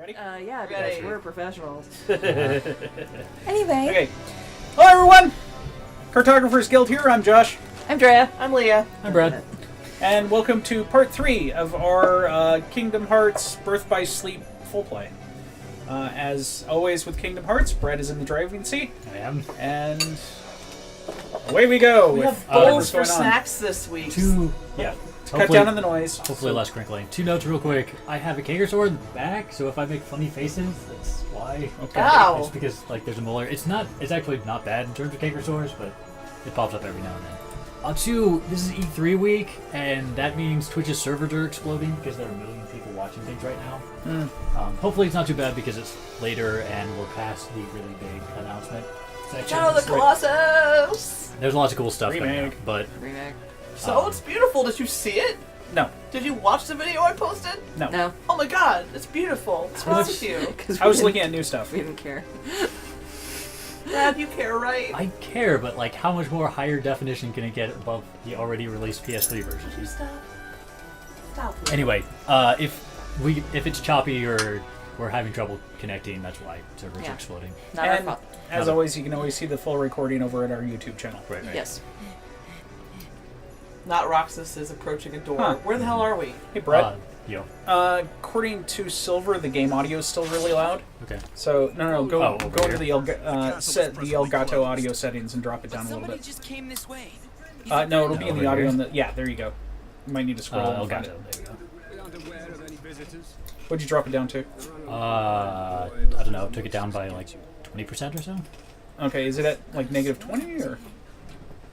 Ready? Yeah, because we're professionals. Anyway. Okay. Hello, everyone! Cartographers Guild here. I'm Josh. I'm Drea. I'm Leah. I'm Brad. And welcome to part 3 of our Kingdom Hearts Birth by Sleep full play. As always with Kingdom Hearts, Brad is in the driving seat. I am. And away we go. We with have bowls for whatever's going on. snacks this week. Yeah. Cut down on the noise. Hopefully less crinkling. 2 notes real quick. I have a Kangaroo sword in the back, so if I make funny faces, that's why. Okay. Ow. It's because there's a molar. It's actually not bad in terms of Kangaroo swords, but it pops up every now and then. This is E3 week, and that means Twitch's servers are exploding because there are a million people watching things right now. Hopefully it's not too bad because it's later and we're past the really big announcement section. Shadow of the Colossus! There's lots of cool stuff Remake. coming out, but Remake. So it's beautiful. Did you see it? No. Did you watch the video I posted? No. No. Oh my god, it's beautiful. What's wrong with you? I was looking at new stuff. We didn't care. Brad, you care, right? I care, but like, how much more higher definition can it get above the already released PS3 version? Stop. Anyway, if it's choppy or we're having trouble connecting, that's why servers are exploding. Not our And fault. as always, you can always see the full recording over at our YouTube channel. Right. Yes. Not Roxas is approaching a door. Huh. Where the hell are we? Hey, Brett. Yo. According to Silver, the game audio is still really loud. Okay. So go over into here. the set the Elgato audio settings and drop it down a little bit. Just came this way. No, it'll be in the Over audio. here? There you go. You might need to scroll. and find Elgato. it. There we go. What'd you drop it down to? I don't know. Took it down by like 20% or so. Okay, is it at like -20 or?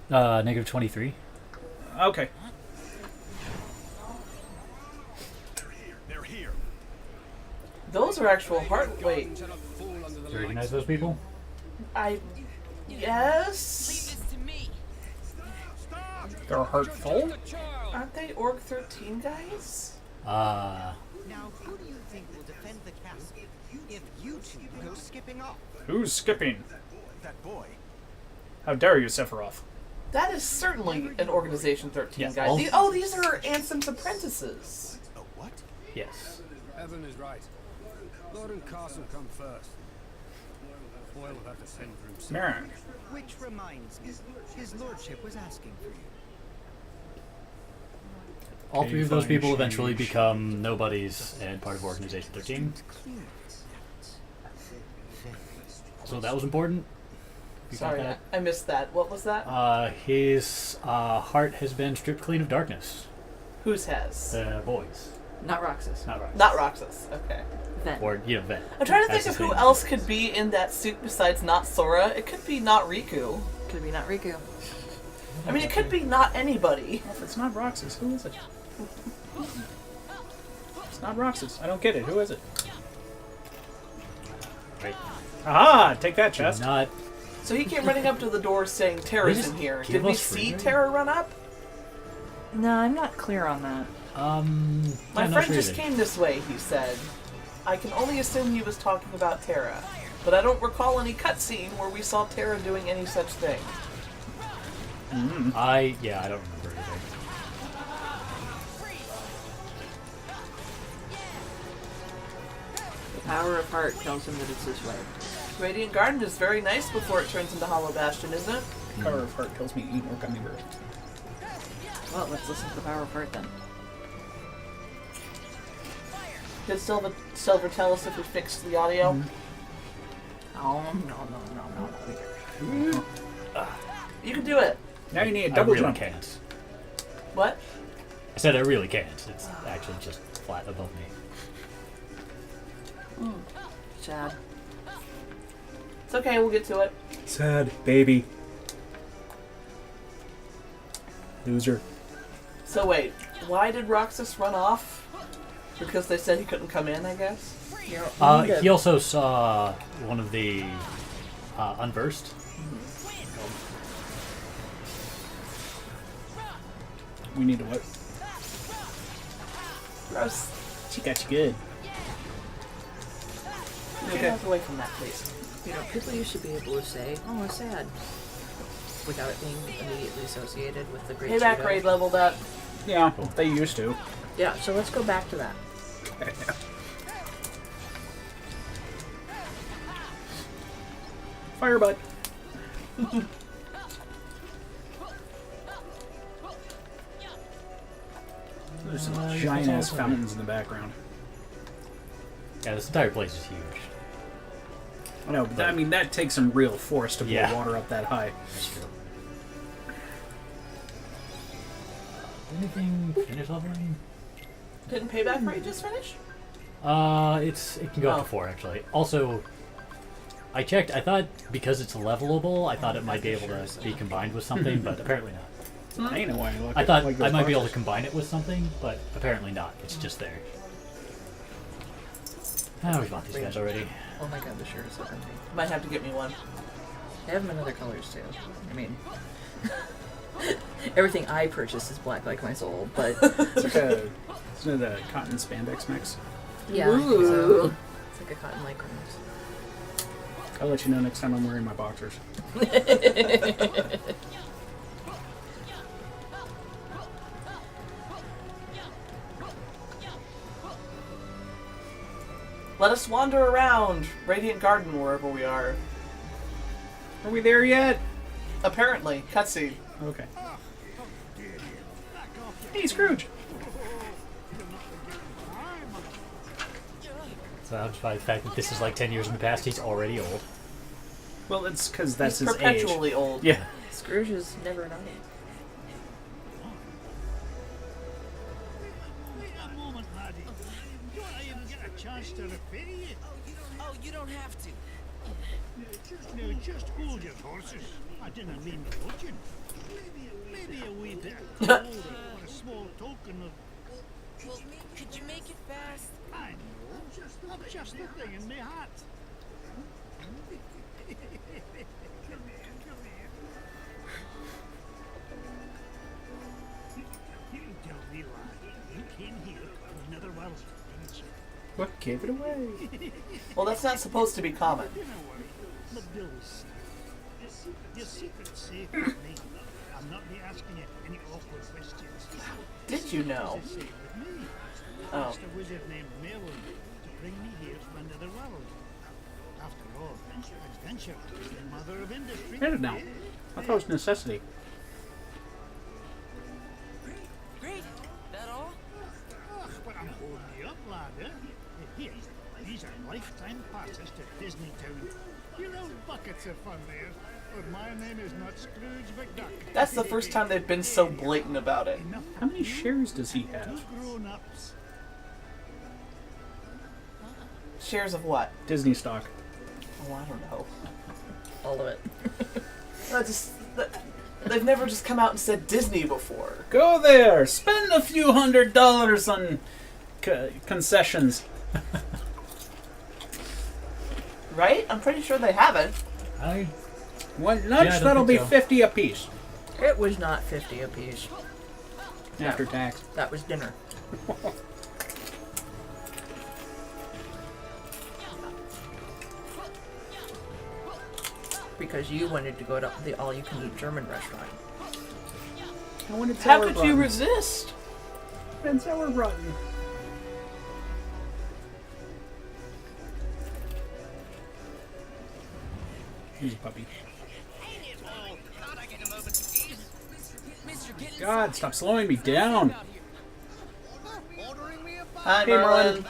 -23. Okay. Those are actual heart. Wait. Do you recognize those people? Yes? Leave this to me. They're heartful. Aren't they Org 13 guys? Now, who do you think will defend the castle if you two go skipping off? Who's skipping? That boy. How dare you, Sephiroth? That is certainly an Organization 13 Yes, guy. all- These are Ansem's apprentices. Oh, what? Yes. Evan is right. Lord and Castle come first. Boyle will have to send for himself. Merrick. Which reminds me, his lordship was asking for you. All three of those Fine, people change. eventually become nobodies and part of Organization 13. So that was important. You got Sorry, that? I missed that. What was that? His heart has been stripped clean of darkness. Whose has? The boys, Not Roxas. not right. Not Roxas. Okay. Then. Or Ven. I'm trying to That's think of his who name. else could be in that suit besides not Sora. It could be not Riku. Could be not Riku. I mean, it could be not anybody. If it's not Roxas, who is it? It's not Roxas. I don't get it. Who is it? Right. Aha! Take that, Do chest. not. So he came running up to the door saying Terra's just in here. give Did we us see freedom? Terra run up? No, I'm not clear on that. My I'm not friend sure just either. came this way, he said. I can only assume he was talking about Terra. But I don't recall any cutscene where we saw Terra doing any such thing. I don't remember anything. The power of heart tells him that it's this way. Radiant Garden is very nice before it turns into Hollow Bastion, isn't it? Power of Heart tells me eat more gummy bears. Well, let's listen to the power of heart then. Did Silver tell us if we fixed the audio? Oh, no. You can do it. Now you need a I double really jump. can't. What? I said I really can't. It's actually just flat above me. Sad. It's okay, we'll get to it. Sad baby. Loser. So wait, why did Roxas run off? Because they said he couldn't come in, I guess? He also saw one of the Unversed. We need to what? Gross. She got you good. Get us away from that, please. You know, people used to be able to say, oh, it's sad, without it being immediately associated with the Great Payback Pseudo. raid leveled up. Yeah, they used to. Yeah, so let's go back to that. Firebutt. There's some giant ass fountains in the background. Yeah, this entire place is huge. I know, but I mean, that takes some real force to blow Yeah. water up that high. That's true. Anything finish leveling? Didn't Payback Rate just finish? It can go up Oh. to 4 actually. Also, I checked. I thought because it's levelable, I thought it might be able to be combined with something, but apparently not. I know why I look I at thought like I those might be able to boxes. combine it with something, but apparently not. It's just there. Ah, we bought these guys already. Oh my god, the shirt is so comfy. Might have to get me one. They have them in other colors too. I mean, everything I purchase is black like my soul, but It's like a, isn't it a cotton spandex mix? yeah, I think so. It's like a cotton lycra mix. I'll let you know next time I'm wearing my boxers. Let us wander around Radiant Garden wherever we are. Are we there yet? Apparently, cutscene. Okay. Hey, Scrooge! So just by the fact that this is like 10 years in the past, he's already old. Well, it's because that's He's his age. perpetually old. Yeah. Scrooge is never an old. Wait a moment, laddie. Don't I even get a chance to repair you? Oh, you don't have to. Just hold your horses. I didn't mean the fortune. Maybe a wee bit of gold or a small token of... Well, could you make it fast? I know. I'm just the thing in my hat. You tell me, lad. You came here from another world, didn't you? What gave it away? Well, that's not supposed to be common. Don't worry. But Billy's your secret's safe with me. I'm not be asking you any awkward questions. Did you know? It's safe with me. I Oh. asked a wizard named Merlin to bring me here from another world. After all, adventure is the mother of industry. I didn't know. I thought it was necessity. Great. That all? Ugh, but I'm holding you up, lad, eh? Here, these are lifetime passes to Disney Town. You know, buckets of fun there. But my name is not Scrooge McDuck. That's the first time they've been so blatant about it. Enough How many shares does he two have? grown-ups. Shares of what? Disney stock. Oh, I don't know. All of it. They've never just come out and said Disney before. Go there! Spend a few $100 on concessions. Right? I'm pretty sure they haven't. One Yeah, nudge, I don't that'll be think so. 50 apiece. It was not 50 apiece. After tax. That was dinner. Because you wanted to go to the all-you-can-eat German restaurant. I wanted How could you resist? And sauerbraten. He's a puppy. God, stop slowing me down. Hi, Hey, Merlin. Merlin.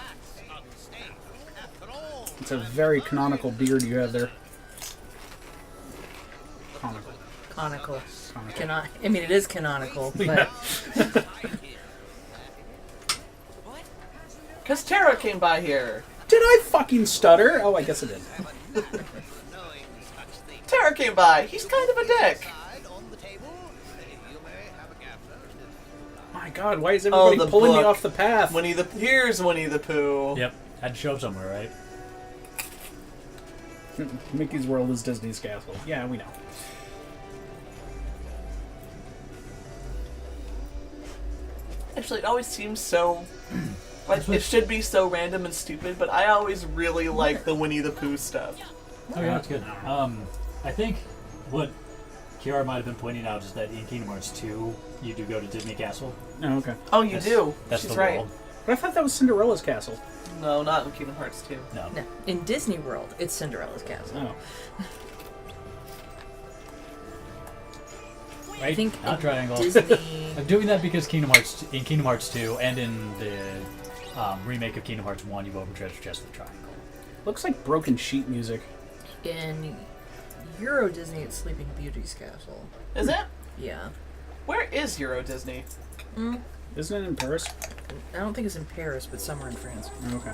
It's a very canonical beard you have there. Conical. Conical. Conical. I mean, it is canonical, but Yeah. Because Tara came by here. Did I fucking stutter? Oh, I guess I did. Tara came by. He's kind of a dick. My God, why is everybody the pulling me book. off the path? Here's Winnie the Pooh. Yep, had to show up somewhere, right? Mickey's World is Disney's castle. Yeah, we know. Actually, it always seems so... Like, it should be so random and stupid, but I always really like the Winnie the Pooh stuff. Oh yeah, that's good. I think what Kiara might have been pointing out is that in Kingdom Hearts 2, you do go to Disney Castle. Oh, okay. Oh, you That's- do? That's She's the right. world. But I thought that was Cinderella's castle. No, not in Kingdom Hearts 2. No. no. In Disney World, it's Cinderella's castle. Oh. Right? think Not in triangle. Disney. I'm doing that because Kingdom Hearts 2 and in the remake of Kingdom Hearts 1, you've opened treasure chest with triangle. Looks like broken sheet music. In Euro Disney, it's Sleeping Beauty's castle. Is it? Yeah. Where is Euro Disney? Isn't it in Paris? I don't think it's in Paris, but somewhere in France. Okay.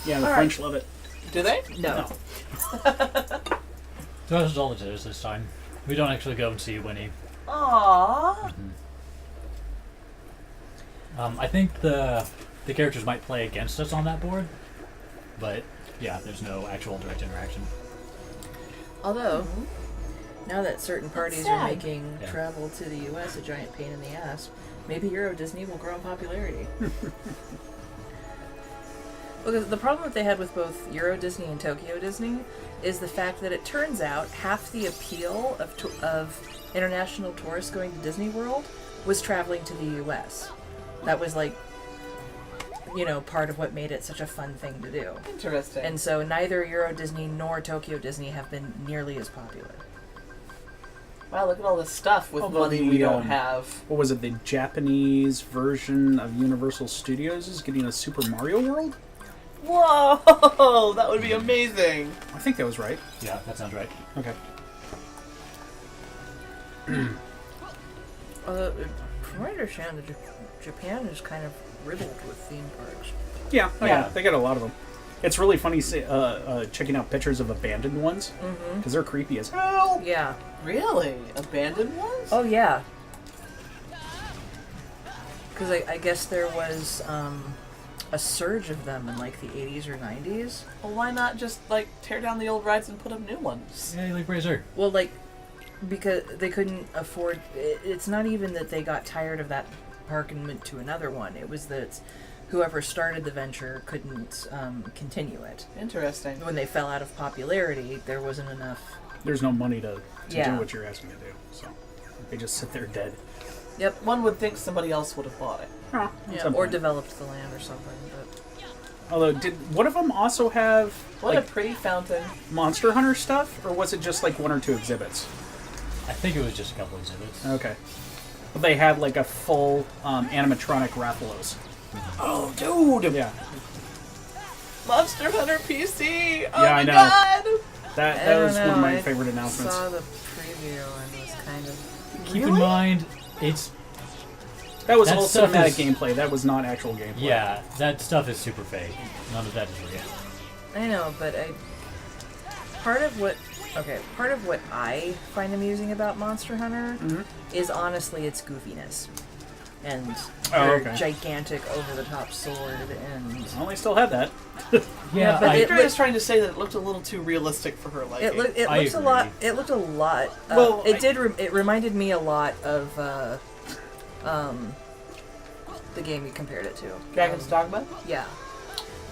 Yeah, the All French right. love it. Do they? No. So that's all it is this time. We don't actually go and see Winnie. Aww. I think the characters might play against us on that board, but yeah, there's no actual direct interaction. Although, now that certain parties are making Yeah. travel to the U.S. a giant pain in the ass, maybe Euro Disney will grow in popularity. Because the problem that they had with both Euro Disney and Tokyo Disney is the fact that it turns out half the appeal of international tourists going to Disney World was traveling to the U.S. That was like, part of what made it such a fun thing to do. Interesting. And so neither Euro Disney nor Tokyo Disney have been nearly as popular. Wow, look at all this stuff with Although money the, we don't have. What was it? The Japanese version of Universal Studios is getting a Super Mario World? Whoa, that would be amazing. I think that was right. Yeah, that sounds right. Okay. Although, from what I understand, Japan is kind of riddled with theme parks. Yeah, Yeah. they got a lot of them. It's really funny checking out pictures of abandoned ones because they're creepy as hell. Yeah. Really? Abandoned ones? Oh, yeah. Because I guess there was a surge of them in like the 80s or 90s. Well, why not just, tear down the old rides and put up new ones? Yay, Lake Razor. Well, because they couldn't afford... It's not even that they got tired of that park and went to another one. It was that whoever started the venture couldn't continue it. Interesting. When they fell out of popularity, there wasn't enough... There's no money to Yeah. do what you're asking to do, so they just sit there dead. Yep. One would think somebody else would have bought it. At Yeah, some or point. developed the land or something, but... Although, did one of them also have What a pretty fountain. Monster Hunter stuff, or was it just like one or two exhibits? I think it was just a couple exhibits. Okay. But they had like a full animatronic Rathalos. Oh, dude! Yeah. Monster Hunter PC! Oh Yeah, my I know. god! That was one of my favorite announcements. I saw the preview and was kind of... Keep in mind, it's That was That all stuff cinematic is- gameplay. That was not actual gameplay. yeah, that stuff is super fake. None of that is real. I know, but part of what I find amusing about Monster Hunter is honestly its goofiness. And their okay. gigantic over-the-top sword and... Well, they still have that. Yeah, but I, it- Andrea is trying to say that it looked a little too realistic for her liking. It I looks a agree. lot. It looked a lot. Well, It reminded me a lot of the game you compared it to. Dragon's Dogma? Yeah.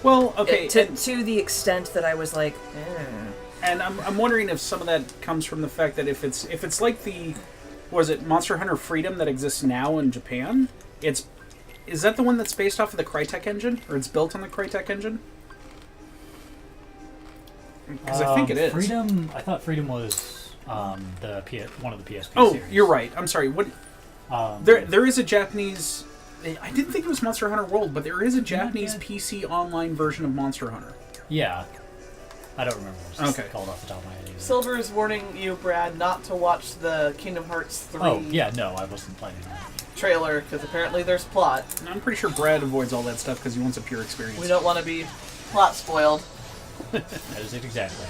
Well, okay. To the extent that I was like, And I'm wondering if some of that comes from the fact that if it's like the was it Monster Hunter Freedom that exists now in Japan? Is that the one that's based off of the Crytek engine, or it's built on the Crytek engine? Because I think it is. Freedom. I thought Freedom was one of the PSP Oh, series. you're right. I'm sorry. What? Um, There is a Japanese. I didn't think it was Monster Hunter World, but there is a Japanese bad. PC online version of Monster Hunter. Yeah. I don't remember what it's Okay. called off the top of my head either. Silver is warning you, Brad, not to watch the Kingdom Hearts 3 Oh, yeah, no, I wasn't planning on that. trailer, because apparently there's plot. And I'm pretty sure Brad avoids all that stuff because he wants a pure experience. We don't want to be plot spoiled. That is it exactly.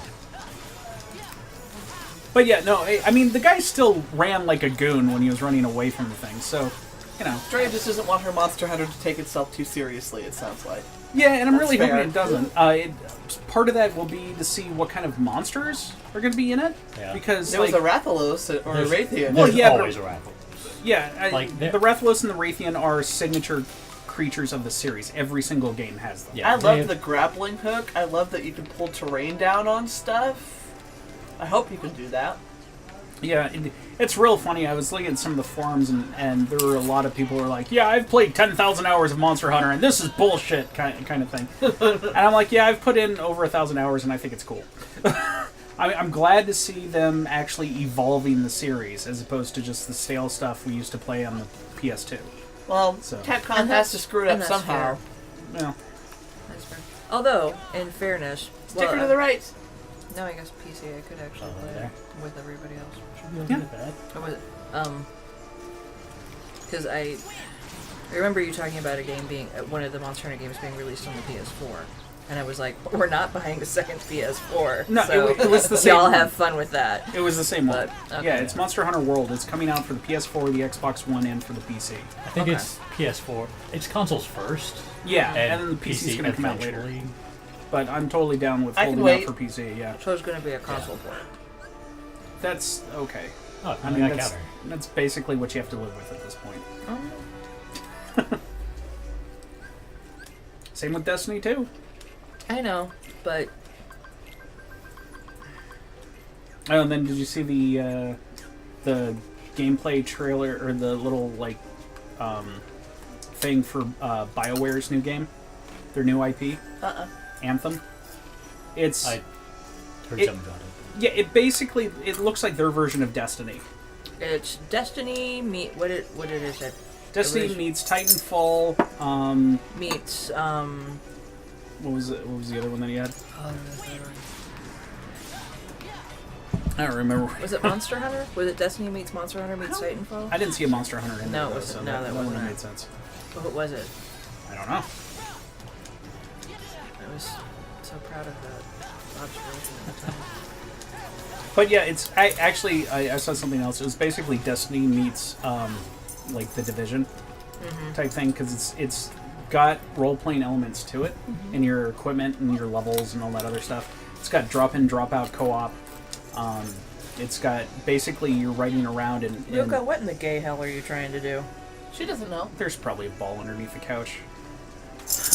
But yeah, no, I mean, the guy still ran like a goon when he was running away from the thing, so, you know. Drea just doesn't want her Monster Hunter to take itself too seriously, it sounds like. Yeah, and I'm That's really hoping fair. it doesn't. Part of that will be to see what kind of monsters are going to be in it. Yeah. Because, There was a Rathalos or a Raytheon. Well, There's yeah, but- always a raffle. yeah, like, the Rathalos and the Raytheon are signature creatures of the series. Every single game has them. Yeah, I they love have- the grappling hook. I love that you can pull terrain down on stuff. I hope you can do that. Yeah, it's real funny. I was looking at some of the forums, and there were a lot of people who were like, "Yeah, I've played 10,000 hours of Monster Hunter, and this is bullshit," kind of thing. And I'm like, "Yeah, I've put in over 1,000 hours, and I think it's cool. I'm glad to see them actually evolving the series as opposed to just the stale stuff we used to play on the PS2. Well, So- Capcom And has to that's- screw it up and that's somehow. fair. Well, That's fair. Although, in fairness, Sticker to the right. No, I guess PC I could actually Oh, play there. it with everybody else. Should be able to get that. Or was because I remember you talking about a game being one of the Monster Hunter games being released on the PS4, and I was like, we're not buying a second PS4. No, so it was the same Y'all one. have fun with that. it was the same one. But, okay. Yeah, it's Monster Hunter World. It's coming out for the PS4, the Xbox One, and for the PC. I think Okay. it's PS4. It's consoles first. Yeah, and And then the PC's going to come out later. eventually. But I'm totally down with I can holding out wait. for PC, yeah. So it's going to be a console port. That's okay. Oh, I mean, that's that's basically what you have to live with at this point. Same with Destiny 2. I know, but Oh, and then did you see the gameplay trailer or the little like thing for BioWare's new game, their new IP, Anthem? It's I heard It- something about it. yeah, it looks like their version of Destiny. it's Destiny meet what it is it Destiny Orig- meets Titanfall. meets What was it? What was the other one that he had? I don't remember. was it Monster Hunter? Was it Destiny meets Monster Hunter meets Titanfall? I didn't see a Monster Hunter in there. No, it though, wasn't. so No, that wouldn't wasn't have it. made sense. What was it? I don't know. I was so proud of that observation at the time. But yeah, it's I saw something else. It was basically Destiny meets like the Division type thing because it's got role playing elements to it in your equipment and your levels and all that other stuff. It's got drop in drop out co-op. It's got basically you're riding around and Yoko, what in the gay hell are you trying to do? She doesn't know. there's probably a ball underneath the couch.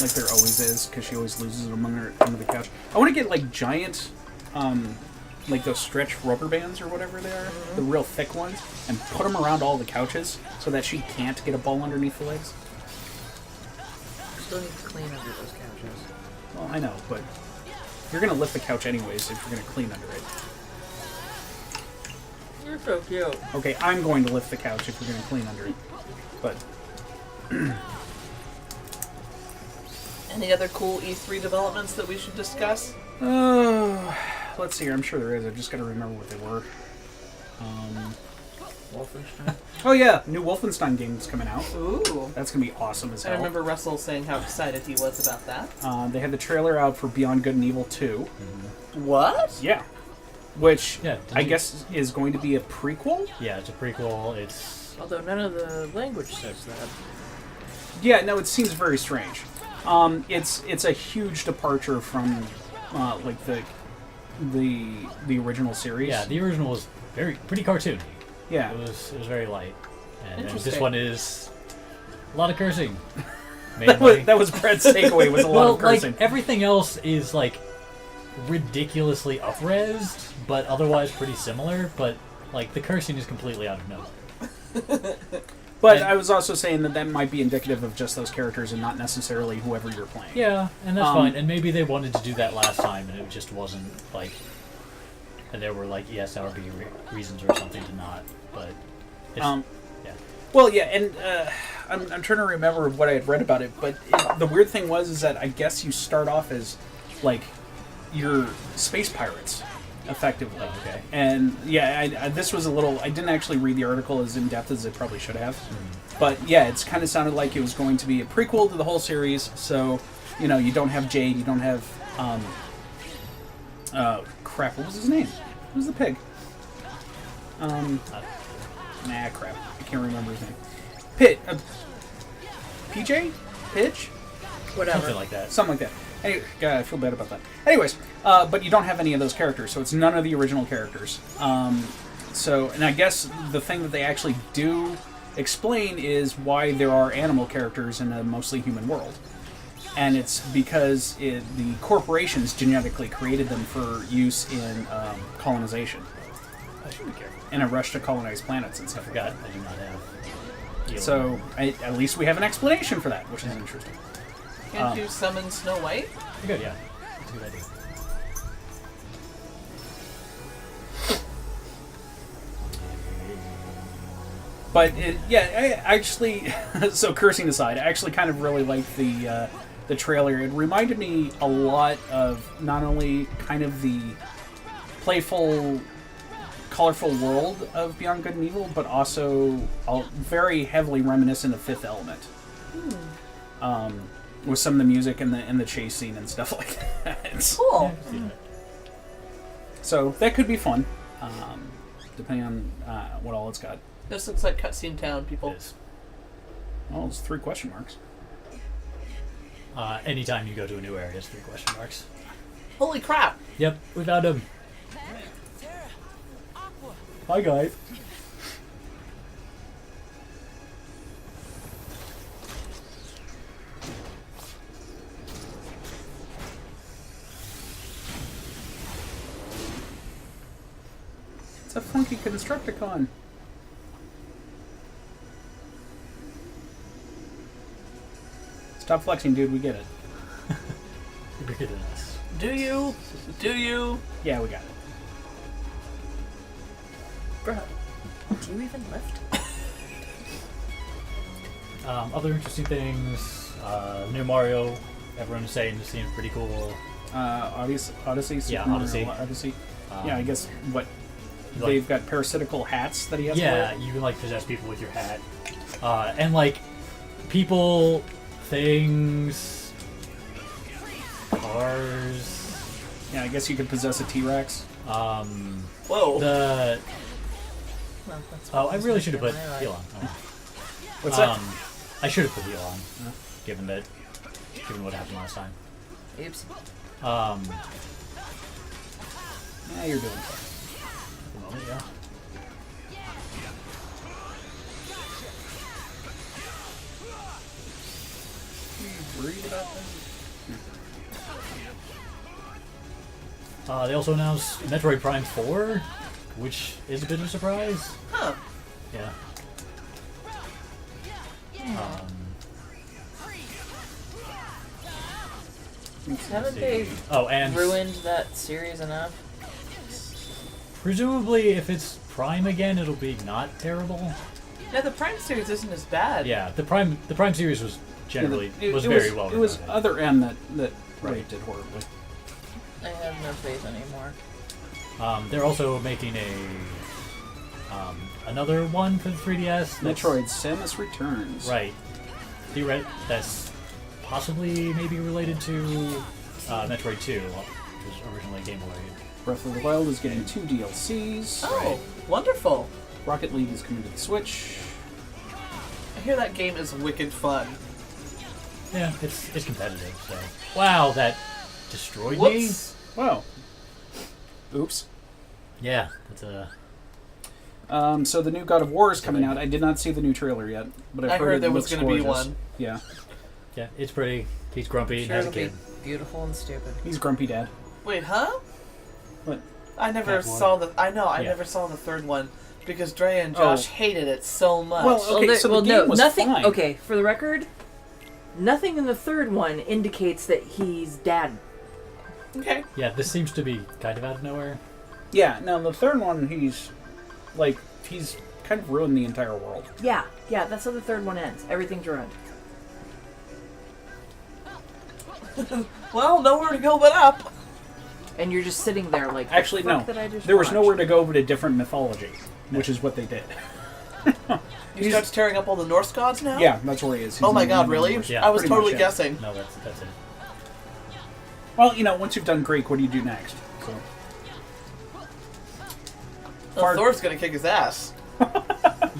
Like there always is, because she always loses it under the couch. I want to get like giant, like those stretch rubber bands or whatever they are, the real thick ones, and put them around all the couches so that she can't get a ball underneath the legs. You still need to clean under those couches. Well, I know, but you're gonna lift the couch anyways if you're gonna clean under it. You're so cute. Okay, I'm going to lift the couch if you're gonna clean under it, but. Any other cool E3 developments that we should discuss? Let's see here. I'm sure there is. I just got to remember what they were. Wolfenstein. Oh yeah, new Wolfenstein game is coming out. Ooh. That's gonna be awesome as I hell. remember Russell saying how excited he was about that. They had the trailer out for Beyond Good and Evil 2. What? Yeah, which Yeah, I guess is going to be a prequel. Yeah, it's a prequel. It's Although none of the language says that. Yeah, no, it seems very strange. It's a huge departure from like the original series. yeah. The original was pretty cartoony. Yeah. It was very light, and then this Interesting. one is a lot of cursing. that was Brett's takeaway. Was a lot well, of cursing. like everything else is like ridiculously up-resed, but otherwise pretty similar. But like the cursing is completely out of nowhere. But and- I was also saying that might be indicative of just those characters and not necessarily whoever you're playing. Yeah, and that's Um, fine. And maybe they wanted to do that last time, and it just wasn't like. And there were like ESRB reasons or something to not, but. It's, yeah. Well, yeah, and I'm trying to remember what I had read about it, but the weird thing is that I guess you start off as like you're space pirates, effectively. Oh, okay. And yeah, this was a little. I didn't actually read the article as in depth as I probably should have, but yeah, it's kind of sounded like it was going to be a prequel to the whole series. So you know, you don't have Jade, you don't have crap. What was his name? Who's the pig? Nah, crap. I can't remember his name. PJ? Pitch? Whatever. Something like that. Something like that. Anyway, God, I feel bad about that. Anyways, but you don't have any of those characters, so it's none of the original characters. And I guess the thing that they actually do explain is why there are animal characters in a mostly human world. And it's because the corporations genetically created them for use in colonization. I should be careful. In a rush to colonize planets and I stuff like forgot that. I do not have. So at least we have an explanation for that, which is interesting. Can't you summon Snow White? Good, yeah. That's a good idea. But I actually, so cursing aside, I actually kind of really liked the trailer. It reminded me a lot of not only kind of the playful, colorful world of Beyond Good and Evil, but also very heavily reminiscent of Fifth Element. With some of the music and the chase scene and stuff like that. Cool. So that could be fun, depending on what all it's got. This looks like Cutscene Town, people. It is. Well, it's 3 question marks. Anytime you go to a new area, it's 3 question marks. Holy crap! Yep, we found him. Hi, guys. It's a funky Constructicon. Stop flexing, dude. We get it. You're bigger than us. Do you? Do you? Yeah, we got it. Bro, do you even lift? Other interesting things. New Mario. Everyone's saying this seems pretty cool. Odyssey. Super Yeah, Mario Odyssey. Yeah, I guess what like- they've got parasitical hats that he has. Yeah, to wear. you can like possess people with your hat, and like people, things, cars. Yeah, I guess you could possess a T-Rex. Whoa. The Well, that's I what really was should have put thinking, right? heal on. Oh. What's that? I should have put heal on, given what happened last time. Oops. Yeah, you're doing fine. At the moment, yeah. Worried about that? They also announced Metroid Prime 4, which is a bit of a surprise. Huh. Yeah. Haven't they And ruined that series enough? presumably, if it's Prime again, it'll be not terrible. Yeah, the Prime series isn't as bad. Yeah, the Prime series was generally It very well. It was regarded. other M that really Right. did horribly. I have no faith anymore. They're also making another one for the 3DS. that's- Metroid Samus Returns. Right. That's possibly maybe related to Metroid 2, which was originally Game Boy. Breath of the Wild is getting 2 DLCs. Oh, wonderful. Rocket League is coming to the Switch. I hear that game is wicked fun. Yeah, it's competitive. So wow, that destroyed Whoops. Wow. Oops. me. Yeah, that's a. So the new God of War is coming out. I did not see the new trailer yet, but I've I heard it there was looks gonna be gorgeous. one. Yeah, Yeah, it's pretty. He's grumpy and Sure, has a it'll be kid. beautiful and stupid. he's grumpy dad. Wait, huh? What? I never That one. saw the. I know. I Yeah. never saw the third one because Dre and Josh hated it so much. Well, okay, so the game was nothing. fine. Okay, for the record, nothing in the third one indicates that he's dad. Okay. Yeah, this seems to be kind of out of nowhere. Yeah. Now the third one, he's kind of ruined the entire world. Yeah, that's how the third one ends. Everything's ruined. Well, nowhere to go but up. And you're just sitting there like, Actually, the no. fuck did I just There was watch? nowhere to go but a different mythology, which is what they did. He starts tearing up all the Norse gods now. Yeah, that's where he is. He's Oh my in God! the Really? universe. Yeah, I was pretty totally much, yeah. guessing. No, that's it. Well, once you've done Greek, what do you do next? So, Well, Far- Thor's gonna kick his ass.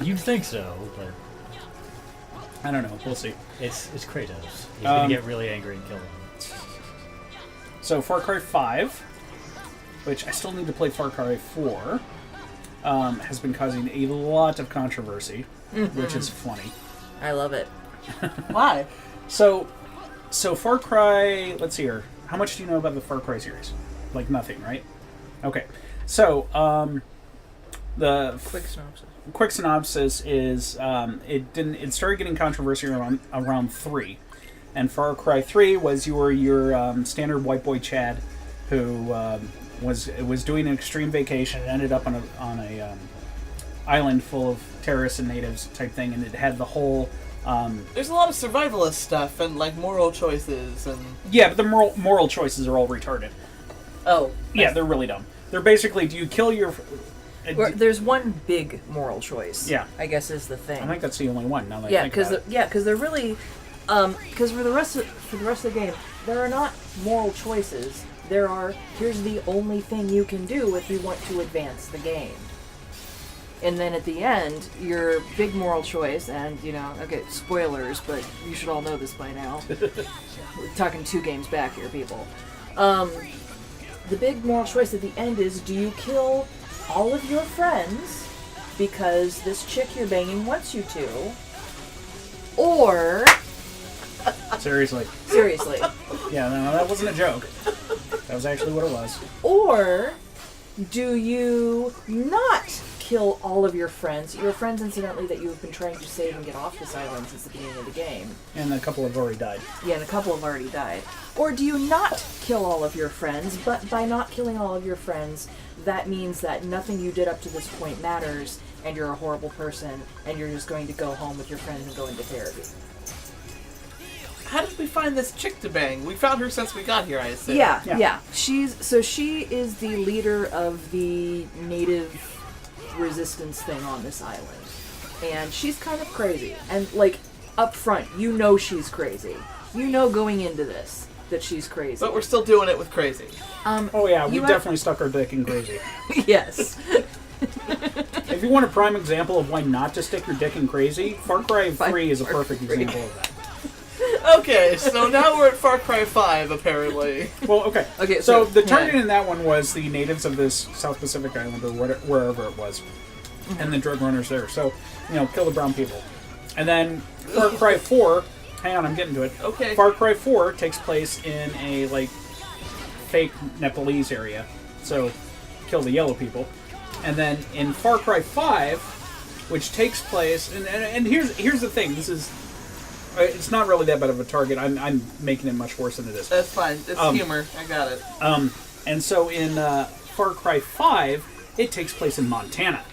You'd think so, but I don't know. We'll see. it's Kratos. He's gonna Um, get really angry and kill him. So Far Cry 5, which I still need to play Far Cry 4, has been causing a lot of controversy, which is funny. I love it. Why? So Far Cry, let's see here. How much do you know about the Far Cry series? Like nothing, right? Okay. So, the Quick synopsis. is it started getting controversy around 3. And Far Cry 3 was your standard white boy Chad who was doing an extreme vacation and ended up on island full of terrorists and natives type thing, and it had the whole. There's a lot of survivalist stuff and like moral choices and. Yeah, but the moral choices are all retarded. Oh. Yeah, they're really dumb. They're basically, do you kill your... There's one big moral choice. Yeah. I guess is the thing. I think that's the only one. Now that Yeah, I think about it. because they're really, because for the rest of the game, there are not moral choices. There are, here's the only thing you can do if you want to advance the game. And then at the end, your big moral choice, and okay, spoilers, but you should all know this by now. We're talking 2 games back here, people. The big moral choice at the end is: do you kill all of your friends because this chick you're banging wants you to, or Seriously. Yeah, no, that wasn't a joke. That was actually what it was. or do you not kill all of your friends, incidentally, that you've been trying to save and get off this island since the beginning of the game? And a couple have already died. Yeah, and a couple have already died. Or do you not kill all of your friends, but by not killing all of your friends, that means that nothing you did up to this point matters, and you're a horrible person, and you're just going to go home with your friends and go into therapy. How did we find this chick to bang? We found her since we got here, I assume. Yeah. She is the leader of the native resistance thing on this island. And she's kind of crazy. And, like, up front, she's crazy. Going into this that she's crazy. But we're still doing it with crazy. Oh yeah, we definitely stuck our dick in crazy. Yes. If you want a prime example of why not to stick your dick in crazy, Far Cry 3 is a perfect example of that. Okay, so now we're at Far Cry 5, apparently. Well, okay. Okay, So so- the target in that one was the natives of this South Pacific island or wherever it was, and the drug runners there. So, kill the brown people. And then Far Cry 4, hang on, I'm getting to it. Okay. Far Cry 4 takes place in a, fake Nepalese area. So, kill the yellow people. And then in Far Cry 5, which takes place... And here's the thing. This is... It's not really that bad of a target. I'm making it much worse than it is. That's fine. It's humor. I got it. And so in Far Cry 5, it takes place in Montana.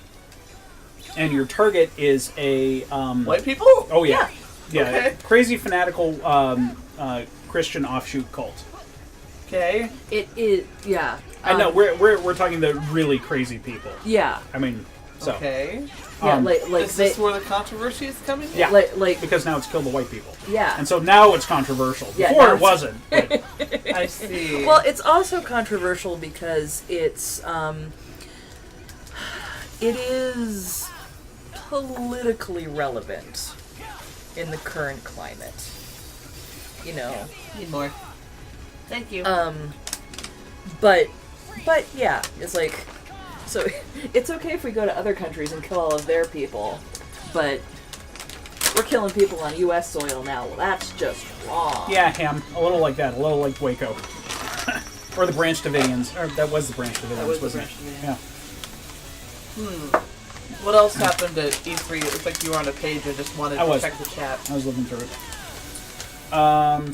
And your target is a... White people? Oh, yeah. Yeah, Okay. crazy fanatical Christian offshoot cult. Okay. It is, yeah. I know, we're talking the really crazy people. Yeah. I mean, so... Okay. Yeah, Um, like Is this where the controversy is coming in? Yeah. like Because now it's killed the white people. yeah. And so now it's controversial. Yeah, Before now it it's- wasn't. But I see. Well, it's also controversial because it's it is politically relevant in the current climate. Need more. Thank you. But yeah, it's like, so it's okay if we go to other countries and kill all of their people, but we're killing people on U.S. soil now. Well, that's just wrong. yeah, Ham. A little like that. A little like Waco. Or the Branch Davidians. Or that was the Branch Davidians, That was the wasn't Branch it? Davidians. Yeah. What else happened at E3? It looked like you were on a page. I just wanted I to was. check the chat. I was looking through it.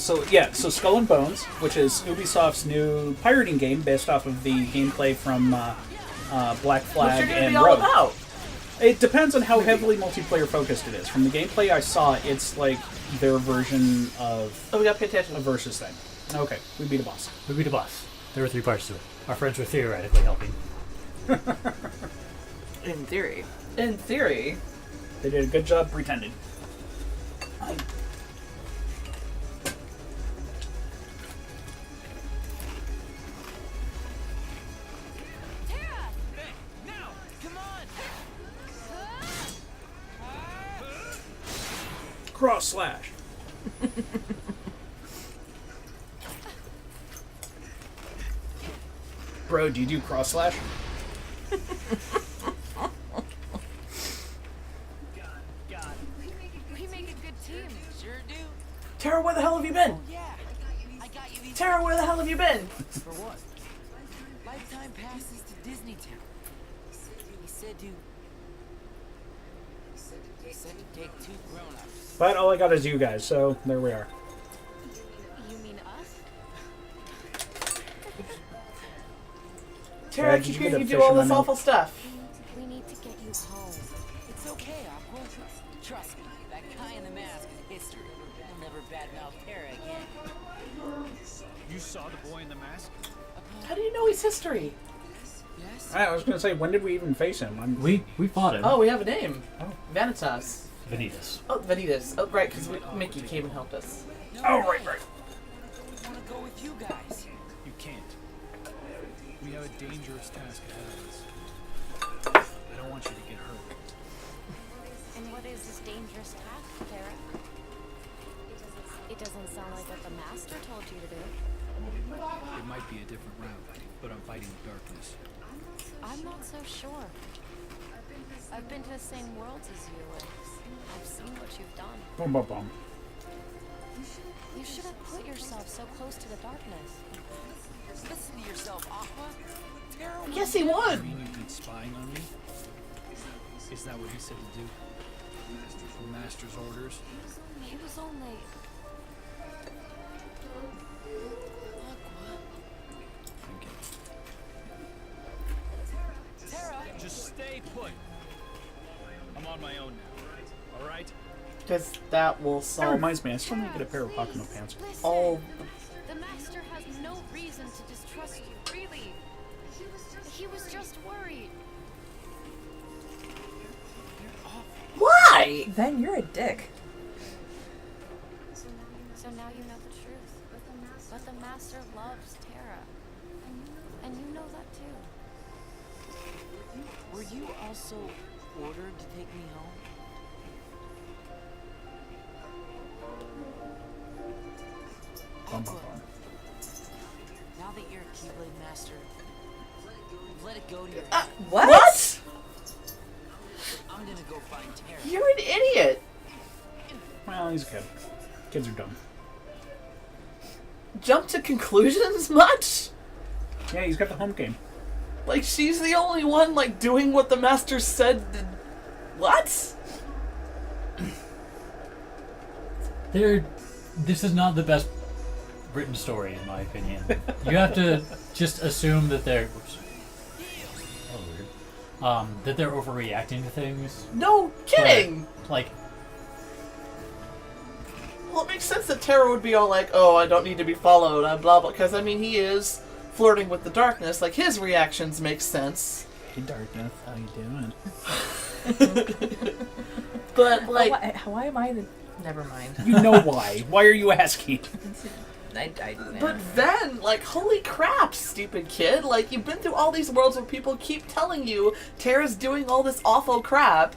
So Skull and Bones, which is Ubisoft's new pirating game based off of the gameplay from Black What's Flag your game and be all Rogue. about? It depends on how heavily multiplayer focused it is. From the gameplay I saw, it's like their version of Oh, we got to pay attention. a versus thing. Okay, we beat a boss. We beat a boss. There were 3 parts to it. Our friends were theoretically helping. In theory. In theory. They did a good job pretending. Cross slash. Bro, do you do cross slash? We make a good team. Sure do. Tara, where the hell have you been? Yeah. I got you these Tara, where the hell have you been? for what? Lifetime passes to Disney Town. He said to take 2 grown-ups. But all I got is you guys, so there we are. You mean us? Tara, I Did keep you get hearing a you do all fisherman this milk? awful stuff. We need to get you home. okay, Aqua. Trust me, that guy in the mask is history. He'll never badmouth Terra again. You saw the boy in the mask? How do you know he's history? Yes? I was going to say, when did we even face him? We fought him. Oh, we have a name. Oh. Vanitas. Vanitas. Oh, Vanitas. Oh, right, because Mickey came and helped us. Oh, right. I want to go with you guys. You can't. We have a dangerous task ahead of us. I don't want you to get hurt. And what is this dangerous task, Tara? It doesn't sound like what the Master told you to do. It might be a different route, but I'm fighting the darkness. I'm not so sure. I've been to the same worlds as you, and I've seen what you've done. Boom, boom, boom. You shouldn't put yourself so close to the darkness. Listen to yourself, Aqua. Terra Yes, he would. You mean you've been spying on me? Is that what he said to do? The Master's orders? He was only... Terra! Just stay put. I'm on my own now. Alright? Because that will That solve reminds me, I still need to get a pair of Pokémon pants. Listen, all. the Master has no reason to distrust you, really. He was just worried. Why? Then you're a dick. So now you know the truth. But the Master loves Terra. And you know that too. Were you also ordered to take me home? Bum, Aqua, bum, bum. now that you're a Keyblade Master, you've let it go to your Uh, head. what? I'm gonna go find Terra. You're an idiot. Well, he's a kid. Kids are dumb. Jump to conclusions much? Yeah, he's got the home game. Like, she's the only one, like, doing what the Master said. What? This is not the best written story, in my opinion. You have to just assume that they're... Oops. Oh, weird. That they're overreacting to things. No kidding! But, like, Well, it makes sense that Terra would be all like, oh, I don't need to be followed, blah, blah, because, I mean, he is flirting with the darkness. Like, his reactions make sense. Hey, Darkness, how you doing? But, like, Why am I the... Never mind. You know why. Why are you asking? but then, like, holy crap, stupid kid. Like, you've been through all these worlds where people keep telling you Terra's doing all this awful crap,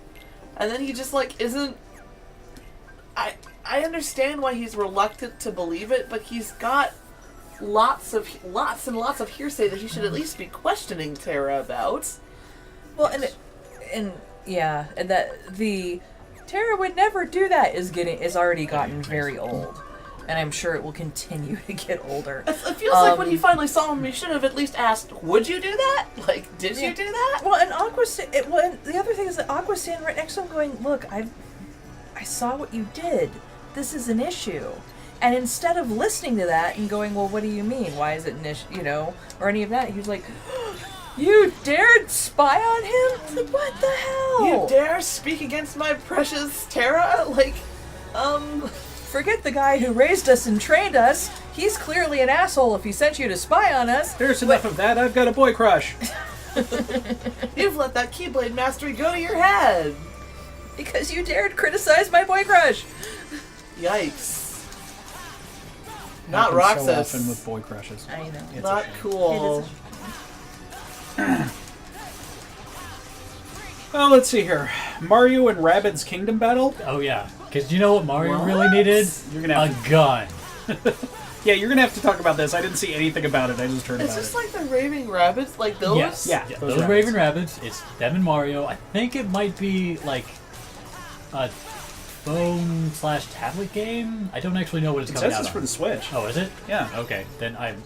and then he just, like, isn't... I understand why he's reluctant to believe it, but he's got lots and lots of hearsay that he should at least be questioning Terra about. Well, and that the Terra would never do that is already gotten very old, and I'm sure it will continue to get older. It feels like when he finally saw him, he should have at least asked, would you do that? Like, did you do that? Well, and the other thing is that Aqua's standing right next to him going, look, I saw what you did. This is an issue. And instead of listening to that and going, well, what do you mean? Why is it an issue? Or any of that, he was like, you dared spy on him? Like, what the hell? You dare speak against my precious Terra? Like, Forget the guy who raised us and trained us. He's clearly an asshole if he sent you to spy on us. There's enough of that. I've got a boy crush. you've let that Keyblade mastery go to your head. Because you dared criticize my boy crush. Yikes. Not Happens Roxas. so often with boy crushes. I know. It's Not a shame. cool. Well, let's see here. Mario and Rabbids Kingdom Battle? oh yeah. Because you know what Mario really needed? You're gonna have A gun. Yeah, you're gonna have to talk about this. I didn't see anything about it. I just heard Is about this it. like the Raving Rabbits? Like those? Yes. Yeah, Yeah, those those rabbits. Raven Rabbits. It's them and Mario. I think it might be like a phone/tablet game. I don't actually know what it's It coming says out it's on. for the Switch. Oh, is it? Yeah. Okay, then I'm.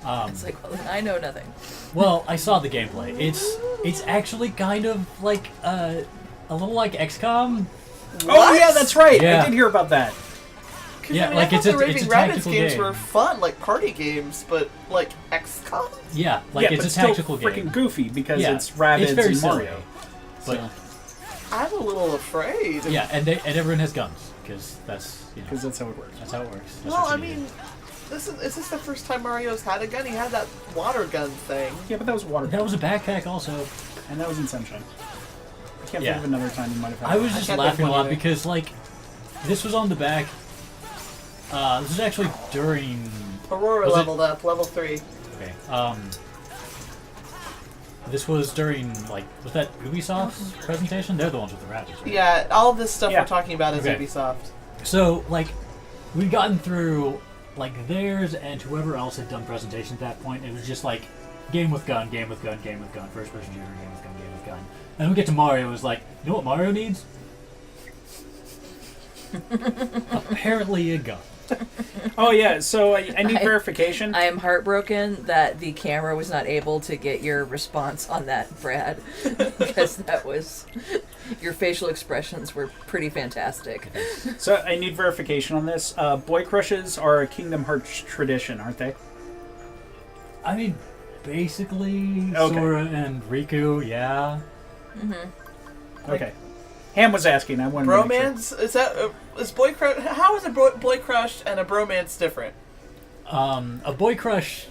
It's like, well, I know nothing. Well, I saw the gameplay. It's actually kind of like a little like XCOM. Oh yeah, that's right. Yeah. I did hear about that. 'Cause, Yeah, I mean, like I it's thought a- the it's Raving a Rabbits tactical games game. were fun, like party games, but like XCOM? Yeah, like yeah, it's but a still tactical freaking game. goofy because Yeah, it's Rabbids it's very and silly. Mario. But So. I'm a little afraid. Yeah, and everyone has guns because that's Because that's how it works. that's how it works. That's Well, what I you mean, do. is this the first time Mario's had a gun? He had that water gun thing. Yeah, but that was water. That was a backpack also. And that was in Sunshine. I can't Yeah. think of another time you might have had I was it. just can't laughing think a of lot anything. because like this was on the back. This was actually during. Aurora Was it- leveled up, level 3. Okay. This was during like was that Ubisoft's presentation? They're the ones with the rappers. Right? Yeah, all this stuff Yeah. we're talking about is Okay. Ubisoft. So like we'd gotten through like theirs and whoever else had done presentations at that point. It was just like game with gun, game with gun, game with gun, first person shooter, game with gun, game with gun. And then we get to Mario. It was like, you know what Mario needs? Apparently a gun. Oh yeah, so I need verification. I am heartbroken that the camera was not able to get your response on that, Brad, because that was your facial expressions were pretty fantastic. So I need verification on this. Boy crushes are a Kingdom Hearts tradition, aren't they? I mean, basically Okay. Sora and Riku, yeah. Okay. Ham was asking. I wanted to make sure. Bromance? Is that is boy crush? How is a boy crush and a bromance different? A boy crush.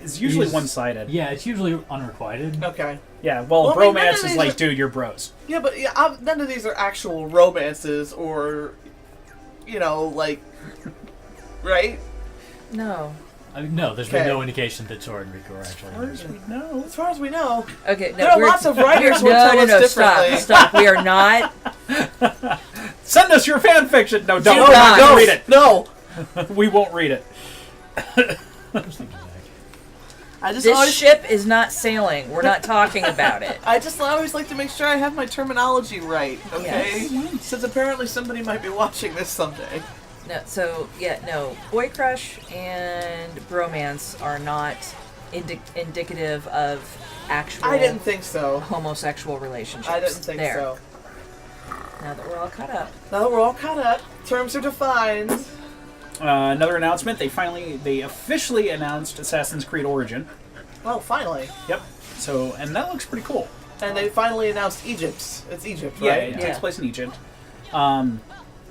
It's usually is- one-sided. Yeah, it's usually unrequited. Okay. Yeah, well, Well, I mean, none bromance of is these like, are- dude, you're bros. Yeah, but none of these are actual romances or, like, right? No. I mean, no, there's been Okay. no indication that Sora and Riku are actually. No. As far as we know, Okay, no. there are we're- lots of writers who no, tell no, us no, differently. stop. We are not. Send us your fan fiction. No, don't. Do not. Don't read it. No, We won't read it. I just This always, ship is not sailing. We're not talking about it. I just always like to make sure I have my terminology right. Okay, since apparently somebody might be watching this someday. No, so yeah, no. Boy crush and bromance are not indicative of actual I didn't think so. homosexual relationships. I didn't think there. so. Now that we're all caught up. Now that we're all caught up, terms are defined. Another announcement. They officially announced Assassin's Creed Origin. Oh, finally. Yep. So, and that looks pretty cool. And they finally announced Egypt. It's Egypt, Yeah, right? it Yeah. takes place in Egypt.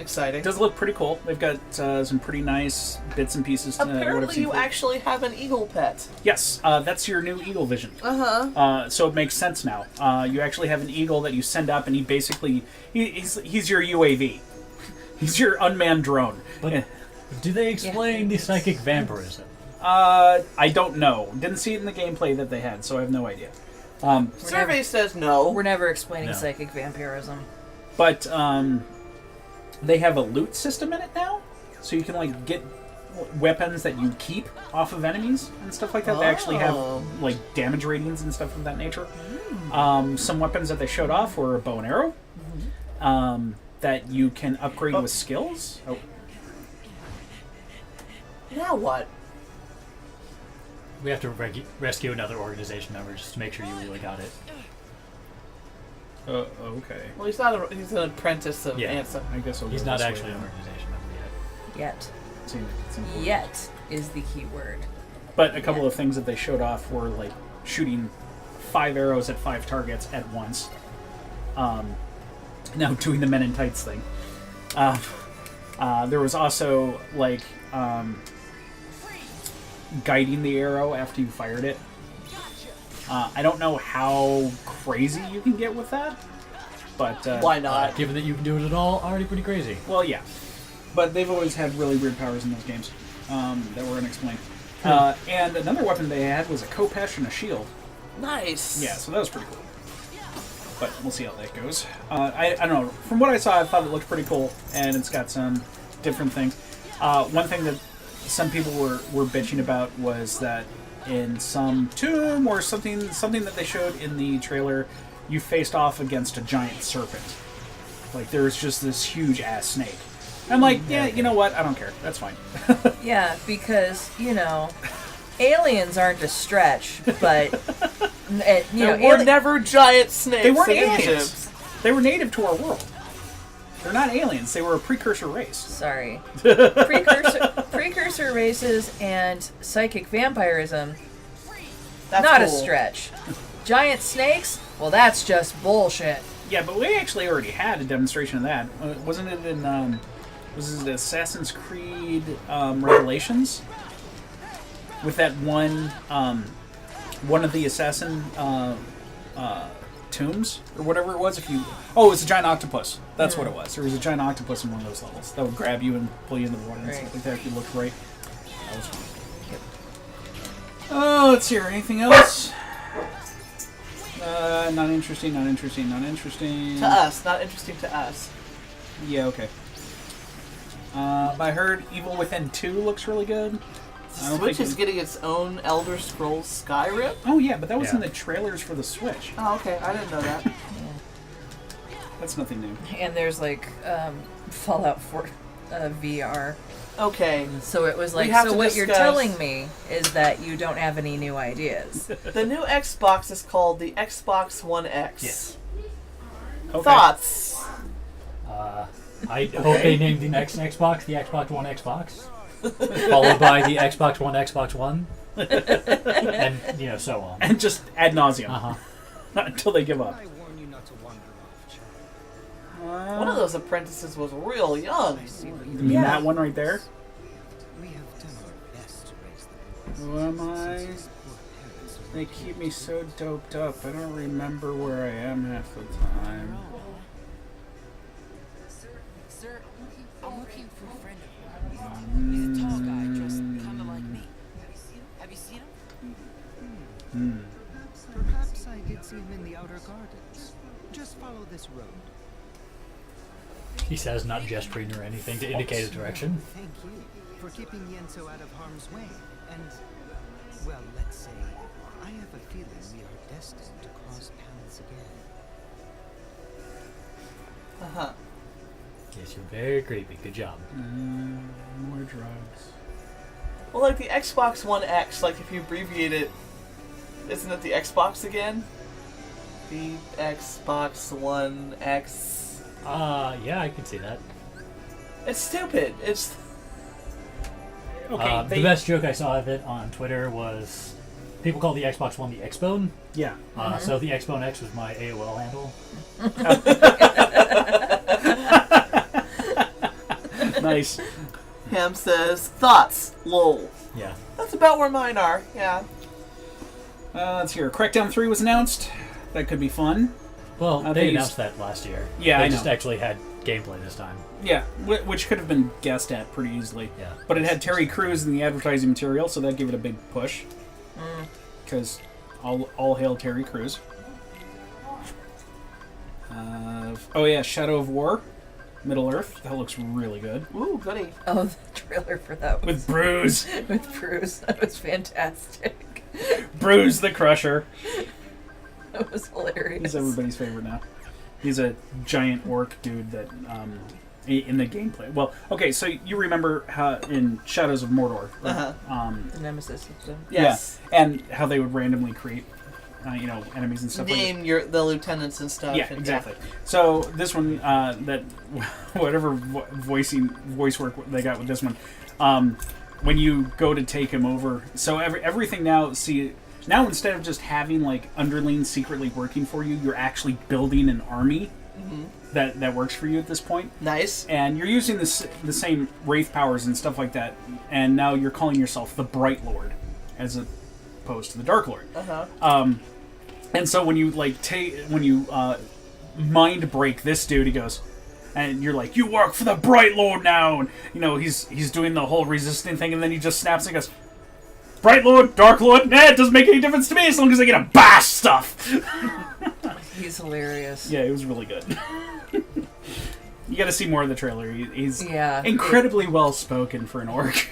Exciting. It does look pretty cool. They've got some pretty nice bits and pieces to what I've Apparently seen you for it. actually have an eagle pet. Yes, that's your new Eagle Vision. Uh-huh. So it makes sense now. You actually have an eagle that you send up, and he basically he's your UAV. He's your unmanned drone. But do they explain the psychic vampirism? I don't know. Didn't see it in the gameplay that they had, so I have no idea. Survey says no. We're never explaining No. psychic vampirism. But they have a loot system in it now, so you can like get weapons that you keep off of enemies and stuff like that. They actually have Oh. like damage ratings and stuff of that nature. Some weapons that they showed off were a bow and arrow that you can upgrade with skills. Oh, Now what? We have to rescue another organization member just to make sure you really got it. okay. Well, he's an apprentice of Yeah. Ansem. I guess I'll He's go not this way actually an then. organization member yet. Yet. It's important. Yet is the key word. But a couple of things that they showed off were like shooting 5 arrows at 5 targets at once. Now doing the Men in Tights thing. There was also like guiding the arrow after you fired it. I don't know how crazy you can get with that, but Why not? Given that you can do it at all, already pretty crazy. well, yeah. But they've always had really weird powers in those games that were unexplained. And another weapon they had was a Kopesh and a shield. Nice. Yeah, so that was pretty cool. But we'll see how that goes. I don't know. From what I saw, I thought it looked pretty cool, and it's got some different things. One thing that some people were bitching about was that in some tomb or something that they showed in the trailer, you faced off against a giant serpent. Like there was just this huge ass snake. I'm like, yeah, you know what? I don't care. That's fine. Yeah, because, aliens aren't a stretch, but, There were never giant snakes. They weren't in aliens. Egypt. They were native to our world. They're not aliens. They were a precursor race. sorry. Precursor races and psychic vampirism, That's not a cool. stretch. Giant snakes? Well, that's just bullshit. Yeah, but we actually already had a demonstration of that. Wasn't it in, was it Assassin's Creed Revelations? With that one of the assassin tombs, or whatever it was. Oh, it was a giant octopus. That's what it was. There was a giant octopus in one of those levels that would grab you and pull you into the water and stuff like that if you looked right. That was fun. Oh, let's hear anything else. Not interesting. To us, not interesting to us. Yeah, okay. I heard Evil Within 2 looks really good. Switch is getting its own Elder Scrolls Skyrim? Oh, yeah, but that was in the trailers for the Switch. Oh, okay. I didn't know that. That's nothing new. And there's like Fallout 4 VR. Okay. So it was like, so what you're telling me is that you don't have any new ideas. The new Xbox is called the Xbox One X. Yes. Okay. Thoughts? I hope they named the next Xbox the Xbox One Xbox, followed by the Xbox One, and so on. And just ad nauseum. Until they give up. I warn you not to wander off, child. One of those apprentices was real young. You mean that one right there? We have done our best to raise the boys. Who am I? They keep me so doped up, I don't remember where I am half the time. Sir, I'm looking for a friend of mine. He's a tall guy, dressed kind of like me. Have you seen him? Perhaps I did see him in the outer gardens. Just follow this road. He says, not gesturing or anything to indicate a direction. Thank you for keeping Yenso out of harm's way. And, well, let's say, I have a feeling we are destined to cross paths again. Yes, you're very creepy. Good job. More drugs. Well, like the Xbox One X, like if you abbreviate it, isn't it the Xbox again? The Xbox One X. Yeah, I can see that. It's stupid. It's Okay, the best joke I saw of it on Twitter was people call the Xbox One the Xbone. Yeah. So the Xbone X was my AOL handle. Nice. Ham says thoughts. Lol. Yeah. That's about where mine are. Yeah. Let's hear. Crackdown 3 was announced. That could be fun. Well, they they used- announced that last year. Yeah, they I just know. actually had gameplay this time. Yeah, which could have been guessed at pretty easily. Yeah. But it had Terry Crews in the advertising material, so that gave it a big push. Because all hail Terry Crews. Oh yeah, Shadow of War, Middle Earth. That looks really good. Ooh, goody. Oh, the trailer for that was With Bruce. with Bruce. That was fantastic. Bruce the Crusher. That was hilarious. He's everybody's favorite now. He's a giant orc dude that, in the gameplay. Well, okay, so you remember how in Shadows of Mordor, The Nemesis system. Yes. yeah, and how they would randomly create, enemies and stuff like that. Name the lieutenants and stuff. Yeah, and exactly. So this one, that whatever voice work they got with this one, when you go to take him over, so everything now. Now instead of just having like underlings secretly working for you, you're actually building an army that works for you at this point. Nice. And you're using the same wraith powers and stuff like that. And now you're calling yourself the Bright Lord, as opposed to the Dark Lord. And so when you mind break this dude, he goes, and you're like, you work for the Bright Lord now, and he's doing the whole resisting thing, and then he just snaps and goes, Bright Lord, Dark Lord, it doesn't make any difference to me as long as I get to bash stuff. He's hilarious. Yeah, it was really good. You got to see more of the trailer. He's Yeah. incredibly well spoken for an orc.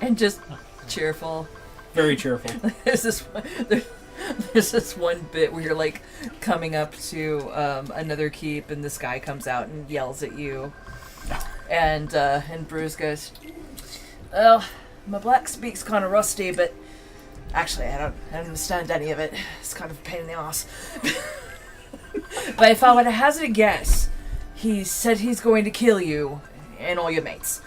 And just cheerful. Very cheerful. There's this one bit where you're like coming up to another keep, and this guy comes out and yells at you, and Bruce goes, "Well, my black speak's kind of rusty, but actually I don't understand any of it. It's kind of a pain in the ass. But if I were to hazard a guess, he said he's going to kill you and all your mates."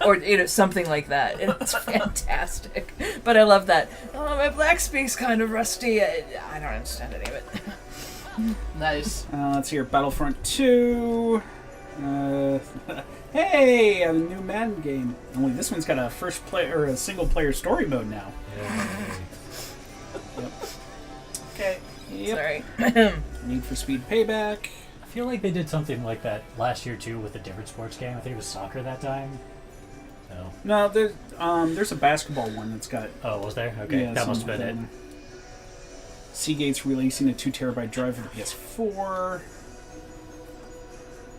Or something like that. And it's fantastic. But I love that. Oh, my black speak's kind of rusty. I don't understand any of it. Nice. Let's hear Battlefront 2. Hey, a new Madden game. Only this one's got a first player or a single player story mode now. Yep. Okay. Yep. Sorry. Need for Speed Payback. I feel like they did something like that last year too with a different sports game. I think it was soccer that time. So. No, there's a basketball one that's got. Oh, was there? Okay, Yeah, that must have some been it. of them. Seagate's releasing a 2 terabyte drive for the PS4.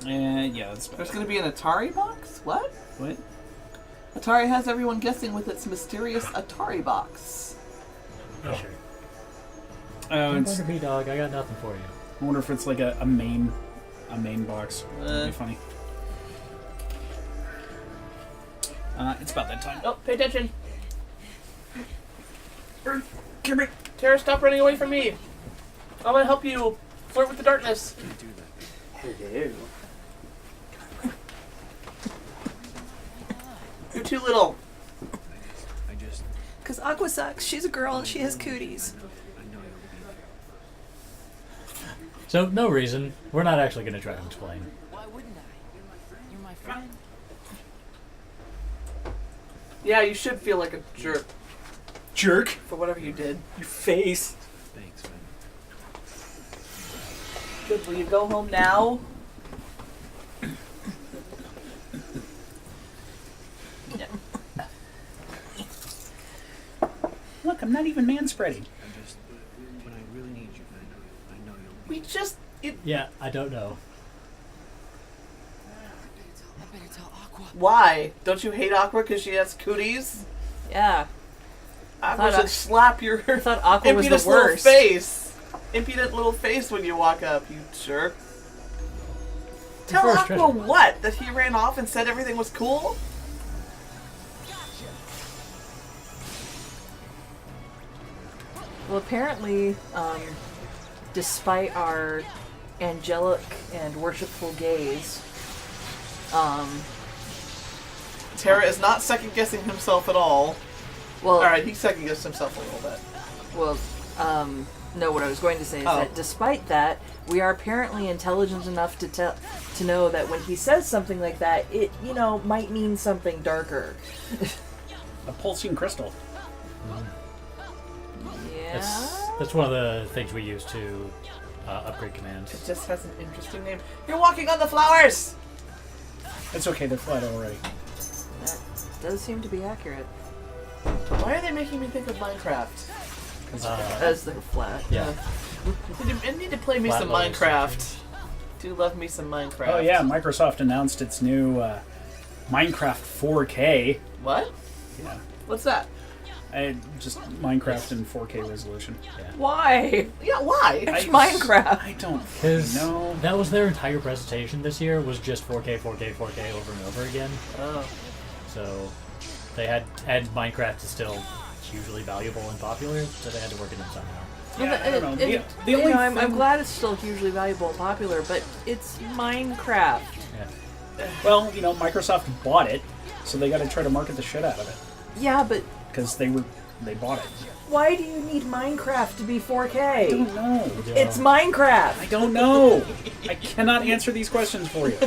And yeah, that's There's going to be an Atari box? What? what? Atari has everyone guessing with its mysterious Atari box. Yeah, sure. Oh, Don't it's, bugger me, dog. I got nothing for you. I wonder if it's like a main box. That'd be funny. It's about that time. Oh, pay attention. Come here. Tara, stop running away from me. I'm going to help you flirt with the darkness. Hello. You're too little. Because Aqua sucks. She's a girl and she has cooties. So, no reason. We're not actually going to try to explain. Why wouldn't I? You're my friend. Yeah, you should feel like a jerk Jerk. for whatever you did. Your face. Good, will you go home now? Look, I'm not even manspreading. We just... Yeah, I don't know. I better tell Aqua. Why? Don't you hate Aqua because she has cooties? Yeah. Aqua Thought should slap your I thought Aqua was impudent the little worst. face. Impudent little face when you walk up, you jerk. Tell First Aqua treasure. what? That he ran off and said everything was cool? Well, apparently, despite our angelic and worshipful gaze, Tara is not second guessing himself at all. well, Alright, he second guessed himself a little bit. well, no, what I was going to say is Oh. that despite that, we are apparently intelligent enough to know that when he says something like that, it, might mean something darker. A pulsing crystal. Yeah. That's one of the things we use to upgrade It commands. just has an interesting name. You're walking on the flowers! It's okay, they're flat already. That does seem to be accurate, Why are they making me think of Minecraft? as they're flat. Yeah. I need to play me Flat some levels. Minecraft. Do love me some Minecraft. Oh yeah, Microsoft announced its new Minecraft 4K. What? Yeah. What's that? Just Minecraft in 4K resolution. Why? Yeah, why? It's Minecraft. I don't Because know. that was their entire presentation this year, was just 4K, 4K, 4K over and over again. Oh. So they had, and Minecraft is still hugely valuable and popular, so they had to work it in somehow. Yeah, I don't know. And, The only I'm thing- glad it's still hugely valuable and popular, but it's Minecraft. Yeah. Well, Microsoft bought it, so they got to try to market the shit out of it Yeah, but because they bought it. why do you need Minecraft to be 4K? I don't know. It's Minecraft. I don't know. I cannot answer these questions for you.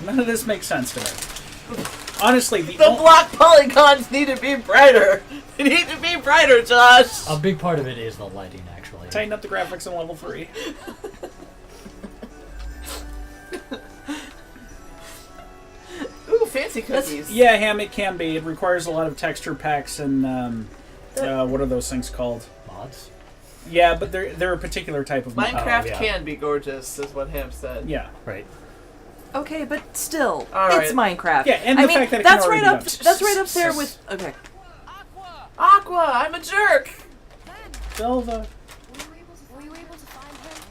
None of this makes sense to me. Honestly, The block polygons need to be brighter. They need to be brighter, Josh. A big part of it is the lighting, actually. tighten up the graphics in level 3. Ooh, fancy cookies. Yeah, Ham, it can be. It requires a lot of texture packs and what are those things called? Mods? Yeah, but they're a particular type of mod. Minecraft yeah. can be gorgeous, is what Ham said. Yeah. Right. Okay, but still, All it's right. Minecraft. Yeah, and I the mean, fact that it can that's already right up. be done. That's right up there with. Okay. Aqua, I'm a jerk. Velva. Were you able to find him?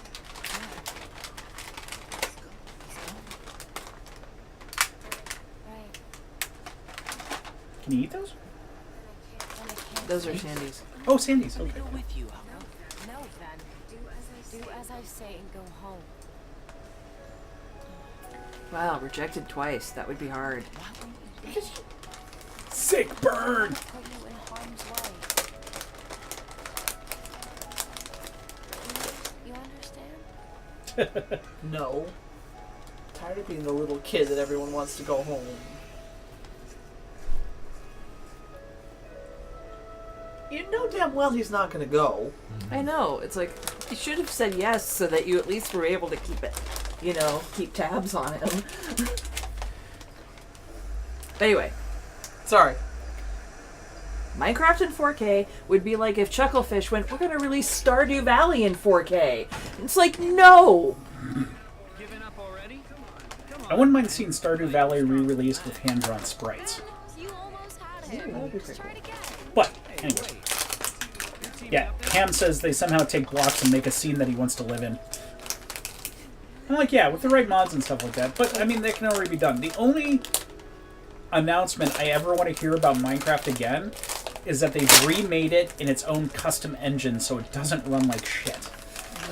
Right. Can you eat those? Those are Sandy's. Oh, Sandy's. Okay. With you, Aqua. No, then. Do as I say and go home. Wow, rejected twice. That would be hard. Sick burn. Put you in harm's way. You No. Tired of being the little kid that everyone wants to go home. You know damn well he's not gonna go. I know. It's like, you should have said yes so that you at least were able to keep it, keep tabs on him. But anyway. Sorry. Minecraft in 4K would be like if Chucklefish went, we're going to release Stardew Valley in 4K. It's like, no! Giving up already? Come on. I wouldn't mind seeing Stardew Valley re-released with hand-drawn sprites. You almost had him. That'd be pretty Try it again. But, anyway. Yeah, Ham says they somehow take blocks and make a scene that he wants to live in. I'm like, yeah, with the right mods and stuff like that. But, I mean, that can already be done. The only announcement I ever want to hear about Minecraft again is that they've remade it in its own custom engine so it doesn't run like shit.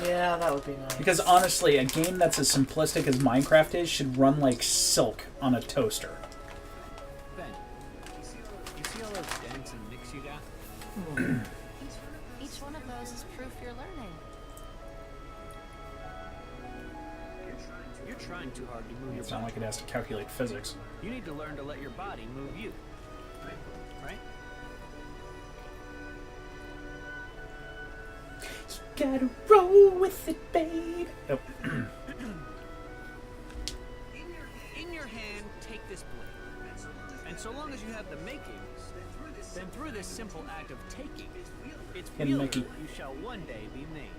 Yeah, that would be nice. Because honestly, a game that's as simplistic as Minecraft is should run like silk on a toaster. Ben, you see all those dents and nicks you got? Each one of those is proof you're learning. You're trying too hard to move your It's not body. like it has to calculate physics. You need to learn to let your body move you. Right? Gotta roll with it, babe. Oh. In your hand, take this blade. And so long as you have the makings, then through this simple act of taking, its And wielder Mickey. you shall one day be made.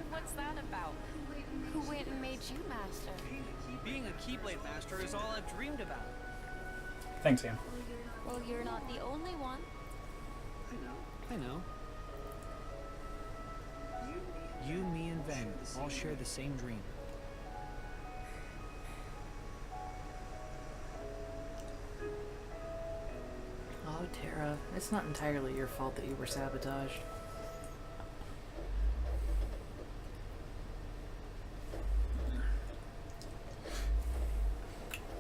What's that about? Who went and made you master? Being a Keyblade master is all I've dreamed about. Thanks, Ham. Well, you're not the only one. I know. You, me, and Ben all share the same dream. Oh, Tara, it's not entirely your fault that you were sabotaged.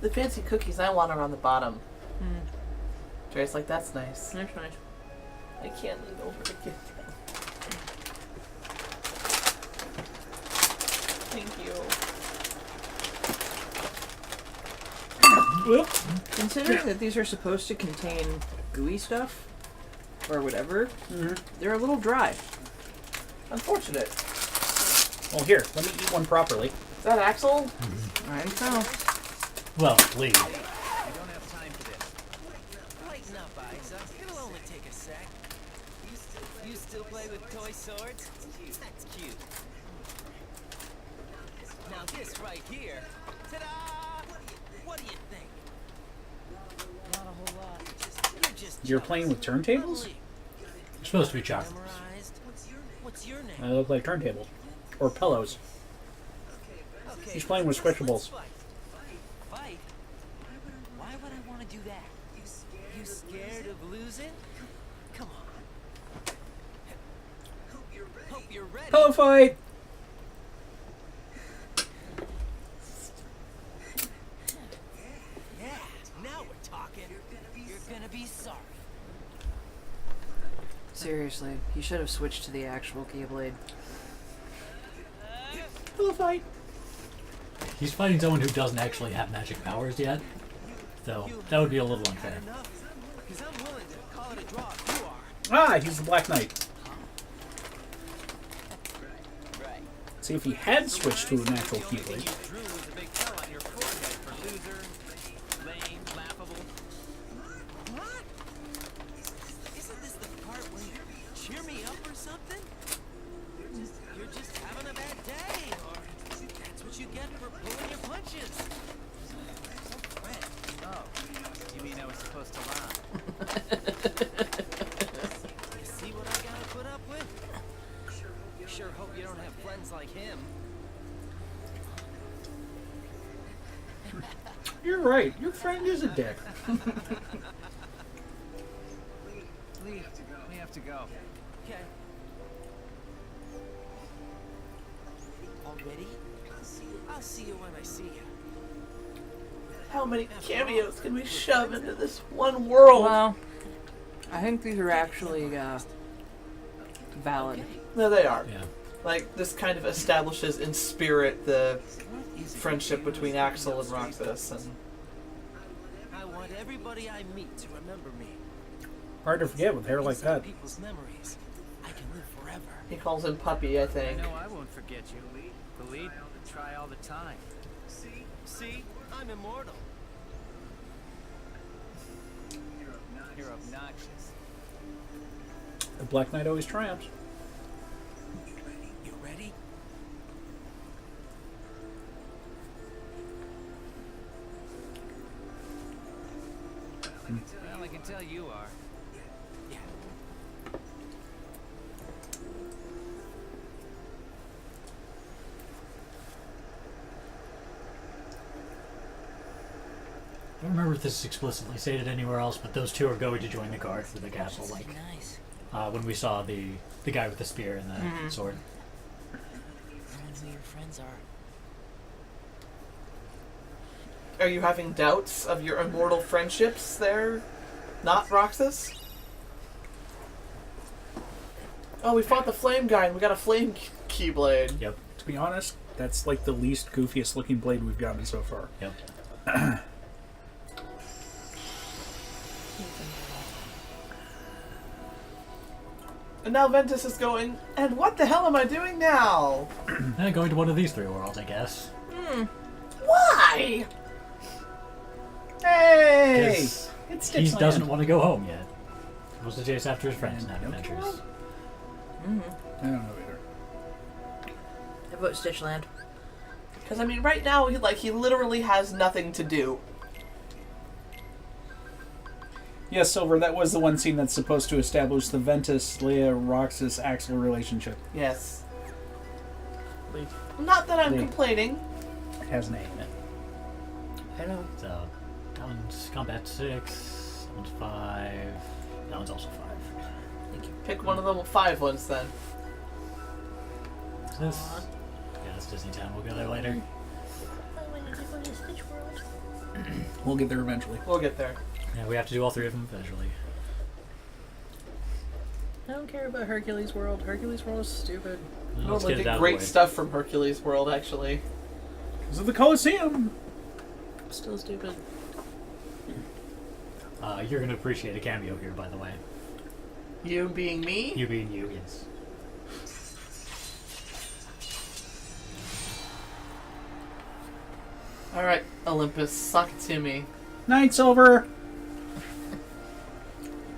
The fancy cookies I want are on the bottom. Dre's like, that's nice. That's nice. I can't lean over to get them. Thank you. Considering that these are supposed to contain gooey stuff, or whatever, they're a little dry. Unfortunate. Well, here, let me eat one properly. Is that Axel? I think so. Well, please. I don't have time for this. Lighten up, Isaac. It'll only take a sec. You still play with toy swords? That's cute. Now this right here. Ta-da! What do you think? Not a whole lot. You're just You're playing with turntables? They're supposed to be chocolate. memorized. What's your name? They look like turntables. Or pillows. Okay. He's playing with squishables. Fight? Why would I want to do that? You scared of losing? Come on. Hope you're ready. Pillow fight! Yeah, now we're talking. You're gonna be sorry. Seriously, you should have switched to the actual Keyblade. Pillow fight! He's fighting someone who doesn't actually have magic powers yet, so that would be a little unfair. Enough? Because I'm willing to call it a draw if you are. Ah, he's the Black Knight. Right. See, if he had switched to an actual The only thing Keyblade. you drew was a big L on your forehead for loser, lame, laughable. What? Isn't this the part when you cheer me up or something? You're just having a bad day, or that's what you get for pulling your punches. Oh, you mean I was supposed to laugh? You see what I gotta put up with? Sure hope you don't have friends like him. You're right. Your friend is a dick. Lee, we have to go. Okay. Already? I'll see you when I see you. How many cameos can we shove into this one world? Well, I think these are actually valid. No, they are. Yeah. Like, this kind of establishes in spirit the friendship between Axel and Roxas. And I want everybody I meet to remember me. Hard to forget with hair like These are that. people's memories. I can live forever. he calls him Puppy, I think. No, I won't forget you. Believe me, I try all the time. See? I'm immortal. You're obnoxious. The Black Knight always triumphs. You ready? Well, I can tell you are. Yeah. I don't remember if this is explicitly stated anywhere else, but those two are going to join the guard for the castle. Like Nice. when we saw the guy with the spear and the sword. Knowing who your friends are. Are you having doubts of your immortal friendships there? Not Roxas? Oh, we fought the flame guy and we got a flame keyblade. Yep. To be honest, that's like the least goofiest looking blade we've gotten so far. Yep. And now Ventus is going, and what the hell am I doing now? Going to one of these three worlds, I guess. Why? Hey! 'Cause It's he Dixieland. doesn't want to go home yet. He wants to chase after his friends and have Nope. adventures. I don't know either. I vote Stitchland. Because, I mean, right now, he literally has nothing to do. Yes, Silver, that was the one scene that's supposed to establish the Ventus, Leia, Roxas, Axel relationship. Yes. Not that I'm Lee. complaining. It has an A in it. I know. So, that one's combat 6, that one's 5, that one's also 5. Thank you. Pick one of the 5 ones then. Is this? Yeah, that's Disney Town. We'll go there later. I wanted to go to Stitch World. We'll get there eventually. We'll get there. Yeah, we have to do all 3 of them eventually. I don't care about Hercules World. Hercules World is stupid. Well, let's Normally get it get out of great the way. stuff from Hercules World, actually. This is the Coliseum! Still stupid. You're going to appreciate a cameo here, by the way. You being me? You being you, yes. Alright, Olympus, suck it to me. Night, Silver!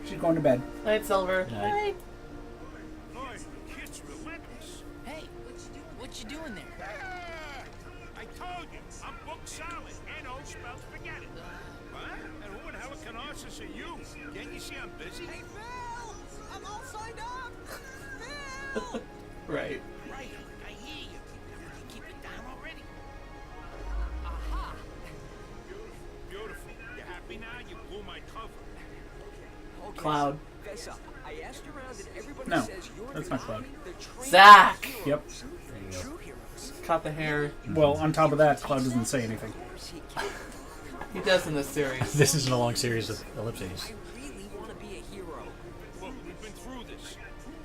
She's going to bed. Night, Silver. Good night. Boy, the kid's relentless. Hey, what you doing there? I told you, I'm booked solid. N-O spells forget it. What? And who in hell can Narcissus are you? Can't you see I'm busy? Hey, Phil! I'm all signed up! Phil! Right. Right, I hear you. Keep it down already. Aha! Beautiful. You happy now? You blew my cover. Okay, Cloud. fess up. I asked around and everybody No, says you're that's the not Cloud. army, the trained Zach! heroes. Yep. There you go. True heroes. Cut the hair. Well, on top of that, Cloud doesn't say anything. He can. He does in this series. This isn't a long series of ellipses. I really want to be a hero. Look, we've been through this.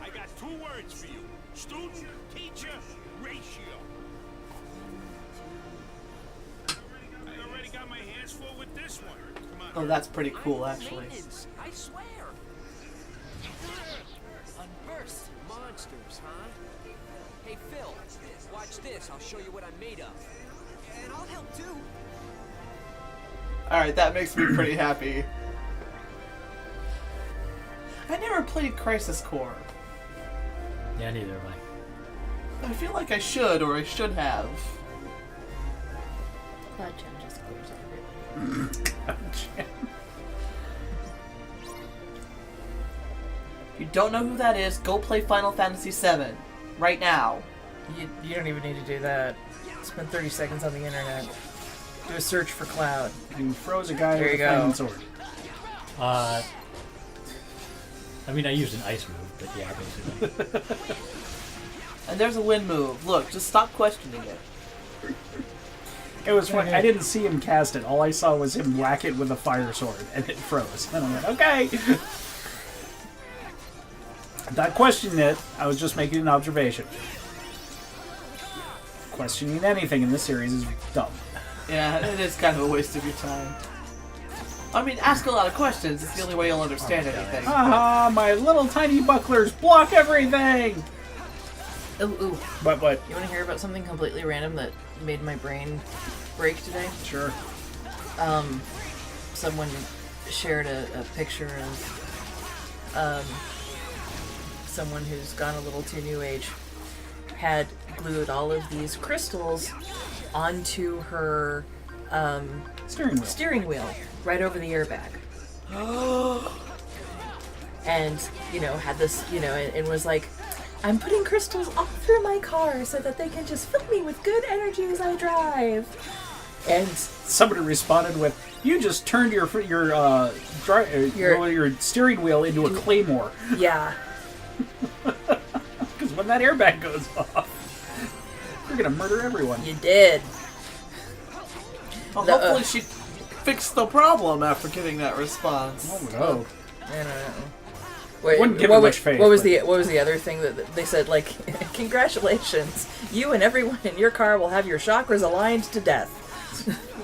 I got 2 words for you. Student, teacher, ratio. I already got my hands full with this one. Come on. Oh, that's pretty cool, I'm actually. maintenance, I swear. Unburst monsters, huh? Hey, Phil, watch this. I'll show you what I'm made of. And I'll help too. Alright, that makes me pretty happy. I never played Crisis Core. Yeah, neither have I. I feel like I should, or I should have. Cloud changes colors everybody. If you don't know who that is, go play Final Fantasy VII. Right now. You don't even need to do that. Spend 30 seconds on the internet. Do a search for Cloud. You froze a guy There with you a flaming go. sword. I mean, I used an ice move, but yeah, basically. And there's a wind move. Look, just stop questioning it. It was funny. I didn't see him cast it. All I saw was him whack it with a fire sword, and it froze. And I'm like, okay. Not questioning it. I was just making an observation. questioning anything in this series is dumb. Yeah, it is kind of a waste of your time. I mean, ask a lot of questions. It's the only way you'll understand anything. Haha, my little tiny bucklers block everything! Ooh. But what? You want to hear about something completely random that made my brain break today? Sure. Someone shared a picture of someone who's gone a little too new age had glued all of these crystals onto her Steering wheel. right over the airbag. And, had this, and was like, I'm putting crystals all through my car so that they can just fill me with good energy as I drive. And somebody responded with, "You just turned your steering wheel into a claymore." Yeah. Because when that airbag goes off, you're gonna murder everyone. You did. Well, hopefully she fixed the problem after getting that response. Oh no. I don't know. Wait, Wouldn't give it much faith. What was the other thing that they said? Like, congratulations, you and everyone in your car will have your chakras aligned to death.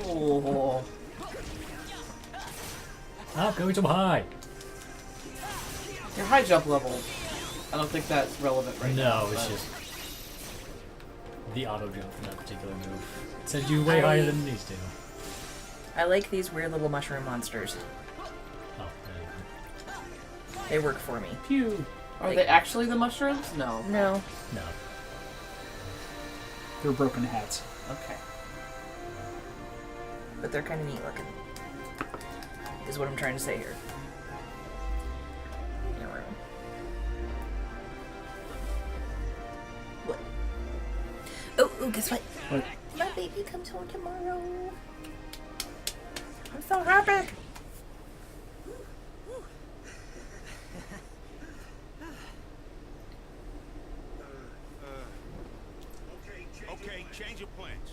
Oh. Stop going so high. Your high jump level. I don't think that's relevant right now. No, it's just the auto jump from that particular move. It sends you way higher than it needs to. I like these weird little mushroom monsters. Oh, there you go. They work for me. Pew. Are they actually the mushrooms? No. No. No. They're broken hats. Okay. But they're kind of neat looking. Is what I'm trying to say here. What? Oh, guess what? What? My baby comes home tomorrow. I'm so happy. Okay, change of plans.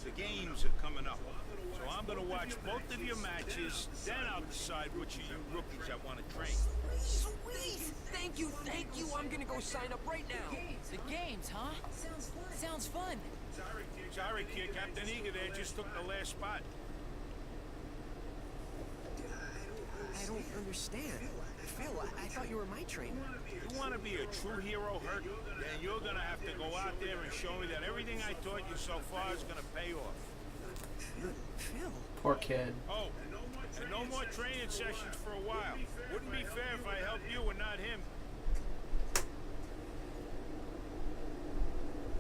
The games are coming up. So I'm gonna watch both of your matches, then I'll decide which of you rookies I want to train. Sweet! Thank you. I'm gonna go sign up right now. The games, huh? Sounds fun. Sorry, kid. Captain Eager there just took the last spot. I don't understand. Phil, I thought you were my trainer. You want to be a true hero, Herc? Then you're gonna have to go out there and show me that everything I taught you so far is gonna pay off. Phil. Poor kid. Oh, and no more training sessions for a while. Wouldn't be fair if I helped you and not him.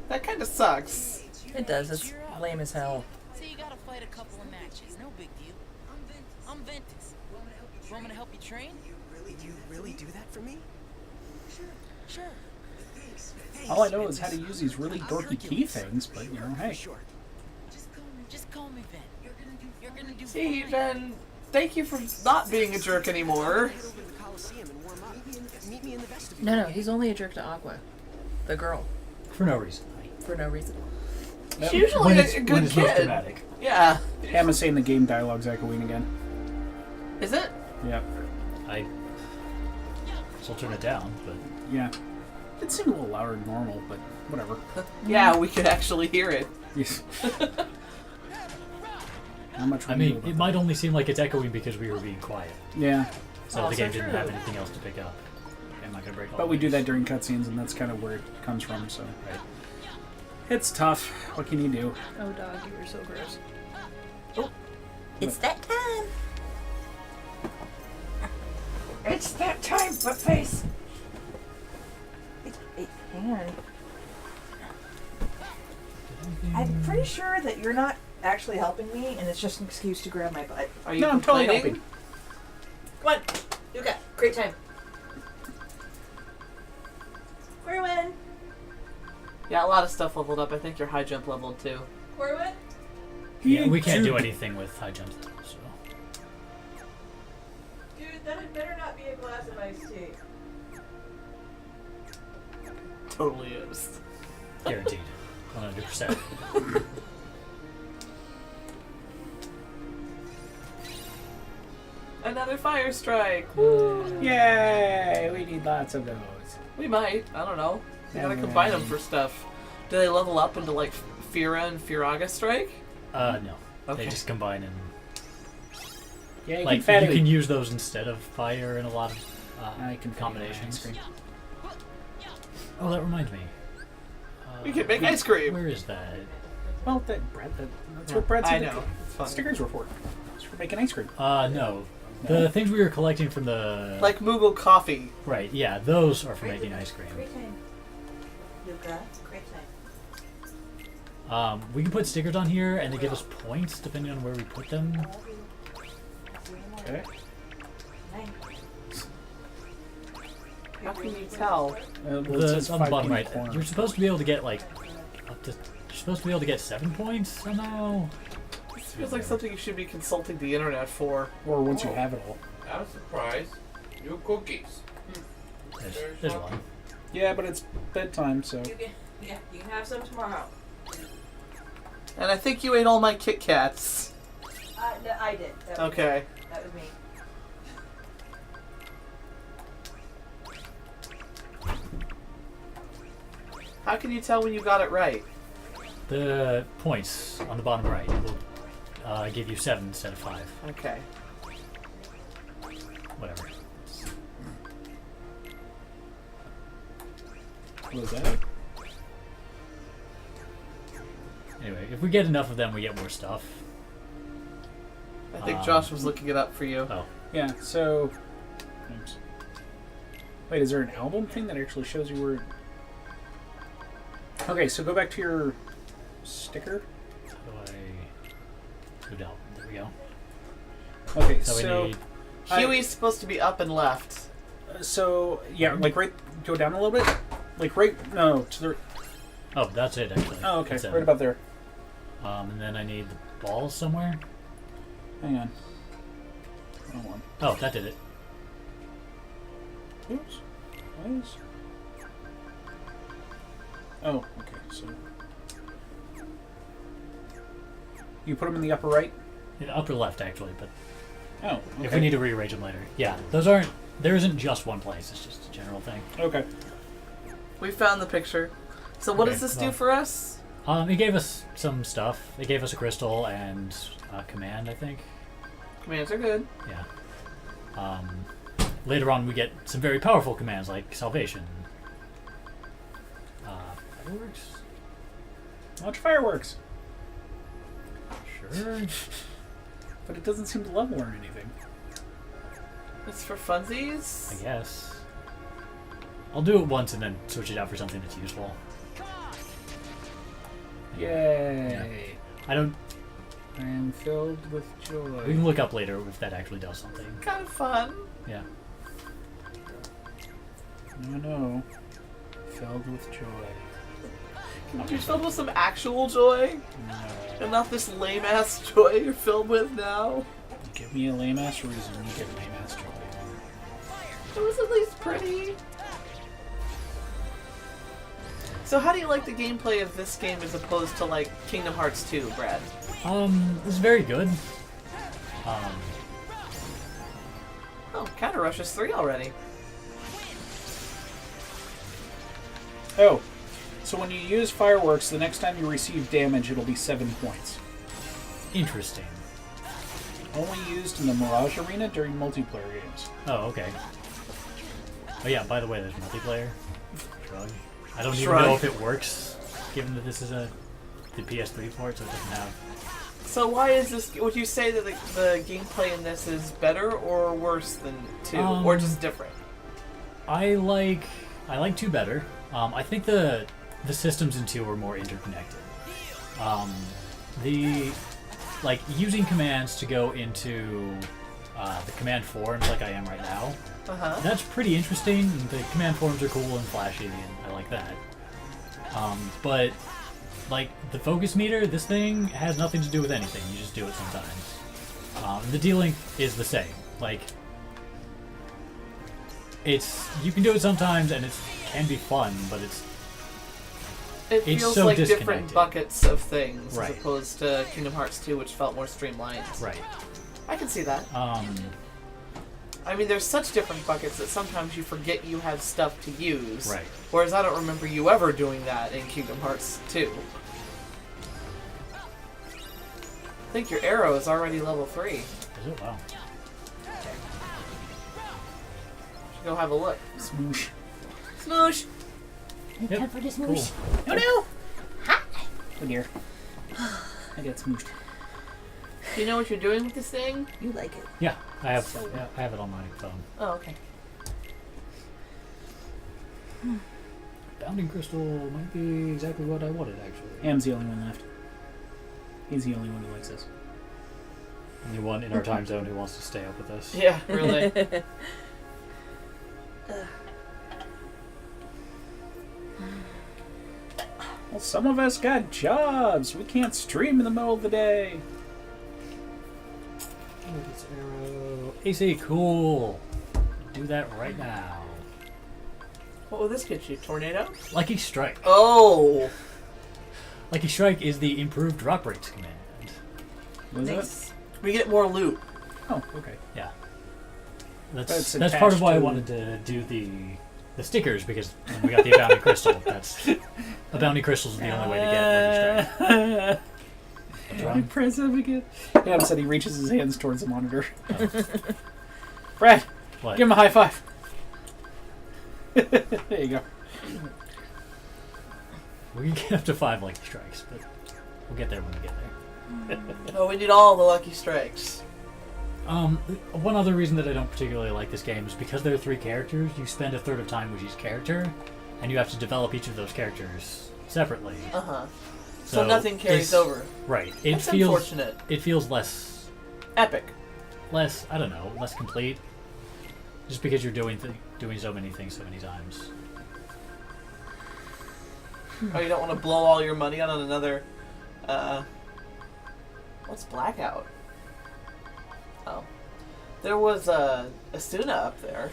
That kind of sucks. It does. It's lame as hell. So you gotta fight a couple of matches. No big deal. I'm Ventus. Want me to help you train? You really do that for me? Sure. All I know is how to use these really dorky key things, but hey. Sure. Just call me Ben. You're gonna do See, fine. Ben, thank you for not being a jerk anymore. Head over to the Coliseum and warm up. Meet me in the vestibule. No, he's only a jerk to Aqua. The girl. For no reason. For no reason. She's usually When it's a good most kid. dramatic. Yeah. Hannah's saying the game dialogue's echoing again. Is it? Yep. I still turn it down, but Yeah. It seemed a little louder than normal, but whatever. Yeah, we could actually hear it. Yes. How much? I mean, it might only seem like it's echoing because we were being quiet. Yeah. So Also the game didn't true. have anything else to pick up. I'm not gonna break all But we the do that news. during cutscenes, and that's kind of where it comes from. So Right. it's tough. What can you do? Oh, dog, you were so gross. Oh, it's that time. It's that time, buttface. Hang on. I'm pretty sure that you're not actually helping me, and it's just an excuse to grab my butt. Are you No, I'm totally complaining? helping. Come on, you got great time. Corwin, Yeah, a lot of stuff leveled up. I think your high jump leveled too. Corwin. Yeah, we can't do anything with high jumps, so Dude, that had better not be a glass of iced tea. Totally is. guaranteed. 100%. Another fire strike. Yay! We need lots of those. We might. I don't know. We gotta Yeah. combine them for stuff. Do they level up into like Fira and Firaga Strike? No. Okay. They just combine and Yeah, you like can you can use those instead of fire in a lot of I can combinations. combinations. Oh, that reminds me. We can make ice cream. Where is that? Well, Brad, that's what Brad said. I know. It's fun. Stickers were for. It's for making ice cream. No. The things we were collecting from the Like Moogle coffee. right, yeah, those are for making ice cream. Luca, great time. We can put stickers on here, and they give us points depending on where we put them. Okay. How can you tell? Well, it says On the 5 bottom point right, corner. you're supposed to be able to get like up to. You're supposed to be able to get 7 points somehow. This feels like something you should be consulting the internet for. Or once you have it all. I'm surprised. New cookies. There's one. Yeah, but it's bedtime, so. You can have some tomorrow. And I think you ate all my Kit Kats. No, I did. That was Okay. That was me. How can you tell when you got it right? The points on the bottom right will give you 7 instead of 5. Okay. Whatever. What was that? Anyway, if we get enough of them, we get more stuff. I think Josh was looking it up for you. Oh. Yeah, so. Oops. Wait, is there an album thing that actually shows you where. Okay, so go back to your sticker. So I go down. There we go. Okay, So, so. we need. Huey's supposed to be up and left. So, yeah, like right. Go down a little bit. Like right. No, to the. Oh, that's it actually. Oh, okay, That's it. right about there. And then I need the balls somewhere. Hang on. Hold on. Oh, that did it. Oops. What is. Oh, okay, so. You put them in the upper right? In upper left, actually, but Oh, okay. if we need to rearrange them later. Yeah, those aren't. There isn't just one place. It's just a general thing. Okay. We found the picture. So what Okay, does this do well- for us? It gave us some stuff. It gave us a crystal and a command, I think. Commands are good. Yeah. Later on, we get some very powerful commands like salvation. Fireworks? Launch fireworks. Sure. But it doesn't seem to level or anything. It's for funsies? I guess. I'll do it once and then switch it out for something that's useful. Yay! I don't. I am filled with joy. We can look up later if that actually does something. Kind of fun. Yeah. No. Filled with joy. Can you be filled with some actual joy? No. And not this lame ass joy you're filled with now? Give me a lame ass reason. You get lame ass joy. It was at least pretty. So how do you like the gameplay of this game as opposed to like Kingdom Hearts 2, Brad? It's very good. Oh, Counter Rush is 3 already. Oh. So when you use fireworks, the next time you receive damage, it'll be 7 points. Interesting. Only used in the Mirage Arena during multiplayer games. Oh, okay. Oh yeah, by the way, there's multiplayer. Shrug. I don't even Shrug. know if it works, given that this is the PS3 port, so it doesn't have... So why is this? Would you say that the gameplay in this is better or worse than 2, or just different? I like 2 better. I think the systems in 2 are more interconnected. Like using commands to go into the command forms like I am right now. That's pretty interesting. The command forms are cool and flashy, and I like that. But like the focus meter, this thing has nothing to do with anything. You just do it sometimes. The dealing is the same. Like you can do it sometimes, and it can be fun, but It feels so like different disconnected. buckets of things Right. as opposed to Kingdom Hearts 2, which felt more streamlined. right. I can see that. I mean, there's such different buckets that sometimes you forget you have stuff to use. Right. Whereas I don't remember you ever doing that in Kingdom Hearts 2. I think your arrow is already level 3. Is it? Wow. Should go have a look. Smoosh. Smoosh! Yep. Time for this Cool. moosh. Oh no! Hi! Oh dear. I got smooshed. Do you know what you're doing with this thing? You like it. Yeah, I have it on my phone. Oh, okay. Bounding crystal might be exactly what I wanted, actually. Am's the only one left. He's the only one who likes this. Only one in our time zone who wants to stay up with us. Yeah, really. Well, some of us got jobs. We can't stream in the middle of the day. This arrow. AC, cool. Do that right now. What will this get you? Tornado? Lucky Strike. Oh! Lucky Strike is the improved drop rates command. What is Nice. We get more loot. that? Oh, okay. Yeah. That's That's part of why I attached to- wanted to do the stickers, because when we got the Abounding Crystal, that's a Bounty Crystal is the only way to get Lucky Strike. What's I wrong? press F again. Am said he reaches his hands towards the monitor. Brad, What? give him a high five. There you go. We can get up to 5 Lucky Strikes, but we'll get there when we get there. Oh, we need all the lucky strikes. One other reason that I don't particularly like this game is because there are 3 characters, you spend a third of time with each character, and you have to develop each of those characters separately. Uh-huh. So nothing carries it's- over. Right. That's unfortunate. It feels less, Epic. I don't know, less complete. Just because you're doing so many things so many times. Oh, you don't want to blow all your money on another, what's Blackout? Oh. There was, Asuna up there.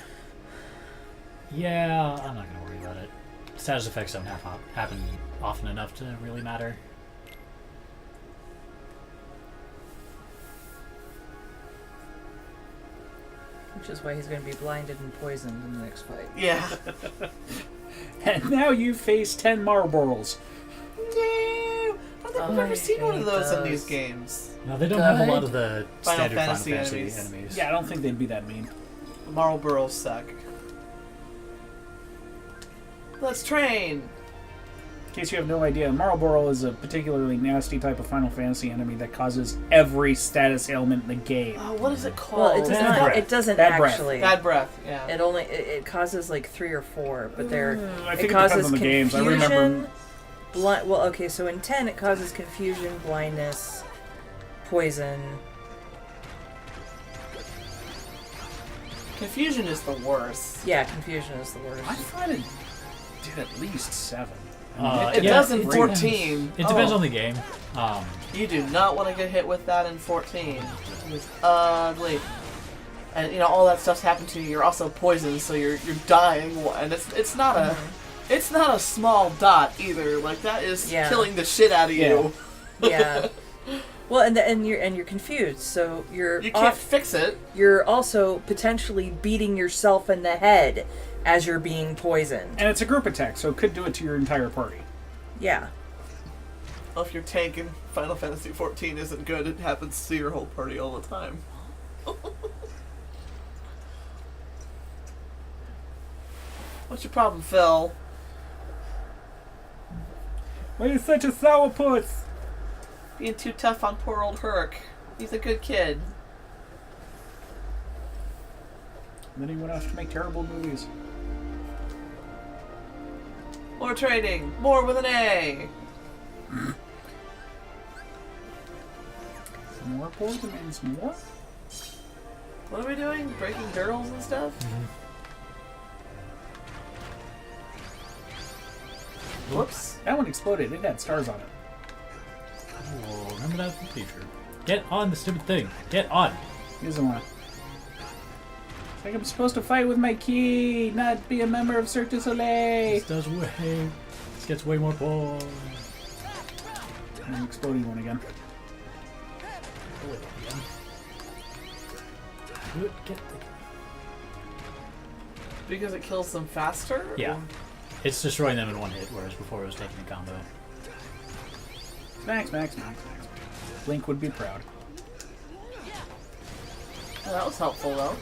Yeah, I'm not gonna worry about it. Status effects don't happen often enough to really matter. Which is why he's going to be blinded and poisoned in the next fight. Yeah. And now you face 10 Marlboros. No! I don't think we've I ever seen one of hate those in those. these games. No, they don't have a lot Good. of the Final standard Fantasy Final Fantasy enemies. enemies. Yeah, I don't think they'd be that mean. Marlboro suck. Let's train! In case you have no idea, Marlboro is a particularly nasty type of Final Fantasy enemy that causes every status ailment in the game. Oh, what is it called? Well, it, does Bad not, breath. it doesn't Bad breath. actually. Bad breath, yeah. It causes like 3 or 4, but they're I think it it depends causes on the games. I confusion. remember. Well, okay, so in 10 it causes confusion, blindness, poison. Confusion is the worst. Yeah, confusion is the worst. I thought it did at least 7. It does in it 14. It depends Oh. on the game. You do not want to get hit with that in 14. It is ugly. And you know all that stuff's happened to you. You're also poisoned, so you're dying. And it's not a small dot either. Like that is Yeah. killing the shit out of you. Yeah. Well, and you're confused, so you're You can't fix it. You're also potentially beating yourself in the head as you're being poisoned. And it's a group attack, so it could do it to your entire party. Yeah. Well, if your tank in Final Fantasy 14 isn't good, it happens to your whole party all the time. What's your problem, Phil? Why are you such a sourpuss? Being too tough on poor old Herc. He's a good kid. And then he went off to make terrible movies. More trading. More with an A. Some more poison and some more? What are we doing? Breaking girls and stuff? Whoops. That one exploded. It had stars on it. Oh, remember that from the future. Get on the stupid thing. Get on. He doesn't want to. It's like I'm supposed to fight with my key, not be a member of Cirque du Soleil. This gets way more points. And I'm exploding one again. Do it. Get the... Because it kills them faster? Yeah. It's destroying them in one hit, whereas before it was taking a combo. Max. Link would be proud. Oh, that was helpful, though.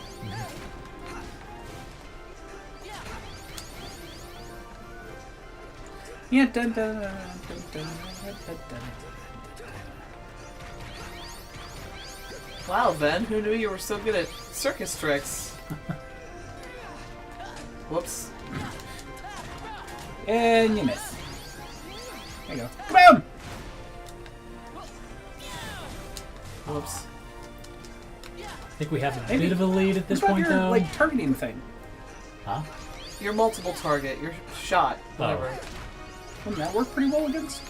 Yeah, Wow, Ben, who knew you were so good at circus tricks? Whoops. And you miss. There you go. Come on! Whoops. I think we have a bit of a lead at this What about point, your, though. like, targeting thing? Huh? Your multiple target, your shot, whatever. Wouldn't that work pretty well against?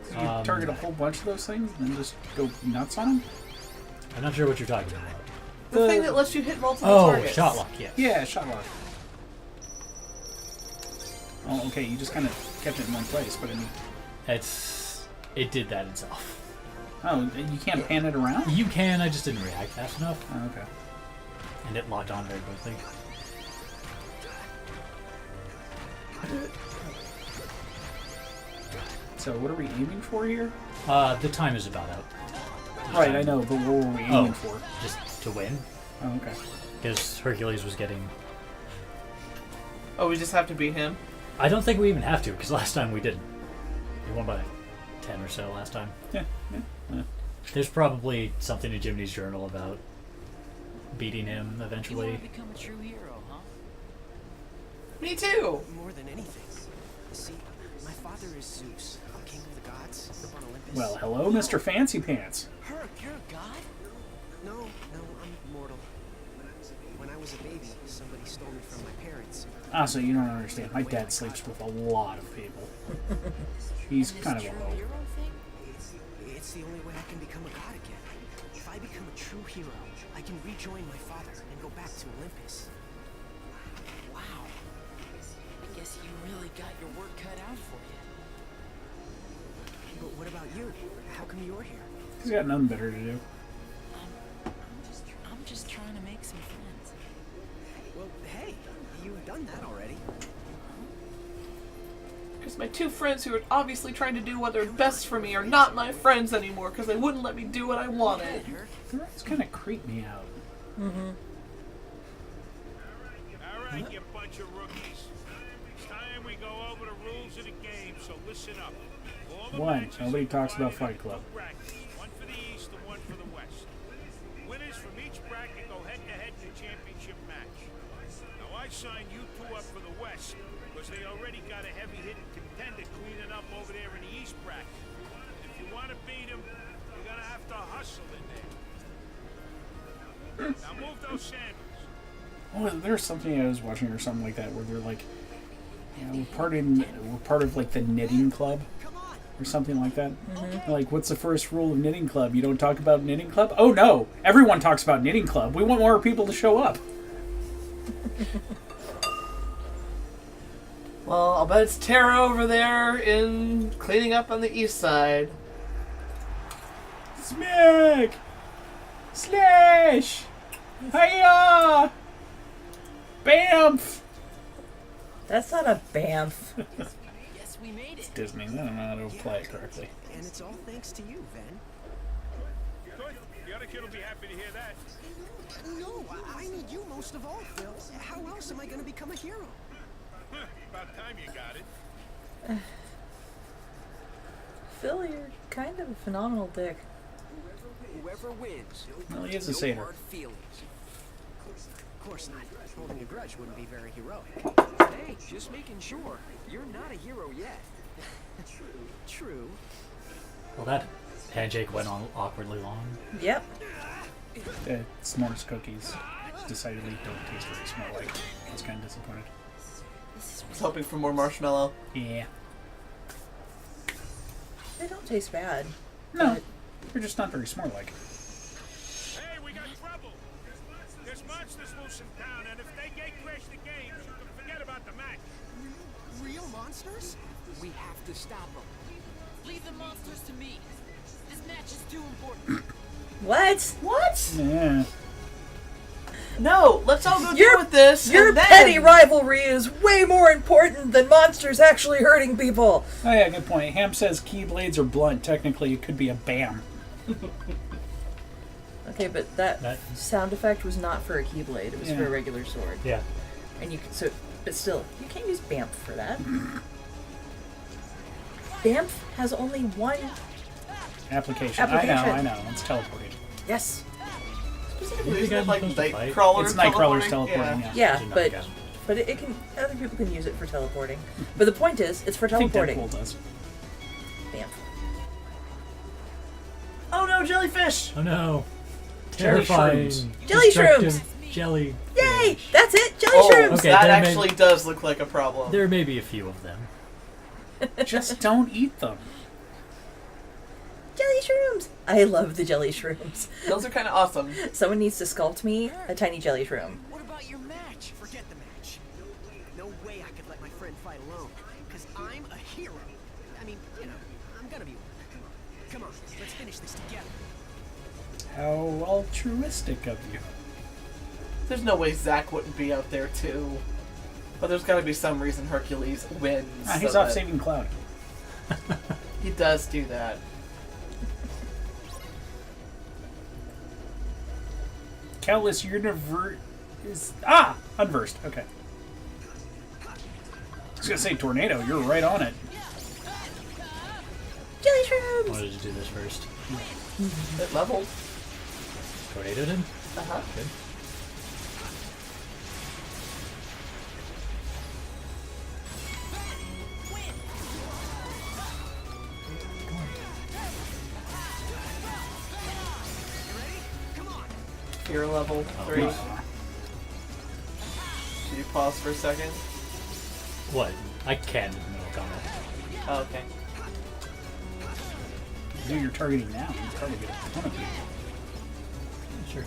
So you Um, target a whole bunch of those things and then just go nuts on them? I'm not sure what you're talking about. The thing that lets you hit multiple Oh, targets. shot lock, yes. Yeah, shot lock. Oh, okay, you just kind of kept it in one place, but I mean... It did that itself. Oh, you can't pan it around? You can, I just didn't react fast enough. Oh, okay. And it locked on very quickly. So what are we aiming for here? The time is about out. Right, I know, but what were we aiming for? Just to win. Oh, okay. Because Hercules was getting... Oh, we just have to beat him? I don't think we even have to, because last time we didn't. We won by 10 or so last time. Yeah. There's probably something in Jiminy's journal about beating him You eventually. want to become a true hero, huh? Me too! More than anything. See, my father is Zeus, king of the gods, up on Olympus. Well, hello, Mr. Fancy Pants. Herc, you're a god? No, I'm mortal. When I was a baby, somebody stole me from my parents. Ah, so you don't understand. My dad sleeps with a lot of people. He's kind of a low. Hero thing? It's the only way I can become a god again. If I become a true hero, I can rejoin my father and go back to Olympus. Wow. I guess you really got your work cut out for you. But what about you? How come you're here? He's got nothing better to do. I'm just trying to make some friends. Well, hey, you've done that already. Because my two friends who are obviously trying to do what are best for me are not my friends anymore because they wouldn't let me do what I wanted. It's kind of creeped me out. Mm-hmm. All right, you bunch of rookies. It's time we go over the rules of the game, so listen up. All the One, matches nobody talks are about divided Fight Club. into two brackets, one for the East and one for the West. Winners from each bracket go head-to-head in the championship match. Now, I signed you two up for the West because they already got a heavy-hitting contender cleaning up over there in the East bracket. If you want to beat them, you're going to have to hustle in there. Now, move those sandals. Oh, there's something I was watching or something like that where they're like, yeah, we're part of like the knitting club or something like that. Like, what's the first rule of knitting club? You don't talk about knitting club? Oh no, everyone talks about knitting club. We want more people to show up. Well, I'll bet it's Tara over there in cleaning up on the east side. Smack! Slash! Hiya! Bamf! That's not a bamf. Yes, we made it. Disney, I don't know how to play it correctly. And it's all thanks to you, Ven. Good. The other kid will be happy to hear that. No, I need you most of all, Phil. How else am I going to become a hero? About time you got it. Phil, you're kind of a phenomenal dick. Whoever wins, Well, he is a no satyr. hard feelings. Of course not. Holding a grudge wouldn't be very heroic. Hey, just making sure. You're not a hero yet. True. Well, that handshake went on awkwardly long. Yep. S'mores cookies decidedly don't taste very smell like. I was kind of disappointed. I was hoping for more marshmallow. Yeah. They don't taste bad. No, they're just not very smart like. Hey, we got trouble. There's monsters loose in town, and if they gatecrash the games, you can forget about the match. Real monsters? We have to stop them. Leave the monsters to me. This match is too important. What? What? Yeah. No, let's all go deal with this. Your and then... petty rivalry is way more important than monsters actually hurting people. Oh yeah, good point. Ham says keyblades are blunt. Technically, it could be a BAM. Okay, but that sound effect was not for a keyblade. It was for a regular sword. Yeah. And you can, but still, you can't use BAMF for that. BAMF has only one application. I know. It's teleporting. Yes. Isn't it like Nightcrawler? It's Nightcrawler's teleporting. Yeah, but it can. Other people can use it for teleporting. But the point is, it's for teleporting. I think Deadpool does. BAMF. Oh no, jellyfish! Oh no. Jelly Terrifying. shrooms. Jelly shrooms! Jelly. Yay! That's it! Jelly shrooms! Okay, that actually does look like a problem. There may be a few of them. Just don't eat them. Jelly shrooms! I love the jelly shrooms. Those are kind of awesome. Someone needs to sculpt me a tiny jelly shroom. What about your match? Forget the match. No way I could let my friend fight alone. Because I'm a hero. I mean, you know, I'm gonna be one. Come on, let's finish this together. How altruistic of you. There's no way Zack wouldn't be out there too. But there's got to be some reason Hercules wins. He's off saving Cloud. He does do that. Countless universe is unversed. Okay. I was gonna say tornado. You're right on it. Jelly I shrooms! wanted to do this first. It leveled. Tornado did? Uh-huh. Good. Fear level 3. Should you pause for a second? What? I can in the middle of combat. Oh, okay. Do you're targeting now. You probably get a ton of people. Sure.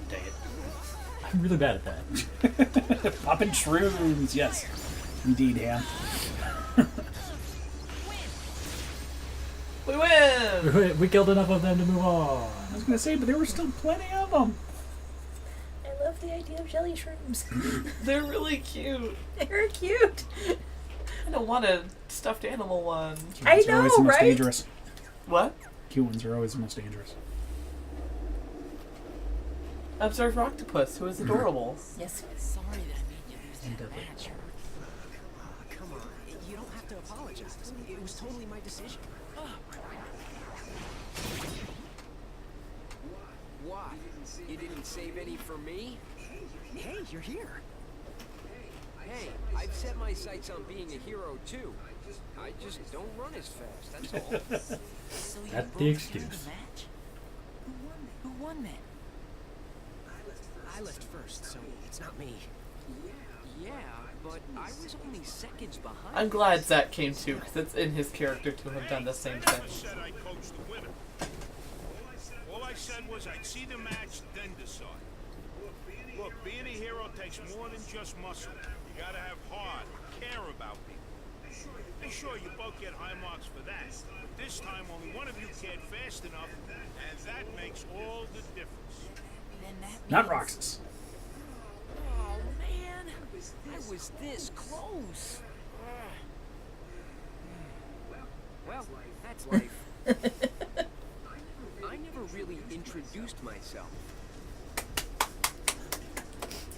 Dang it. I'm really bad at that. Popping shrooms, yes. Indeed, Ham. We win! We killed enough of them to move on. I was gonna say, but there were still plenty of them. I love the idea of jelly shrooms. They're really cute. They're cute. I don't want a stuffed animal one. Cute I ones are always know, the most right? dangerous. What? Cute ones are always the most dangerous. Observe Octopus, who is adorable. Yes. Sorry that I made you lose that match. Come on, you don't have to apologize. It was totally my decision. Why? You didn't save any for me? Hey, you're here. Hey, I've set my sights on being a hero too. I just don't run as fast, that's all. So you That's both the drew excuse. the match? Who won then? I left first, so it's not me. Yeah, but I was only seconds behind. I'm glad Zack came too, because it's in his character to have done the same I never thing. said I coached the winner. All I said was I'd see the match, then decide. Look, being a hero takes more than just muscle. You gotta have heart, care about people. And sure, you both get high marks for that. But this time, only one of you cared fast enough, and that makes all the difference. Then that Not means- Roxas. Oh man, I was this close. Well, that's life. I never really introduced myself.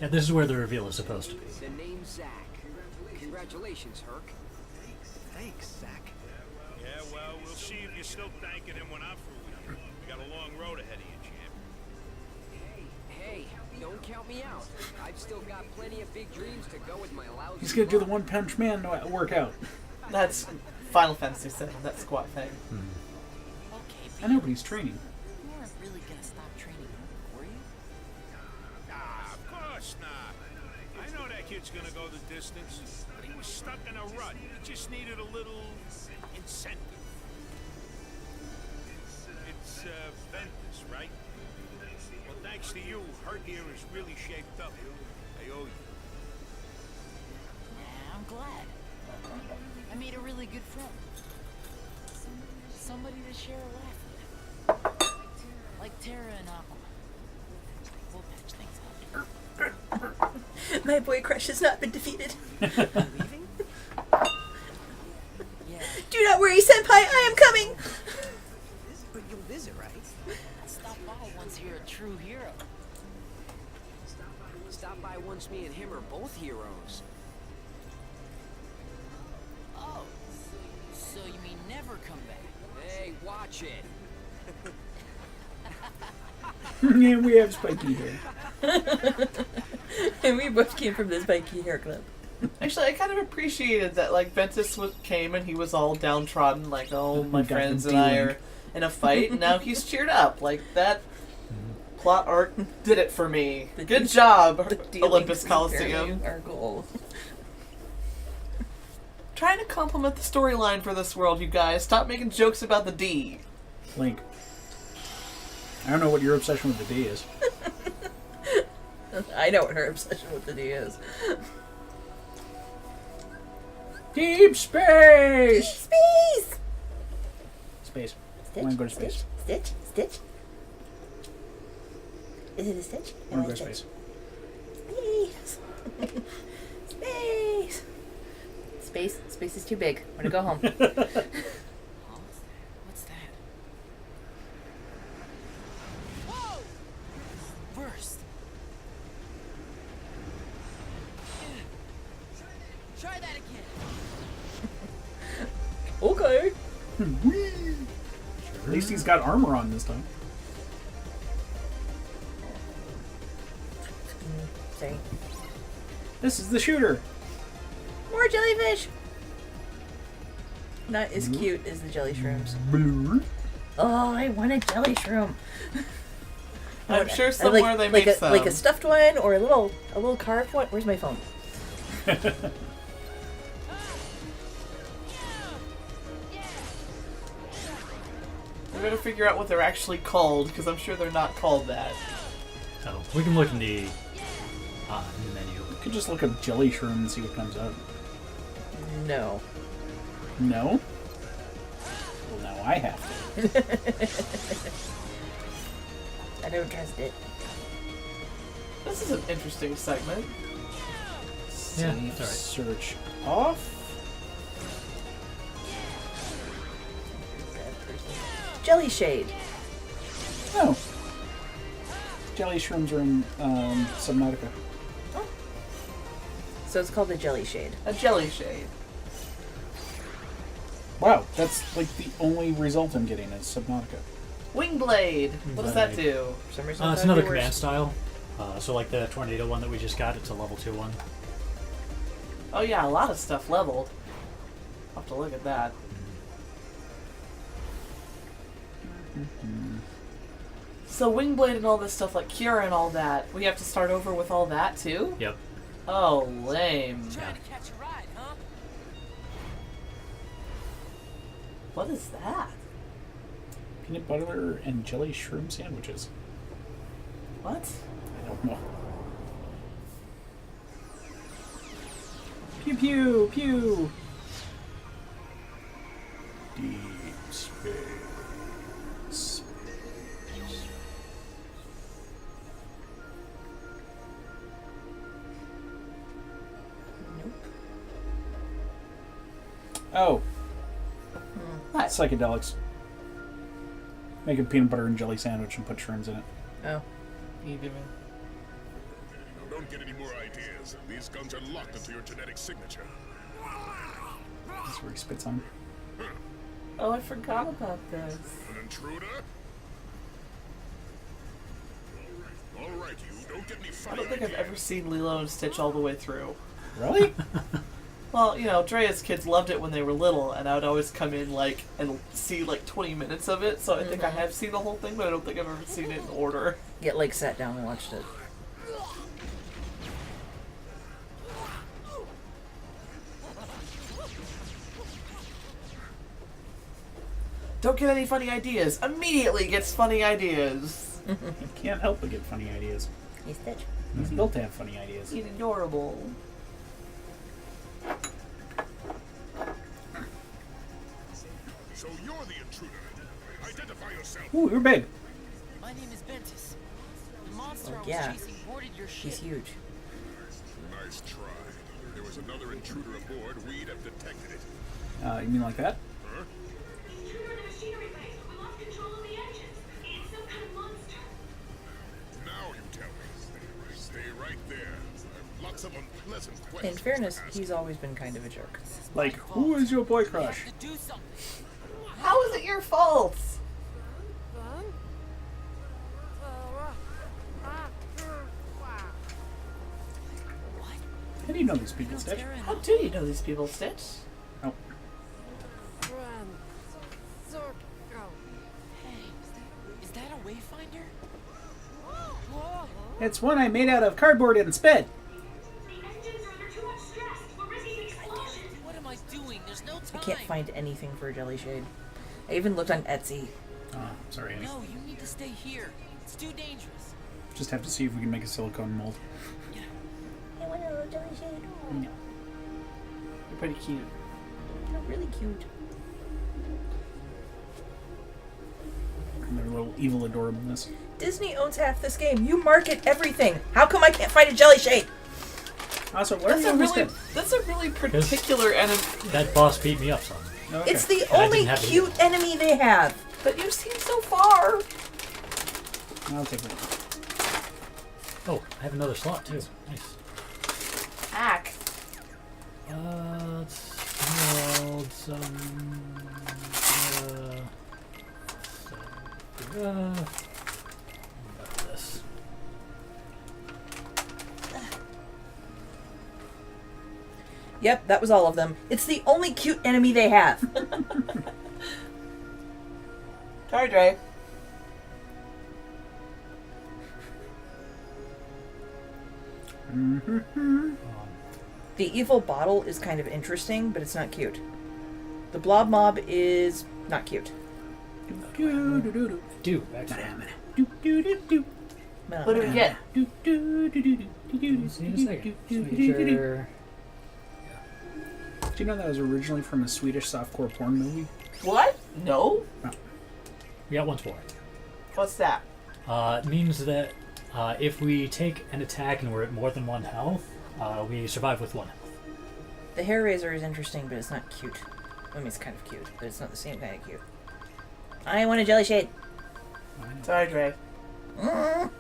Yeah, this is where the reveal is supposed to be. The name's Zack. Congratulations, Herc. Thanks, Zack. Yeah, well, we'll see if you're still thanking him when I'm through with you. We got a long road ahead of you, champ. Hey, don't count me out. I've still got plenty of big dreams to go with my lousy. He's gonna do the luck. One Punch Man workout. That's Final Fantasy VII, that squat thing. Okay, I know, but he's training. you weren't really gonna stop training, were you? Nah, of course not. I know that kid's gonna go the distance, but he was stuck in a rut. He just needed a little incentive. It's Ventus, right? Well, thanks to you, Hurt here is really shaped up. I owe you. Yeah, I'm glad. I made a really good friend. Somebody to share a laugh with. Like Terra and Aqua. We'll patch things up. My boy crush has not been defeated. Leaving? Yeah. Do not worry, Senpai, I am coming! But you'll visit, right? Stop by once you're a true hero. Stop by once me and him are both heroes. Oh. So you mean never come back? Hey, watch it. Yeah, we have spiky hair. And we both came from this spiky hair club. Actually, I kind of appreciated that, like, Ventus came and he was all downtrodden, like, oh, my Got friends the and I dealing. are in a fight, and now he's cheered up. Like, that plot arc did it for me. Good job, Olympus Coliseum. Our goal. Trying to compliment the storyline for this world, you guys. Stop making jokes about the D. Link. I don't know what your obsession with the D is. I know what her obsession with the D is. Deep space! Space! Space. I Stitch? want to go to space. Stitch? Stitch? Is it a stitch? I want to go to space. Space! Space! Space? Space is too big. I'm gonna go home. Huh? What's that? Whoa! Burst. Try that again. Okay. At least he's got armor on this time. Sorry. This is the shooter. More jellyfish! Not as cute as the jelly shrooms. Blue. Oh, I want a jelly shroom. I'm sure somewhere they make some. Like a stuffed one or a little carved one. Where's my phone? We better figure out what they're actually called, because I'm sure they're not called that. So we can look in the menu. You could just look up jelly shroom and see what comes up. No. No? Well, now I have to. I don't trust it. This is an interesting segment. Yeah, Save that's all right. search off. Jelly shade. Oh. Jelly shrooms are in Subnautica. So it's called the jelly shade. A jelly shade. Wow, that's like the only result I'm getting is Subnautica. Wingblade. What does that do? For some reason, It's another command style. So like the tornado one that we just got, it's a level 2 one. Oh yeah, a lot of stuff leveled. I'll have to look at that. So Wingblade and all this stuff, like Cura and all that, we have to start over with all that too? Yep. Oh, lame. Trying to catch a ride, huh? What is that? Peanut butter and jelly shroom sandwiches. What? I don't know. Pew pew pew. Deep space. Oh. What? Psychedelics. Make a peanut butter and jelly sandwich and put shrooms in it. Oh. You do it. Now don't get any more ideas. These guns are locked into your genetic signature. That's where he spits on. Oh, I forgot about this. An intruder? Alright, you don't get any I funny don't think I've ideas. ever seen Lilo and Stitch all the way through. Really? Well, you know, Drea's kids loved it when they were little, and I would always come in, like, and see, like, 20 minutes of it, so I think I have seen the whole thing, but I don't think I've ever seen it in order. Get like sat down and watched it. Don't get any funny ideas. Immediately gets funny ideas. You can't help but get funny ideas. Hey, Stitch. He's built to have funny ideas. He's adorable. So you're the intruder. Identify yourself. Ooh, you're big. My name is Ventus. The monster I was yeah. chasing boarded your ship. He's huge. Nice try. If there was another intruder aboard, we'd have detected it. You mean like that? Huh? Now you tell me. Stay right there. I have lots of unpleasant In questions. fairness, he's always been kind of a jerk. Like, who is your boy crush? To do something. How is it your fault? How do you know these people, Stitch? How do you know these people, Stitch? Oh. Hey, is that a wayfinder? It's one I made out of cardboard and spit. What am I doing? There's no time. I can't find anything for a jelly shade. I even looked on Etsy. Sorry, Annie. No, you need to stay here. It's too dangerous. Just have to see if we can make a silicone mold. I want a little jelly shade. No. You're pretty cute. They're really cute. And their little evil adorableness. Disney owns half this game. You market everything. How come I can't find a jelly shade? Also, what are you That's a really particular enemy. That boss beat me up some. Okay. It's the And I only didn't have to cute enemy they have. But you've seen so far. I'll take one. Oh, I have another slot too. Nice. Axe. Let's build some. About this. Yep, that was all of them. It's the only cute enemy they have. Sorry, Dre. The evil bottle is kind of interesting, but it's not cute. The blob mob is not cute. Do actually. What do we get? See in a second. Just make sure. Do you know that was originally from a Swedish softcore porn movie? What? No? We got one more. What's that? It means that if we take an attack and we're at more than 1 health, we survive with 1 health. The hair razor is interesting, but it's not cute. I mean, it's kind of cute, but it's not the same kind of cute. I want a jelly shade. Sorry, Dre. What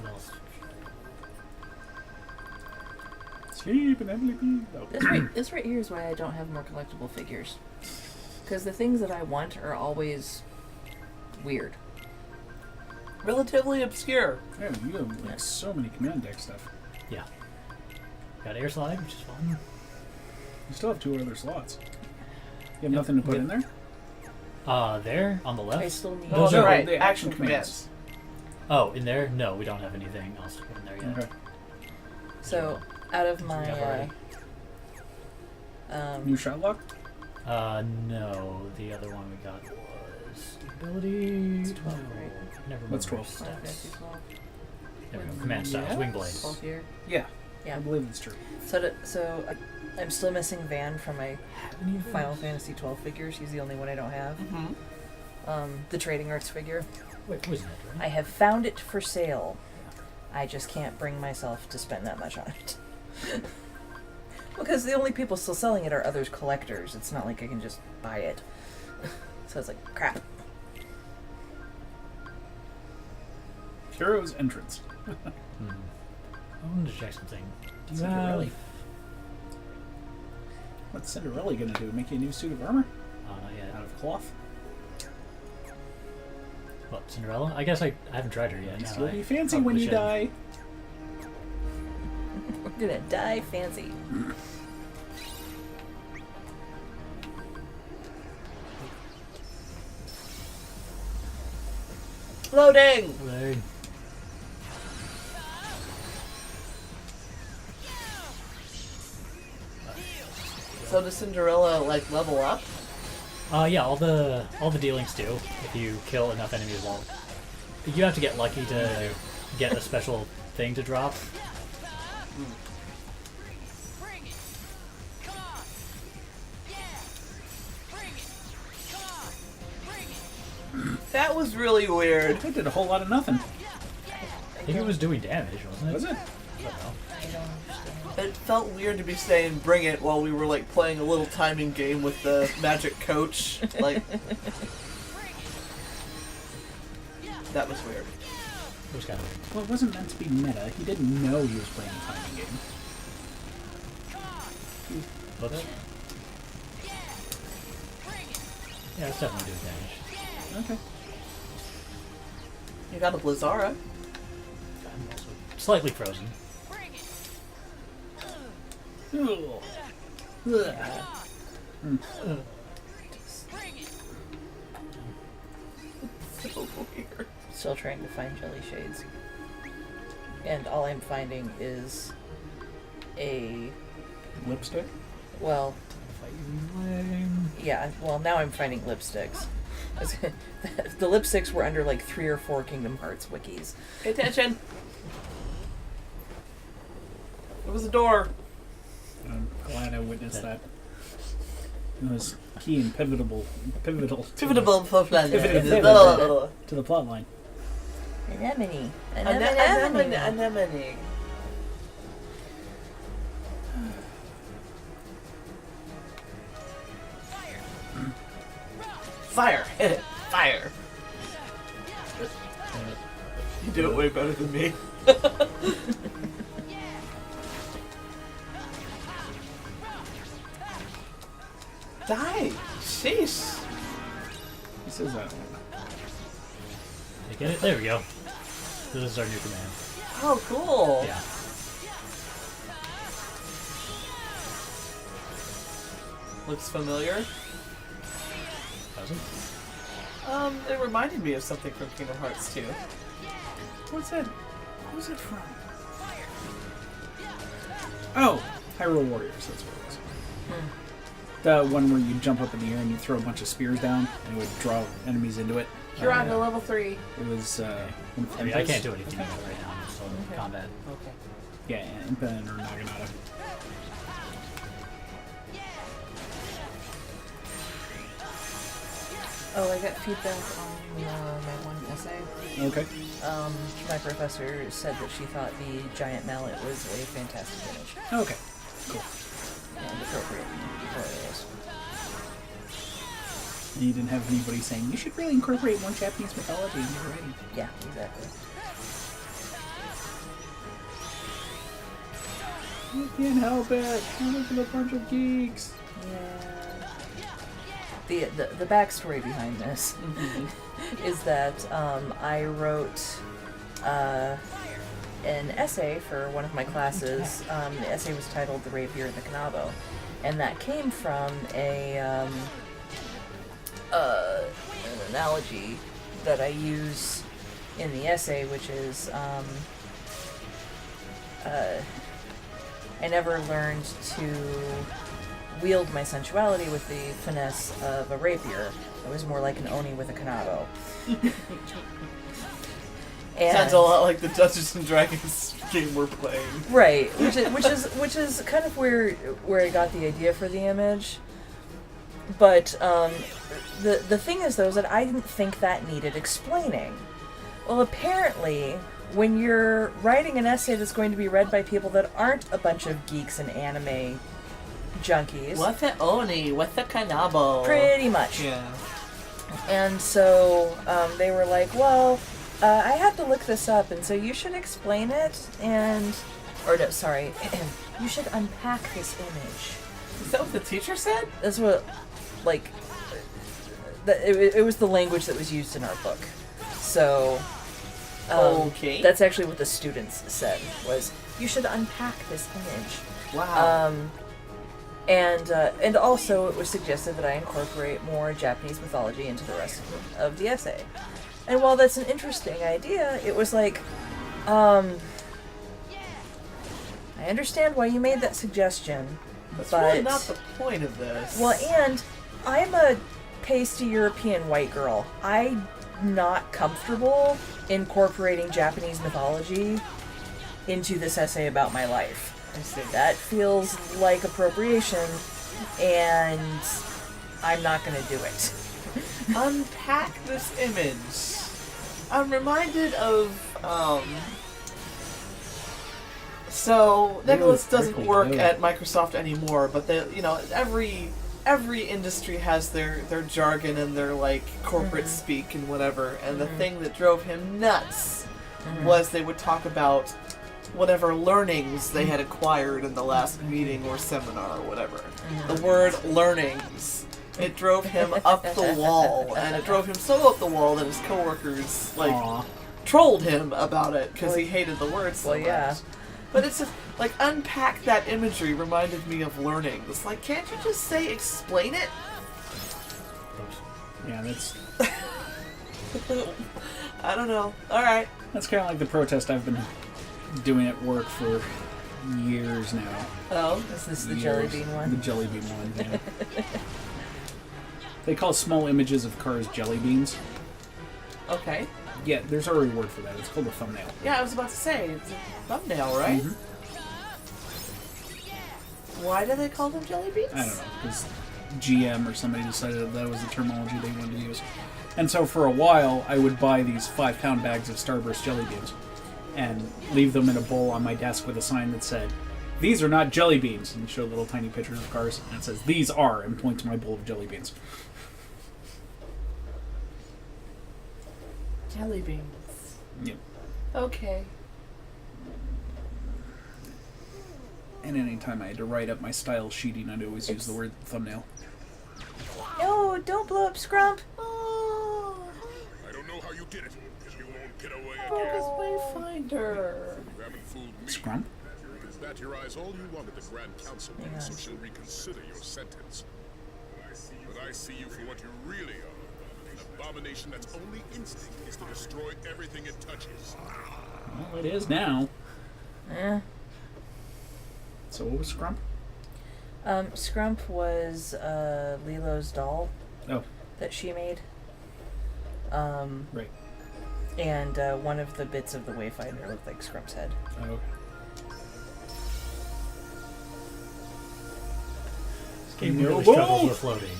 else? Sleep and Emily. This right here is why I don't have more collectible figures. Because the things that I want are always weird. Relatively obscure. Yeah, you have like so many command deck stuff. Yeah. Got air slide, which is fun. You still have 2 other slots. You have nothing to put in there? There on the left. I still need. Those Oh, are right. the Action action commands. Oh, in there? No, we don't have anything else to put in there yet. Okay. So, out of my. New shot lock? No. The other one we got was ability. It's 12, right? Never What's remember 12? stats. There we go. Command styles. Wing blade. 12 here. Yeah. Yeah. I believe it's true. I'm still missing Van from my Final Fantasy 12 figures. He's the only one I don't have. Mm-hmm. The Trading Arts figure. Wait, wasn't it, right? I have found it for sale. I just can't bring myself to spend that much on it. Because the only people still selling it are others collectors. It's not like I can just buy it. So it's like, crap. Hero's entrance. I wanted to check something. Do you Cinderella. have... What's Cinderella gonna do? Make you a new suit of armor? Not yet. Out of cloth? What, Cinderella? I guess I haven't tried her yet. You'll be fancy when you die. We're gonna die fancy. Loading! Loading. So does Cinderella like level up? Yeah, all the dealings do if you kill enough enemies. Well, you have to get lucky to get a special thing to drop. Bring it! Come on! Yeah! Bring it! Come That was really weird. It did a whole lot of nothing. I think it was doing damage, wasn't it? Was it? I don't understand. It felt weird to be saying "bring it" while we were like playing a little timing game with the magic coach. Like that was weird. It was kind of weird. Well, it wasn't meant to be meta. He didn't know he was playing a timing game. Whoops. Yeah, it's definitely doing damage. Okay. You got a Blizzara. I'm also slightly frozen. Ugh. Ugh. So weird. Still trying to find jelly shades. And all I'm finding is a... Lipstick? Well... Yeah, well now I'm finding lipsticks. The lipsticks were under like 3 or 4 Kingdom Hearts wikis. Pay attention. It was a door. I'm glad I witnessed that. It was key and pivotal to the plot line. Anemone. Anemone. Fire! Hit it! Fire! You do it way better than me. Die! Sheesh! He says that. You get it? There we go. This is our new command. Oh, cool! Yeah. Looks familiar. Does it? It reminded me of something from Kingdom Hearts 2. What's that? Who's it from? Oh, Hyrule Warriors, that's what it was. The one where you jump up in the air and you throw a bunch of spears down and it would draw enemies into it. You're on to level 3. It was, I mean, I can't do anything about it right now. I'm still in combat. Okay. Yeah, Impa or Naginata. Oh, I got feedback on my one essay. Okay. My professor said that she thought the giant mallet was a fantastic image. Okay. Cool. And appropriate for this. And you didn't have anybody saying, you should really incorporate more Japanese mythology into your writing. Yeah, exactly. You can't help it. I'm a bunch of geeks. Yeah. The backstory behind this is that I wrote an essay for one of my classes. The essay was titled "The Rapier and the Kanabo," and that came from an analogy that I use in the essay, which is I never learned to wield my sensuality with the finesse of a rapier. I was more like an Oni with a kanabo. Sounds a lot like the Dungeons and Dragons game we're playing. Right, which is kind of where I got the idea for the image. But the thing is though is that I didn't think that needed explaining. Well, apparently, when you're writing an essay that's going to be read by people that aren't a bunch of geeks and anime junkies. What's an Oni? What's a Kanabo? Pretty much. Yeah. And so they were like, well, I had to look this up, and so you should explain it, you should unpack this image. Is that what the teacher said? That's what, it was the language that was used in our book. So, okay. That's actually what the students said, was, you should unpack this image. Wow. And also it was suggested that I incorporate more Japanese mythology into the rest of the essay. And while that's an interesting idea, it was like, I understand why you made that suggestion, That's but really not the point of this. well, and I'm a pasty European white girl. I'm not comfortable incorporating Japanese mythology into this essay about my life. That feels like appropriation, and I'm not going to do it. unpack this image. I'm reminded of, so Nicholas doesn't work at Microsoft anymore, but they, you know, every industry has their jargon and their like corporate speak and whatever. And the thing that drove him nuts was they would talk about whatever learnings they had acquired in the last meeting or seminar or whatever. The word learnings. It drove him up the wall, and it drove him so up the wall that his coworkers like trolled him about it because he hated the word so much. But it's just like unpack that imagery reminded me of learning. It's like, can't you just say explain it? Yeah, that's. I don't know. All right. That's kind of like the protest I've been doing at work for years now. Oh, is this the jelly bean one? The jelly bean one. Yeah. They call small images of cars jelly beans. Okay. Yeah, there's already a word for that. It's called a thumbnail. Yeah, I was about to say, it's a thumbnail, right? Why do they call them jelly beans? I don't know, because GM or somebody decided that was the terminology they wanted to use. And so for a while, I would buy these 5-pound bags of Starburst jelly beans and leave them in a bowl on my desk with a sign that said, "These are not jelly beans," and show little tiny pictures of cars, and it says, "These are," and point to my bowl of jelly beans. Jelly beans. Yep. Okay. And anytime I had to write up my style sheeting, I'd always use the word thumbnail. No, don't blow up Scrump. I don't know how you did it. You won't get away again. Wayfinder. You haven't fooled me. Scrump? You can bat your eyes all you want at the Grand Council, so she'll reconsider your sentence. But I see you for what you really are. An abomination that's only instinct is to destroy everything it touches. Well, it is now. Eh. So what was Scrump? Scrump was Lilo's doll that she made. Right. And one of the bits of the Wayfinder looked like Scrump's head. Oh, okay. This game really struggles with loading.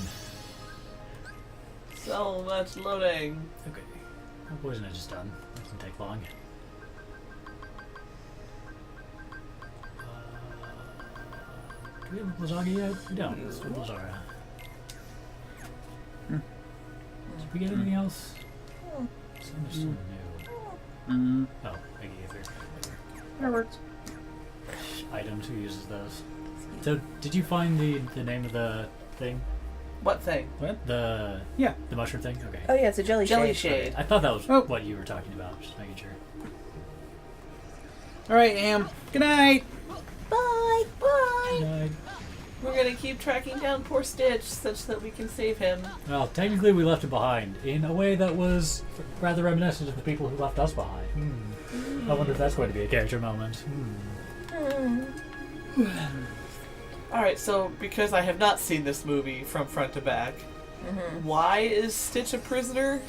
So much loading. Okay. My poison is just done. It doesn't take long. Do we have lasagna yet? We don't. Let's do lasagna. Did we get anything else? There's something new. Oh, I gave her. That works. Items, who uses those? So, did you find the name of the thing? What thing? What? The mushroom thing? Okay. Oh yeah, it's a jelly shade. Jelly shade. I thought that was what you were talking about. Just making sure. Alright, Am. Good night! Bye! Bye! Good night. We're gonna keep tracking down poor Stitch such that we can save him. Well, technically we left him behind in a way that was rather reminiscent of the people who left us behind. I wonder if that's going to be a character moment. Alright, so because I have not seen this movie from front to back, why is Stitch a prisoner?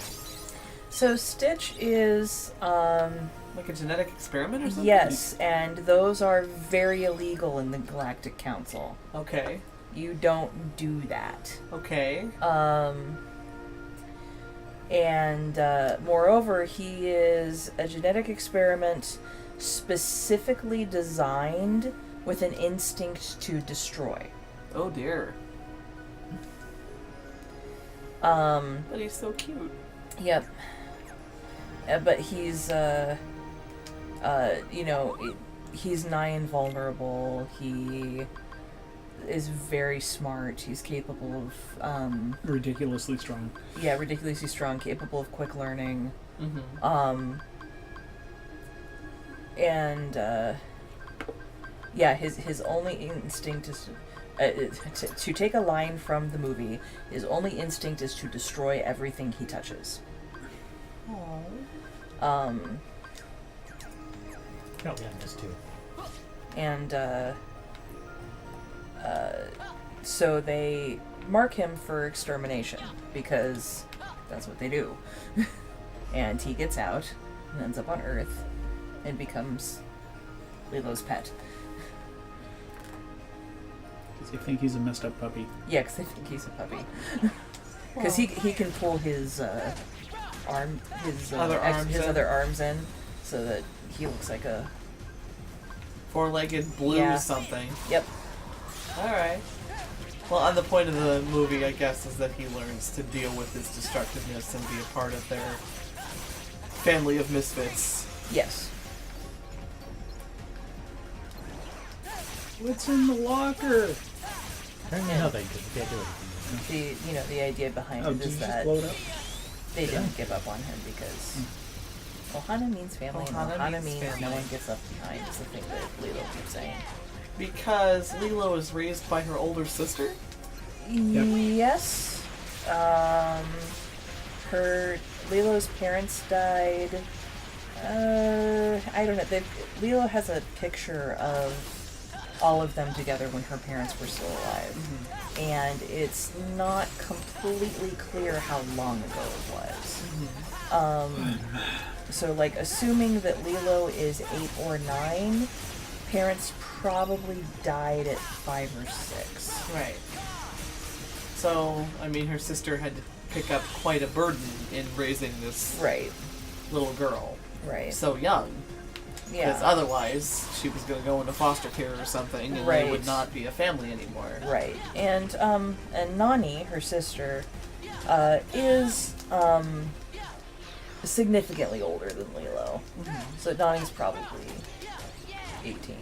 So Stitch is like a genetic experiment or something? Yes, and those are very illegal in the Galactic Council. Okay. You don't do that. Okay. And moreover, he is a genetic experiment specifically designed with an instinct to destroy. Oh dear. But he's so cute. Yep. But he's, he's nigh invulnerable. He is very smart. He's capable of, ridiculously strong. Yeah, ridiculously strong, capable of quick learning. His only instinct is to take a line from the movie. His only instinct is to destroy everything he touches. Oh, yeah, this too. And so they mark him for extermination because that's what they do. And he gets out and ends up on Earth and becomes Lilo's pet. Because they think he's a messed up puppy. Yeah, because they think he's a puppy. because he can pull his Other arms in. other arms in, so that he looks like a four-legged blue Yeah. something. Yep. All right. Well, and the point of the movie, I guess, is that he learns to deal with his destructiveness and be a part of their family of misfits. Yes. What's in the locker? Apparently nothing, because we can't do anything. The idea behind it did is you just that blow it up? they didn't give up on him because Ohana means family, Ohana and Ohana means means family. no one gets left behind. Is the thing that Lilo keeps saying. Because Lilo was raised by her older sister? Yes. Lilo's parents died. I don't know. Lilo has a picture of all of them together when her parents were still alive. Mm-hmm. And it's not completely clear how long ago it was. Mm-hmm. So, like, assuming that Lilo is 8 or 9, parents probably died at 5 or 6. Right. So, I mean, her sister had to pick up quite a burden in raising this little girl. Right. So young. Yeah. Because otherwise, she was going to go into foster care or something, and they would not be a family anymore. Right. And Nani, her sister, is significantly older than Lilo. Mm-hmm. So Nani's probably 18.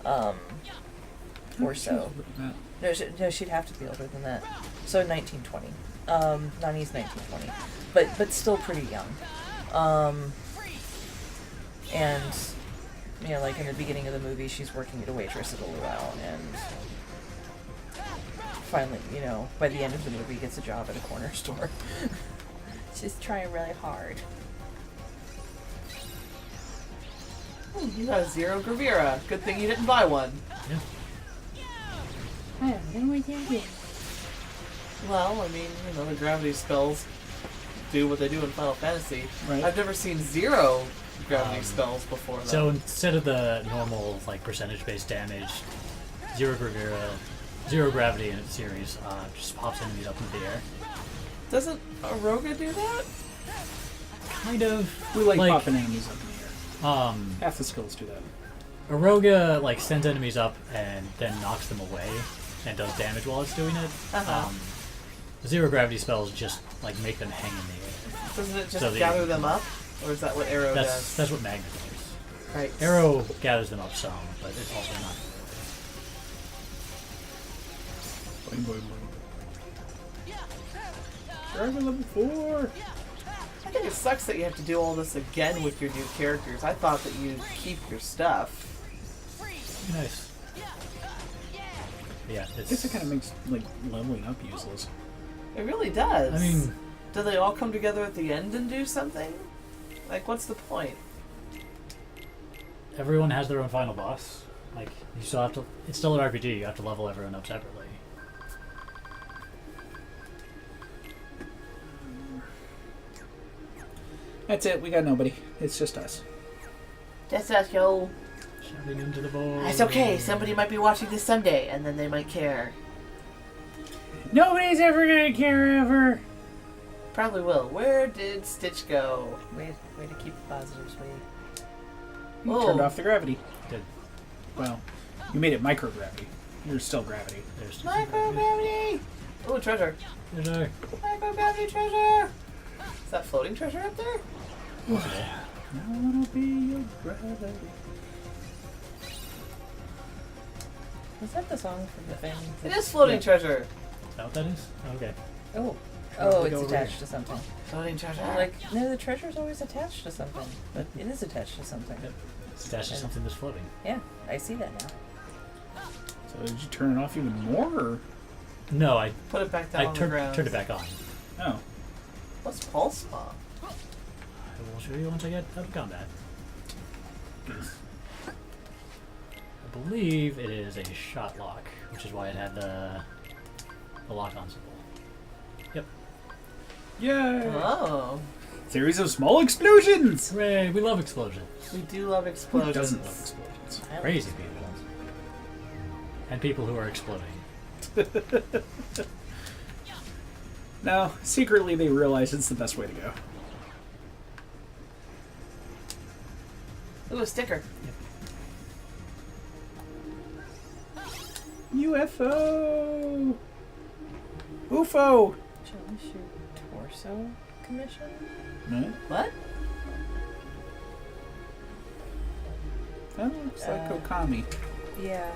Or so. No, she'd have to be older than that. So 1920. Nani's 1920. But still pretty young. And, like in the beginning of the movie, she's working at a waitress at a luau, and finally, by the end of the movie, gets a job at a corner store. She's trying really hard. You got a Zero Gravira. Good thing you didn't buy one. Yeah. Well, I mean, the gravity spells do what they do in Final Fantasy. Right. I've never seen zero gravity spells before, though. So instead of the normal, percentage-based damage, Zero Gravity in its series just pops enemies up in the air. Doesn't Aroga do that? Kind of. We like popping enemies up in the air. Half the skills do that. Aroga, sends enemies up and then knocks them away and does damage while it's doing it. Zero Gravity spells just, make them hang in the air. Doesn't it just gather them up? Or is that what Arrow does? That's what Magnet does. Right. Arrow gathers them up some, but it's also not. Boing, boing, boing. Dragon level 4! I think it sucks that you have to do all this again with your new characters. I thought that you'd keep your stuff. Nice. Yeah, I guess it kind of makes, leveling up useless. It really does. I mean... Do they all come together at the end and do something? What's the point? Everyone has their own final boss. You still have to... It's still an RPG, you have to level everyone up separately. That's it, we got nobody. It's just us. Just us, yo. Shouting into the bowl. That's okay, somebody might be watching this someday, and then they might care. Nobody's ever gonna care ever! Probably will. Where did Stitch go? Way to keep it positive, sweetie. You turned off the gravity. Did. Well, you made it microgravity. There's still gravity. There's Microgravity! Oh, treasure. Treasure. Microgravity treasure! Is that floating treasure up there? I wanna be your gravity. Was that the song from the thing? It is floating treasure. Is that what that is? Okay. Oh, it's attached to something. Floating treasure. No, the treasure's always attached to something. But it is attached to something. It's attached to something that's floating. Yeah, I see that now. So did you turn it off even more, or? No, I put it back down on the ground. Turned it back on. Oh. What's pulse bomb? I will show you once I get out of combat. I believe it is a shot lock, which is why it had the lock-on symbol. Yep. Yay! Oh. Series of small explosions! Hooray, we love explosions. We do love explosions. Who doesn't love explosions? Crazy people. And people who are exploding. No, secretly they realize it's the best way to go. Ooh, a sticker. UFO! UFO! Jellyfish torso commission? What? That looks like Okami. Yeah.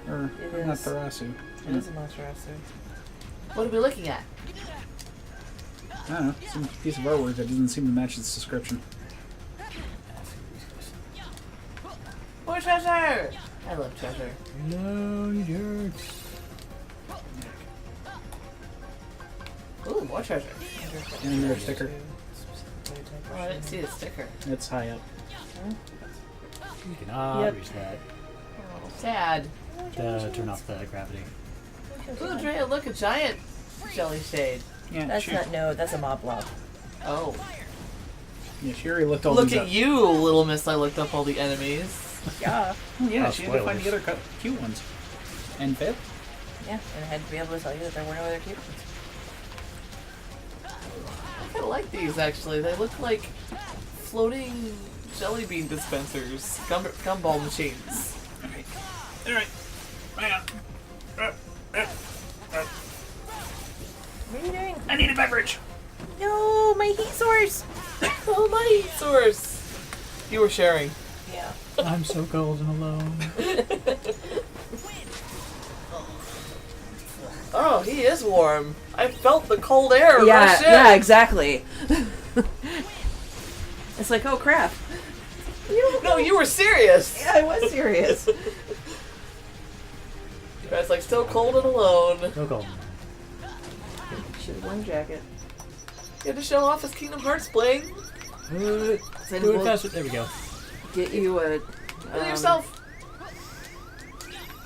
Or It not is. Tharasu. It is a Monsterasu. What are we looking at? I don't know. Some piece of artwork that doesn't seem to match its description. More treasure! I love treasure. No, you don't. Ooh, more treasure. And another sticker. Oh, I didn't see the sticker. It's high up. You cannot reach that. Oh, sad. Turn off the gravity. Ooh, Drea, look, a giant jelly shade. Yeah, That's not, no, that's a mob blob. Oh. Yeah, she already looked all Look these at up. you, little miss. I looked up all the enemies. Yeah. Yeah, Oh, she had to find spoilers. the other cute ones. And fifth? Yeah, and I had to be able to tell you that there were no other cute ones. I kind of like these, actually. They look like floating jelly bean dispensers. Gumball machines. Alright. Hang on. What are you doing? I need a beverage. No, my heat source! Oh, my heat source. You were sharing. Yeah. I'm so cold and alone. Oh, he is warm. I felt the cold air rush Yeah, in. yeah, exactly. It's like, oh crap. No, you were serious. Yeah, I was serious. You guys like still cold and alone. So cold. Should have worn a jacket. You had to show off his Kingdom Hearts bling. Do it faster. There we go. Get you a... Kill yourself.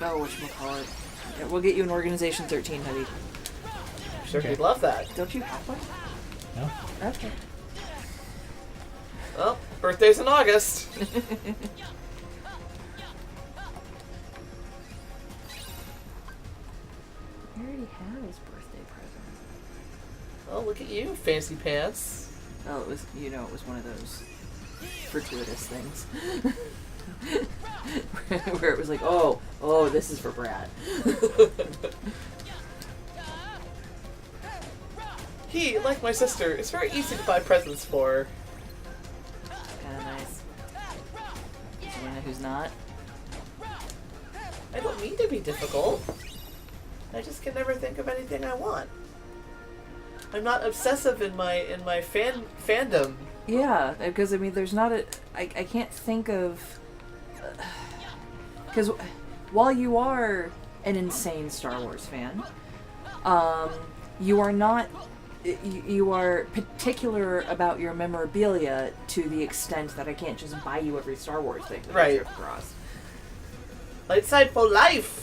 Oh, whatchamacallit. Yeah, we'll get you an Organization 13 hoodie. Sure, he'd love that. Don't you have one? No? Okay. Well, birthday's in August. I already had his birthday present. Oh, look at you, fancy pants. Oh, it was, you know, it was one of those fortuitous things. Where it was like, oh, this is for Brad. He, like my sister, is very easy to buy presents for. Kind of nice. Someone who's not. I don't mean to be difficult. I just can never think of anything I want. I'm not obsessive in my fandom. Yeah, because I mean, there's not a. I can't think of. Because while you are an insane Star Wars fan, you are not. You are particular about your memorabilia to the extent that I can't just buy you every Star Wars thing that I Right. trip across. Light side for life.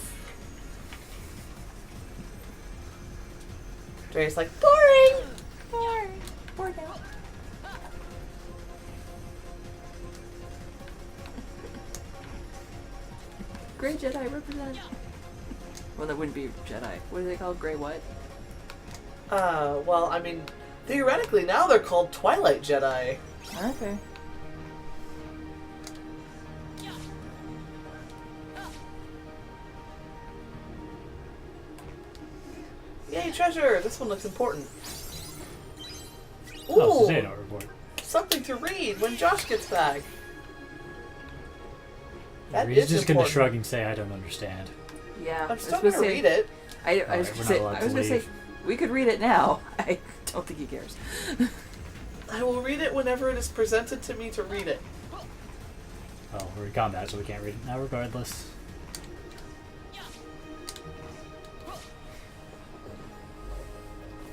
Dre's like, boring. Boring. Bored now. Grey Jedi represent. Well, that wouldn't be Jedi. What are they called? Grey what? Well, I mean, theoretically now they're called Twilight Jedi. Okay. Yay, treasure! This one looks important. Ooh, Oh, it's a Xehanort report. something to read when Josh gets back. That He's is just going to important. shrug and say, I don't understand. Yeah. I'm still gonna read it. I was Alright, gonna we're say. not allowed I to was gonna say leave. we could read it now. I don't think he cares. I will read it whenever it is presented to me to read it. Oh, we're in combat, so we can't read it now regardless.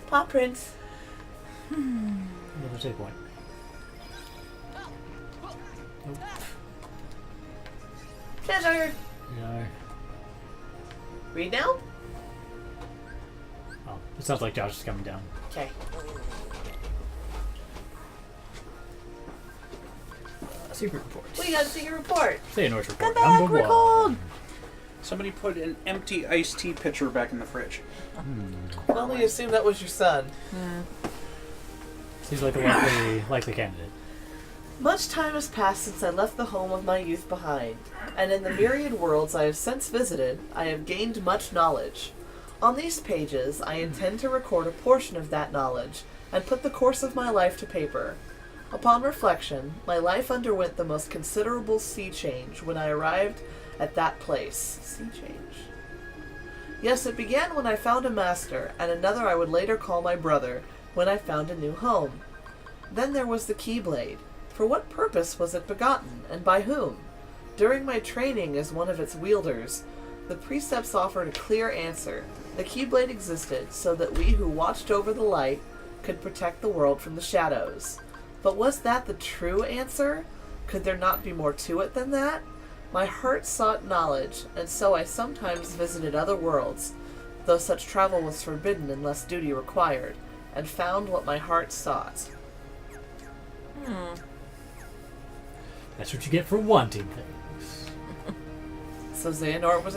Paw prints. Another save point. Nope. Treasure. No. Read now. Oh, it sounds like Josh is coming down. Okay. Secret report. We got a secret report. Xehanort's report. Come back, Number we're one. cold. Somebody put an empty iced tea pitcher back in the fridge. Well, we assume that was your son. Seems like a likely candidate. Much time has passed since I left the home of my youth behind, and in the myriad worlds I have since visited, I have gained much knowledge. On these pages, I intend to record a portion of that knowledge and put the course of my life to paper. Upon reflection, my life underwent the most considerable sea change when I arrived at that place. Sea change? Yes, it began when I found a master, and another I would later call my brother, when I found a new home. Then there was the Keyblade. For what purpose was it begotten, and by whom? During my training as one of its wielders, the precepts offered a clear answer. The Keyblade existed so that we who watched over the light could protect the world from the shadows. But was that the true answer? Could there not be more to it than that? My heart sought knowledge, and so I sometimes visited other worlds, though such travel was forbidden unless duty required, and found what my heart sought. That's what you get for wanting things. So Xehanort was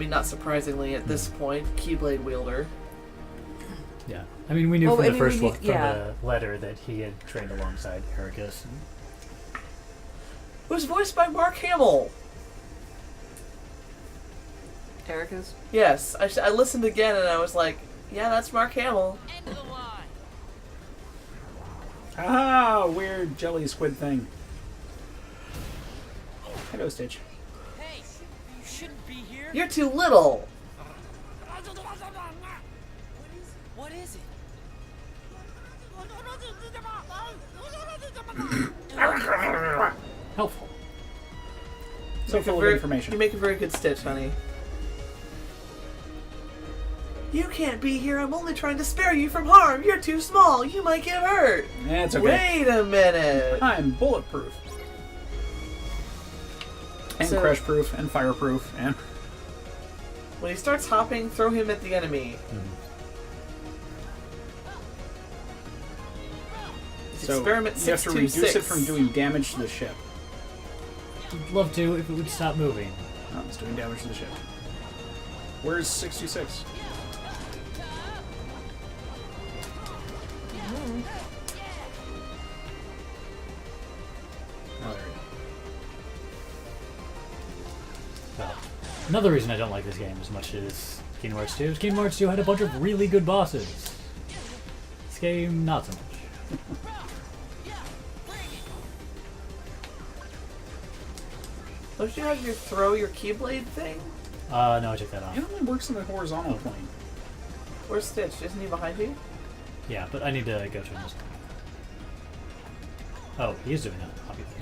not surprisingly at this point, Keyblade wielder. Yeah. I mean, we knew from the first one, from the letter, that he had trained alongside Ericus. It was voiced by Mark Hamill. Ericus? Yes. I listened again and I was like, yeah, that's Mark Hamill. End of the line. Ah, weird jelly squid thing. Hello, Stitch. Hey, you shouldn't be here. You're too little. What is it? Helpful. So full of information. You make a very good Stitch, honey. You can't be here. I'm only trying to spare you from harm. You're too small. You might get hurt. That's okay. Wait a minute. I'm bulletproof. And crush-proof, and fireproof, and... When he starts hopping, throw him at the enemy. So Experiment you have to 626. reduce it from doing damage to the ship. I'd love to if it would stop moving. Oh, it's doing damage to the ship. Where's 626? Oh, there we go. Well, another reason I don't like this game as much as Kingdom Hearts 2 is Kingdom Hearts 2 had a bunch of really good bosses. This game, not so much. Don't you have your throw your Keyblade thing? No, I took that off. It only works in the horizontal plane. Where's Stitch? Isn't he behind you? Yeah, but I need to go to him this time. Oh, he is doing that, obviously.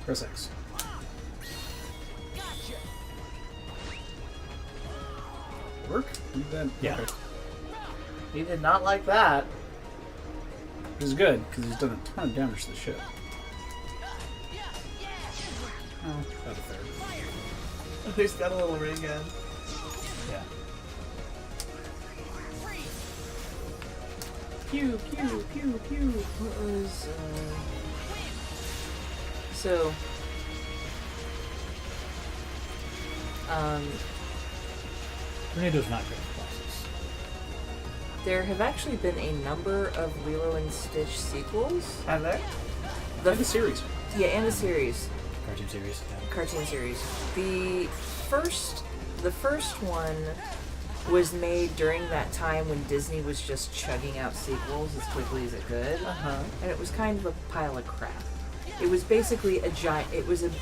Press X. Work? Need that? Yeah. Okay. He did not like that. Which is good, because he's done a ton of damage to the ship. Oh, about a third. He's got a little ring gun. Yeah. Pew, pew, pew, pew. What was, So... Tornado's not great bosses. There have actually been a number of Lilo and Stitch sequels. Have there? The series. Yeah, and a series. Cartoon series. Yeah. Cartoon series. The first one was made during that time when Disney was just chugging out sequels as quickly as it could, and it was kind of a pile of crap. It was basically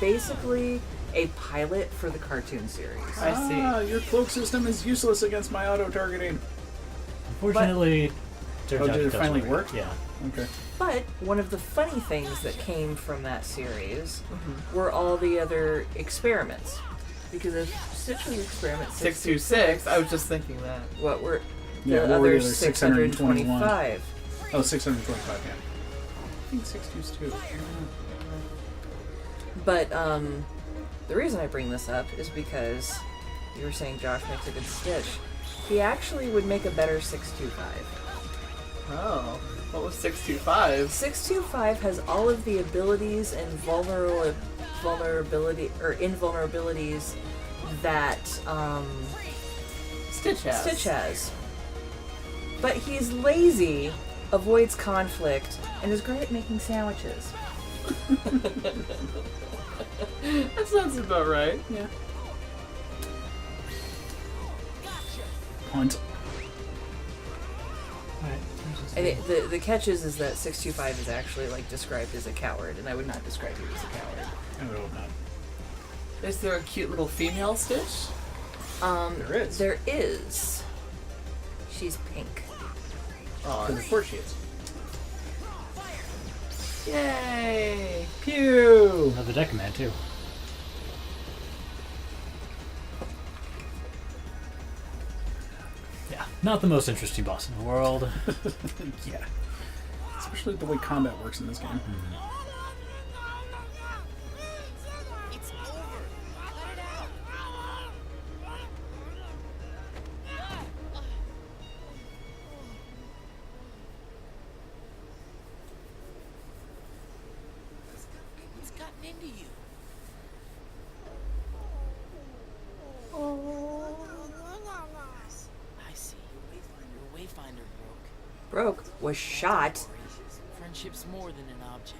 basically a pilot for the cartoon series. I see. Your cloak system is useless against my auto-targeting. Unfortunately, turns out did it does finally work? Yeah. Okay. But one of the funny things that came from that series were all the other experiments. Because if Stitch was experiment 626, I was just thinking that. What were Yeah, the what were other the other 625? 625? Oh, 625, yeah. I think 622's too. But the reason I bring this up is because you were saying Josh makes a good Stitch. He actually would make a better 625. Oh. What was 625? 625 has all of the abilities and invulnerabilities that Stitch has. Stitch has. But he's lazy, avoids conflict, and is great at making sandwiches. That sounds about right. Yeah. Punt. And the catch is that 625 is actually like described as a coward, and I would not describe you as a coward. I would hope not. Is there a cute little female Stitch? There is. There is. She's pink. Oh, Of course she is. yay! Pew! Another Deck Command, too. Yeah, not the most interesting boss in the world. Yeah. Especially the way combat works in this game. It's over. Cut it out. What's gotten into you? I see. Your wayfinder broke. Was shot. Friendship's more than an object.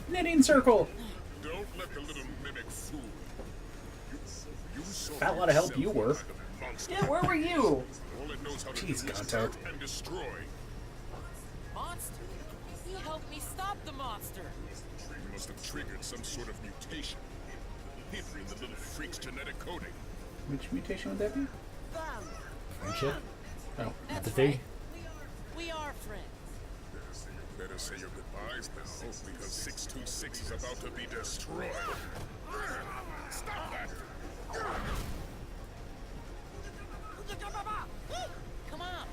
Knitting circle! Don't let the little mimic fool you. You saw Got a lot of help you were. Yeah, where were you? All it knows how to Jeez, do is Gato. hurt and destroy. Monster? You helped me stop the monster. You must have triggered some sort of mutation. Hidden in the little freak's genetic coding. Which mutation would that be? Friendship? Oh. Empathy? We are friends. Better say your goodbyes now, because 626 is about to be destroyed. Stop that! Come on.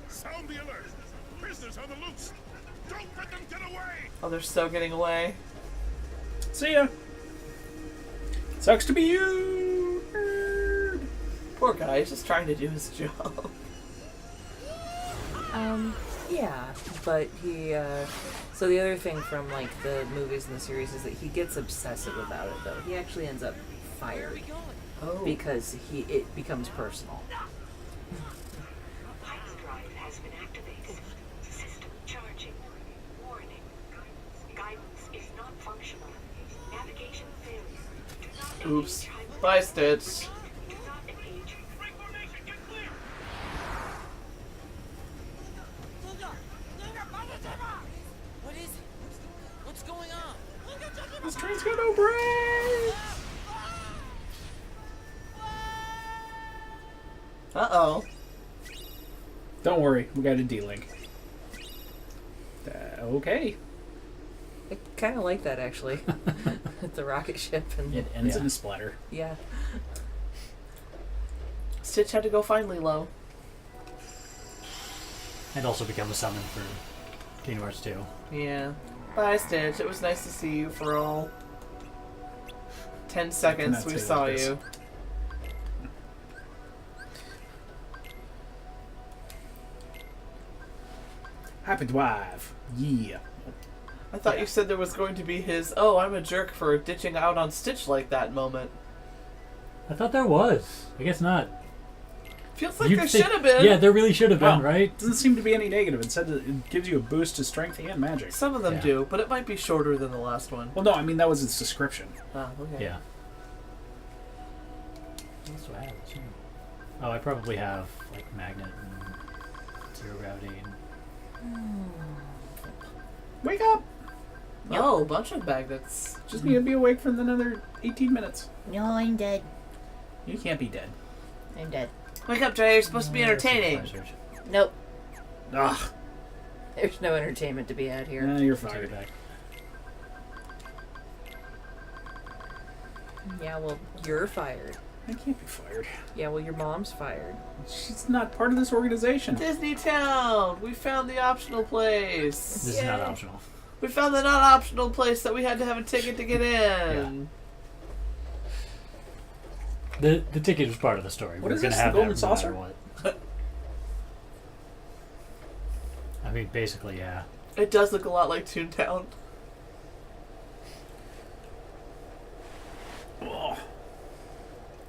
Sound the alert! Prisoners on the loose! Don't let them get away! Oh, they're so getting away. See ya! Sucks to be you! Nerd. Poor guy, he's just trying to do his job. Yeah, but he, so the other thing from, like, the movies and the series is that he gets obsessive about it, though. He actually ends up fired. Oh. Because it becomes personal. Hyperdrive has been activated. System charging. Warning. Guidance is not functional. Navigation failure. Do not Oops. engage hyperdrive. Bye, Stitch. Do not engage. What is it? What's going on? This train's got no brakes! Uh-oh. Don't worry, we got a D-Link. Okay. I kind of like that, actually. The rocket ship and... It ends in a splatter. Yeah. Stitch had to go find Lilo. And also become a summon for Kingdom Hearts 2. Yeah. Bye, Stitch. It was nice to see you for all 10 seconds Cannot we say saw like this. you. Happy Drive. Yeah. I thought you said there was going to be his, oh, I'm a jerk for ditching out on Stitch like that moment. I thought there was. I guess not. Feels like You'd there think- should have been. Yeah, there really should have been, Well, right? Doesn't seem to be any negative. It said that it gives you a boost to strength and magic. Some of them Yeah. do, but it might be shorter than the last one. Well, no, I mean that was its description. Ah, okay. Yeah. What else do I have? Oh, I probably have like magnet and zero gravity. And... Wake up! Oh, a bunch of magnets. Just need to be awake for another 18 minutes. No, I'm dead. You can't be dead. I'm dead. Wake up, Jay. You're supposed to be entertaining. Nope. Ugh. There's no entertainment to be had here. You're Take fired. it back. Yeah, well, you're fired. I can't be fired. Yeah, well, your mom's fired. She's not part of this organization. Disney Town. We found the optional place. This is not optional. We found the non-optional place that we had to have a ticket to get in. The ticket was part of the story. What We're is gonna this, have the Golden that no matter Saucer? what. I mean, basically, yeah. It does look a lot like Toontown. Oh.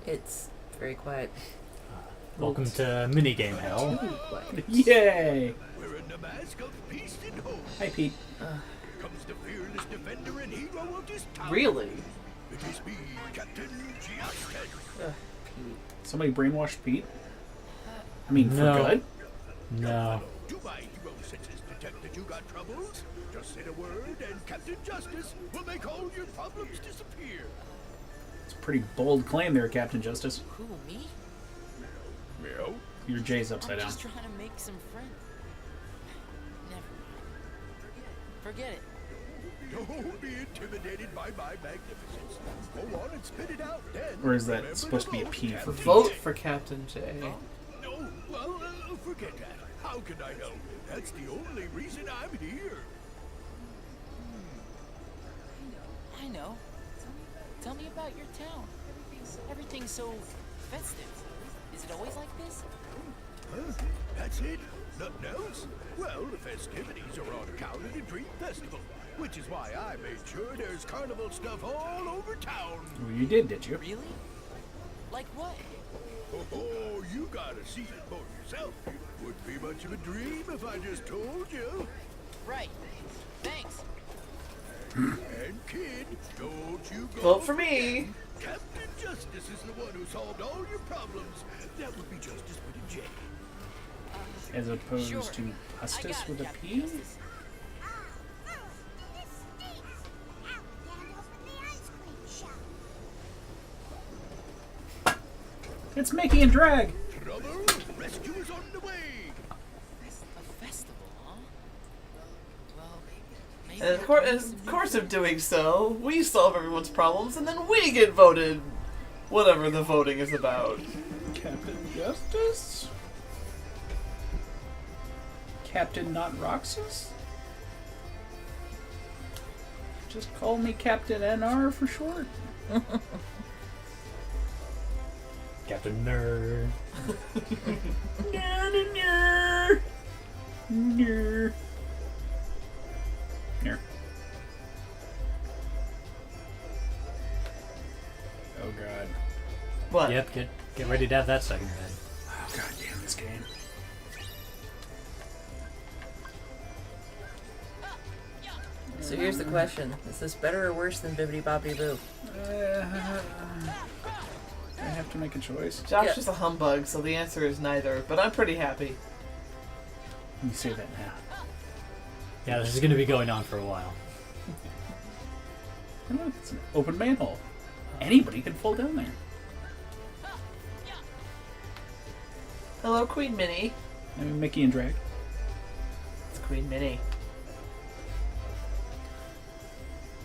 It's very quiet. Welcome to minigame hell. Yay! Wearing the mask of peace and hope. Hi, Pete. Comes the fearless defender and hero of this town. Really? It is me, Captain Justice. Somebody brainwashed Pete? I mean, No. for good? No. Do my hero senses detect that you got troubles? Just say the word and Captain Justice will make all your problems disappear. It's a pretty bold claim there, Captain Justice. Who, me? Meow. Your J's upside I'm down. just trying to make some friends. Never mind. Forget it. Don't be intimidated by my magnificence. Go on and spit it out then. Or is that Remember supposed to be a vote, P for Captain. Pete? Vote for Captain J. No, well, forget that. How can I help? That's the only reason I'm here. I know. Tell me about your town. Everything's so festive. Is it always like this? Huh? That's it? Nothing else? Well, the festivities are on account of the Dream Festival, which is why I made sure there's carnival stuff all over town. Well, you did you? Really? Like what? Oh, you gotta see it for yourself. It wouldn't be much of a dream if I just told you. Right. Thanks. And kid, don't you go. Vote for me. Captain Justice is the one who solved all your problems. That would be Justice with a J. As opposed Sure. to I Justice got it, with a Captain P? Justice. It's Mickey and Drag! Brother, rescue is on the way. A festival, huh? Well, maybe And in the course of doing so, we solve everyone's problems, and then we get voted. Whatever the voting is about. Captain Justice? Captain Not Roxas? Just call me Captain NR for short. Captain Nerd. Here. Oh god. What? Yep, get ready to have that stuck in your head. Oh god damn this game. So here's the question: is this better or worse than Bibbidi Bobbidi Boo? I have to make a choice. Josh is a humbug, so the answer is neither, but I'm pretty happy. You say that now. Yeah, this is going to be going on for a while. Oh, look, it's an open manhole. Anybody can fall down there. Hello, Queen Minnie. I mean, Mickey and Drag. It's Queen Minnie.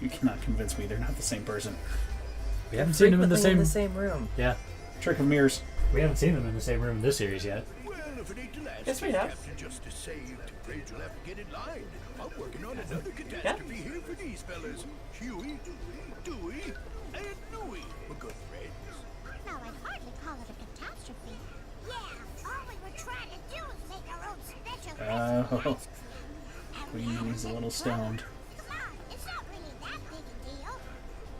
You cannot convince me they're not the same person. We haven't seen them in the Frequently same room. Yeah. Trick of mirrors. We haven't seen them in the same room in this series yet. Well, if it ain't the last Yes, we case have. Captain Justice saved, afraid you'll have to get in line. I'm working on another catastrophe here for these fellas. Huey, Dewey, and Louie. We're good friends. Now, I'd hardly call it a catastrophe. Yeah, all we were trying to do is make our own special Oh. Queen is a little stoned. Come on, it's not really that big a deal.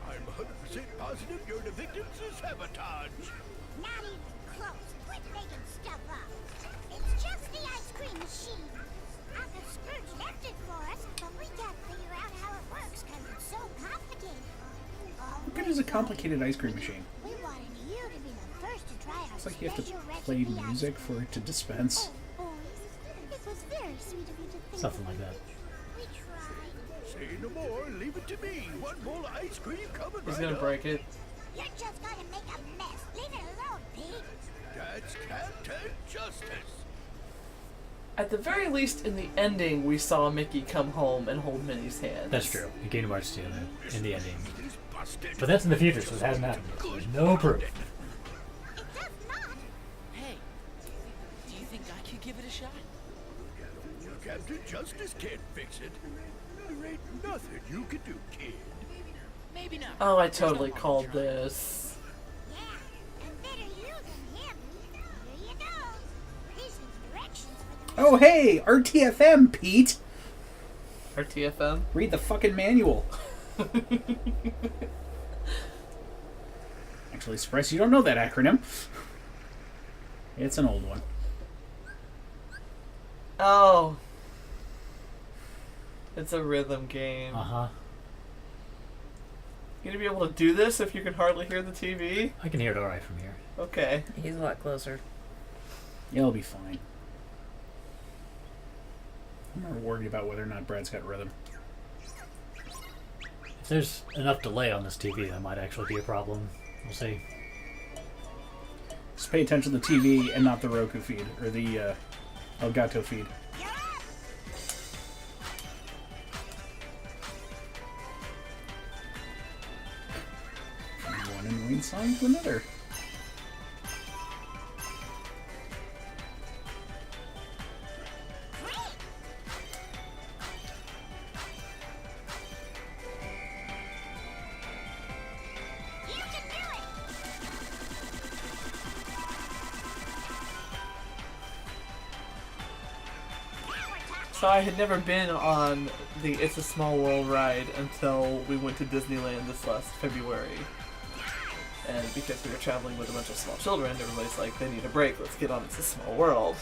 I'm 100% positive you're the victims of sabotage. Not even close. Quit making stuff up. It's just the ice cream machine. Uncle Scrooge left it for us, but we can't figure out how it works because it's so complicated. What good is a complicated ice cream machine? We wanted you to be the first to try our It's like you have to special play recipe ice music for it to dispense. Boys, it was very sweet of you to think Something like that. we tried. Say no more, leave it to me. One bowl of ice cream coming He's right gonna up. break it. You're just gonna make a mess. Leave it alone, Pete. That's Captain Justice. At the very least, in the ending, we saw Mickey come home and hold Minnie's hand. That's true. In Kingdom Hearts 2 in the ending. He's busted. But that's in the future, so it hasn't happened yet. So there's no proof. It does not. Hey, do you think I could give it a shot? Captain Justice can't fix it. There ain't nothing you can do, kid. Maybe not. Oh, I There's no totally harm in called trying. this. Yeah, and Oh, hey, RTFM, Pete. RTFM? Read the fucking manual. Actually, surprised you don't know that acronym. It's an old one. Oh. It's a rhythm game. Uh-huh. You gonna be able to do this if you can hardly hear the TV? I can hear it alright from here. Okay. He's a lot closer. It'll be fine. I'm more worried about whether or not Brad's got rhythm. If there's enough delay on this TV, that might actually be a problem. We'll see. Just pay attention to the TV and not the Roku feed, or the Elgato feed. From one annoying song to another. So I had never been on the It's a Small World ride until we went to Disneyland this last February. And because we were traveling with a bunch of small children, everybody's like, they need a break, let's get on It's a Small World.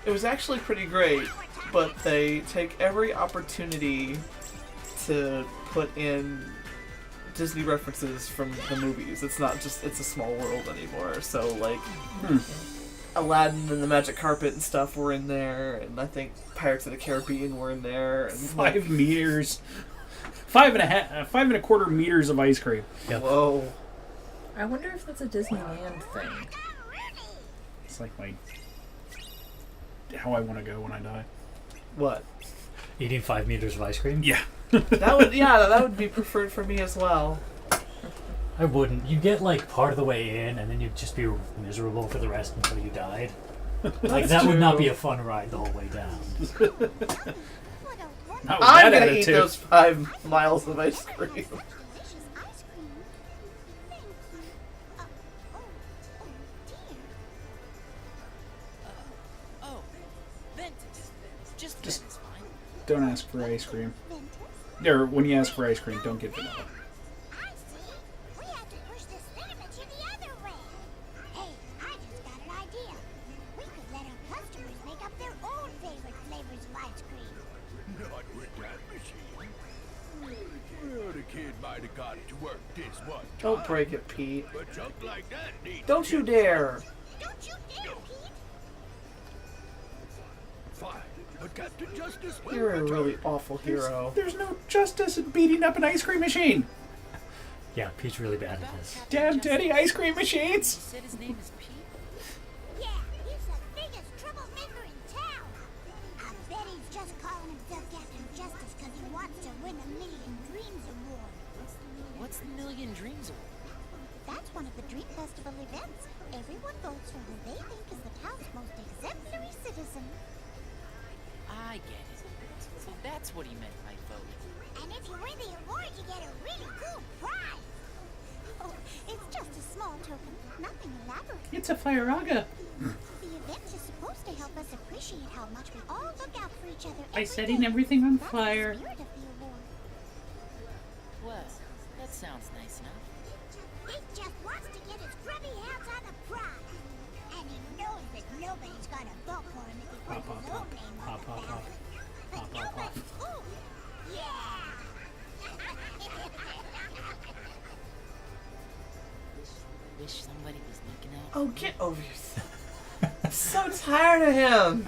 It was actually pretty great, but they take every opportunity to put in Disney references from the movies. It's not just It's a Small World anymore, so like... Aladdin and the Magic Carpet and stuff were in there, and I think Pirates of the Caribbean were in there. And 5 meters. 5.25 meters of ice cream. Yep. Whoa. I wonder if that's a Disneyland thing. It's like how I want to go when I die. What? Eating 5 meters of ice cream? Yeah. that would be preferred for me as well. I wouldn't. You get like part of the way in, and then you'd just be miserable for the rest until you died. Like that would not be a fun ride the whole way down. I'm gonna eat those 5 miles of ice cream. Just Just don't ask for ice cream. Or when you ask for ice cream, don't get vanilla. Don't break it, Pete. But junk like that needs Don't you dare. Don't you dare, Pete! fine. But Captain Justice will You're a return. really awful hero. There's no justice in beating up an ice cream machine. Yeah, Pete's really bad at this. Damn dirty ice cream machines. said his name is Pete? Yeah, he's the biggest troublemaker in town. I bet he's just calling himself Captain Justice because he wants to win a Million Dreams Award. What's the Million Dreams Award? That's one of the Dream Festival events. Everyone votes for who they think is the town's most exemplary citizen. I get it. So that's what he meant by vote. And if you win the award, you get a really cool prize. Oh, it's just a small token, nothing elaborate. It's a Fire-Aga. The event is supposed to help us appreciate how much we all look out for each other By every setting day. everything on That's fire. the spirit of the award. Well, that sounds nice enough. He just wants to get his grubby hands on the prize. And he knows that nobody's gonna vote for him if he puts his own name on the ballot. But nobody... Ooh, yeah! Wish somebody was looking out. Oh, get over yourself. I'm so tired of him.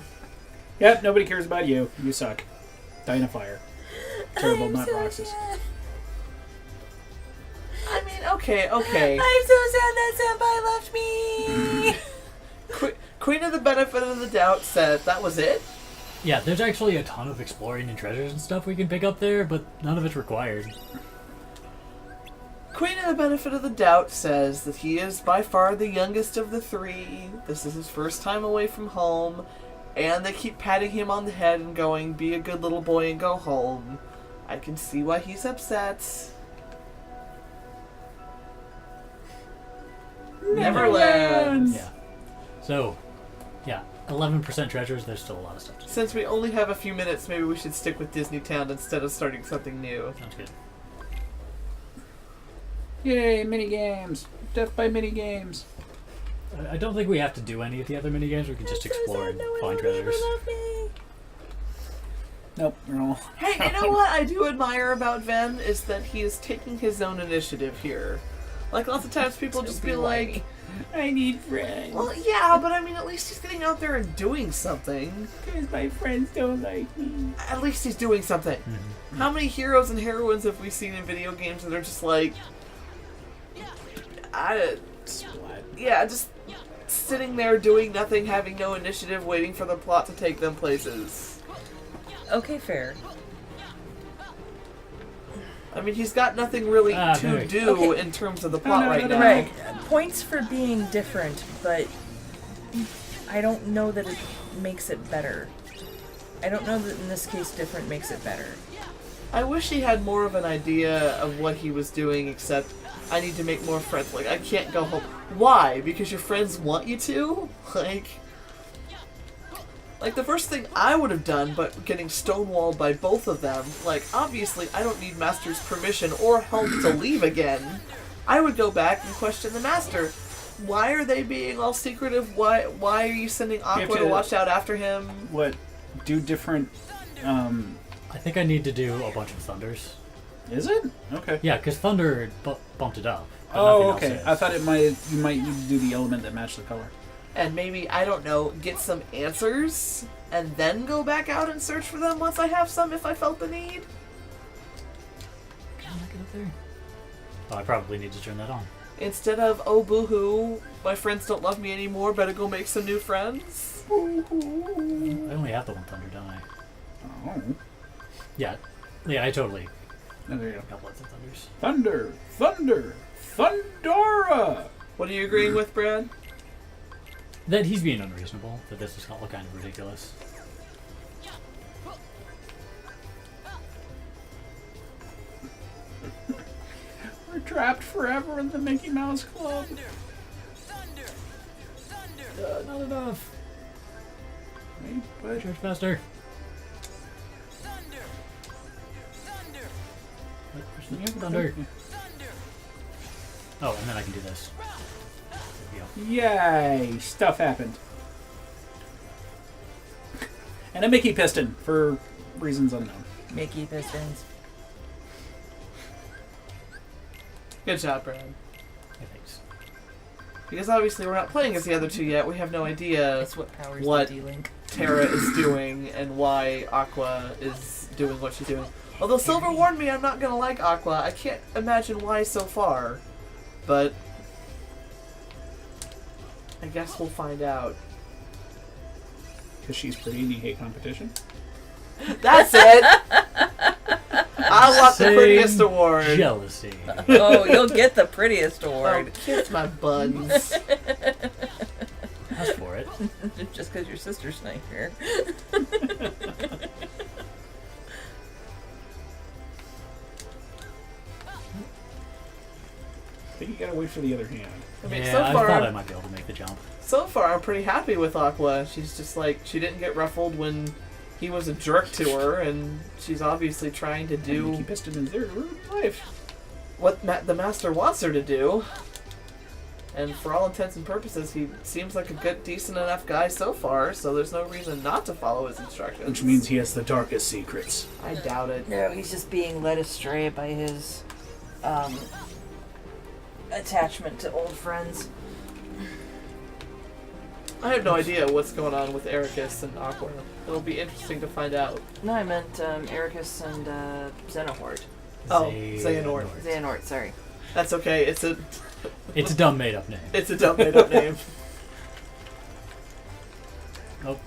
Yep, nobody cares about you. You suck. Die in a fire. Terrible, not Roxas. I mean, okay. I'm so sad that Senpai left me! Queen of the Benefit of the Doubt said that was it. Yeah, there's actually a ton of exploring and treasures and stuff we can pick up there, but none of it's required. Queen of the Benefit of the Doubt says that he is by far the youngest of the 3. This is his first time away from home. And they keep patting him on the head and going, be a good little boy and go home. I can see why he's upset. Neverland! Yeah. So, yeah. 11% treasures, there's still a lot of stuff to do. Since we only have a few minutes, maybe we should stick with Disney Town instead of starting something new. Sounds good. Yay, minigames! Death by minigames. I don't think we have to do any of the other minigames. We can just explore and find treasures. Nope, we're all... Hey, you know what I do admire about Ven is that he is taking his own initiative here. Like, lots of times people just be like, I need friends. well, yeah, but I mean, at least he's getting out there and doing something. Because my friends don't like me. At least he's doing something. Mm-hmm. How many heroes and heroines have we seen in video games that are just like, just sitting there doing nothing, having no initiative, waiting for the plot to take them places? Okay, fair. I mean, he's got nothing really to do in terms of the plot right now. Right. Points for being different, but I don't know that it makes it better. I don't know that in this case different makes it better. I wish he had more of an idea of what he was doing, except I need to make more friends. Like, I can't go home. Why? Because your friends want you to? Like, the first thing I would have done, but getting stonewalled by both of them, like, obviously I don't need Master's permission or help to leave again. I would go back and question the Master. Why are they being all secretive? Why are you sending Aqua to watch out after him? What? Do different, I think I need to do a bunch of Thunders. Is it? Okay. Yeah, because Thunder bumped it up. but Oh, nothing okay. else I is. thought you might need to do the element that matched the color. And maybe, I don't know, get some answers, and then go back out and search for them once I have some, if I felt the need? Can I get up there? Oh, I probably need to turn that on. Instead of, oh boo-hoo, my friends don't love me anymore, better go make some new friends? I only have the one Thunder, don't I? Oh. Yeah, I totally Oh, there you go. got lots of Thunders. Thunder! Thunder! Thundora! What are you agreeing with, Brad? That he's being unreasonable, that this is all kind of ridiculous. We're trapped forever in the Mickey Mouse Club. Not enough. Wait, what? Charge faster. Where's the Thunder? Oh, and then I can do this. There we go. Yay! Stuff happened. And a Mickey piston, for reasons unknown. Mickey Pistons. Good job, Brad. Yeah, thanks. Because obviously we're not playing as the other two yet, we have no idea It's what powers what the D-Link. Terra is doing and why Aqua is doing what she's doing. Although Silver warned me I'm not gonna like Aqua, I can't imagine why so far. But I guess we'll find out. Because she's pretty and you hate competition. That's it! I want the prettiest award. Jealousy. Oh, you'll get the prettiest Oh, award. kiss my buns. Ask for it. Just because your sister's not here. I think you gotta wait for the other hand. I mean, Yeah, so I far, thought I might be able to make the jump. so far I'm pretty happy with Aqua. She's just like, she didn't get ruffled when he was a jerk to her, and she's obviously trying to Mickey do piston is their life. what the Master wants her to do. And for all intents and purposes, he seems like a good, decent enough guy so far, so there's no reason not to follow his instructions. Which means he has the darkest secrets. I doubt it. No, he's just being led astray by his attachment to old friends. I have no idea what's going on with Ericus and Aqua. It'll be interesting to find out. No, I meant Ericus and Xenohort. Oh, Xehanort. Xehanort, sorry. That's okay. It's a dumb made-up name. It's a dumb made-up name. Oh.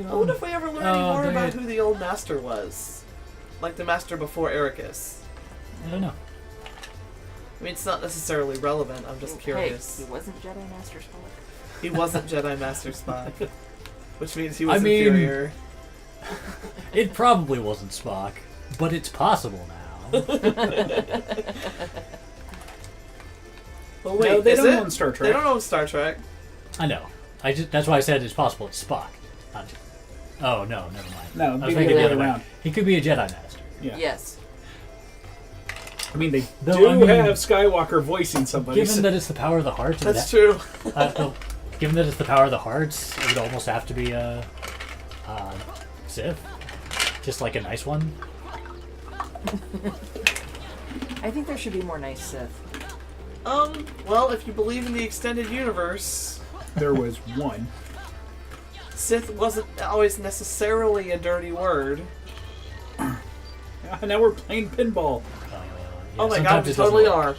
I wonder if we ever learn any more dang about it. who the old Master was. Like the Master before Ericus. I don't know. I mean, it's not necessarily relevant. I'm just curious. Hey, he wasn't Jedi Master Spock. He wasn't Jedi Master Spock. Which means he was I mean- inferior. It probably wasn't Spock, but it's possible now. Well, wait, No, they is don't it? own Star Trek. They don't own Star Trek. I know. That's why I said it's possible it's Spock. Not oh no, never mind. No, I was maybe thinking the the other other way. round. He could be a Jedi Master. Yeah. Yes. I mean, they Though, do I mean, have Skywalker voicing somebody. Given that it's the power of the heart, That's true. Given that it's the power of the hearts, it would almost have to be a Sith, just like a nice one. I think there should be more nice Sith. Well, if you believe in the extended universe, There was one. Sith wasn't always necessarily a dirty word. Now we're playing pinball. Oh my god, we totally are.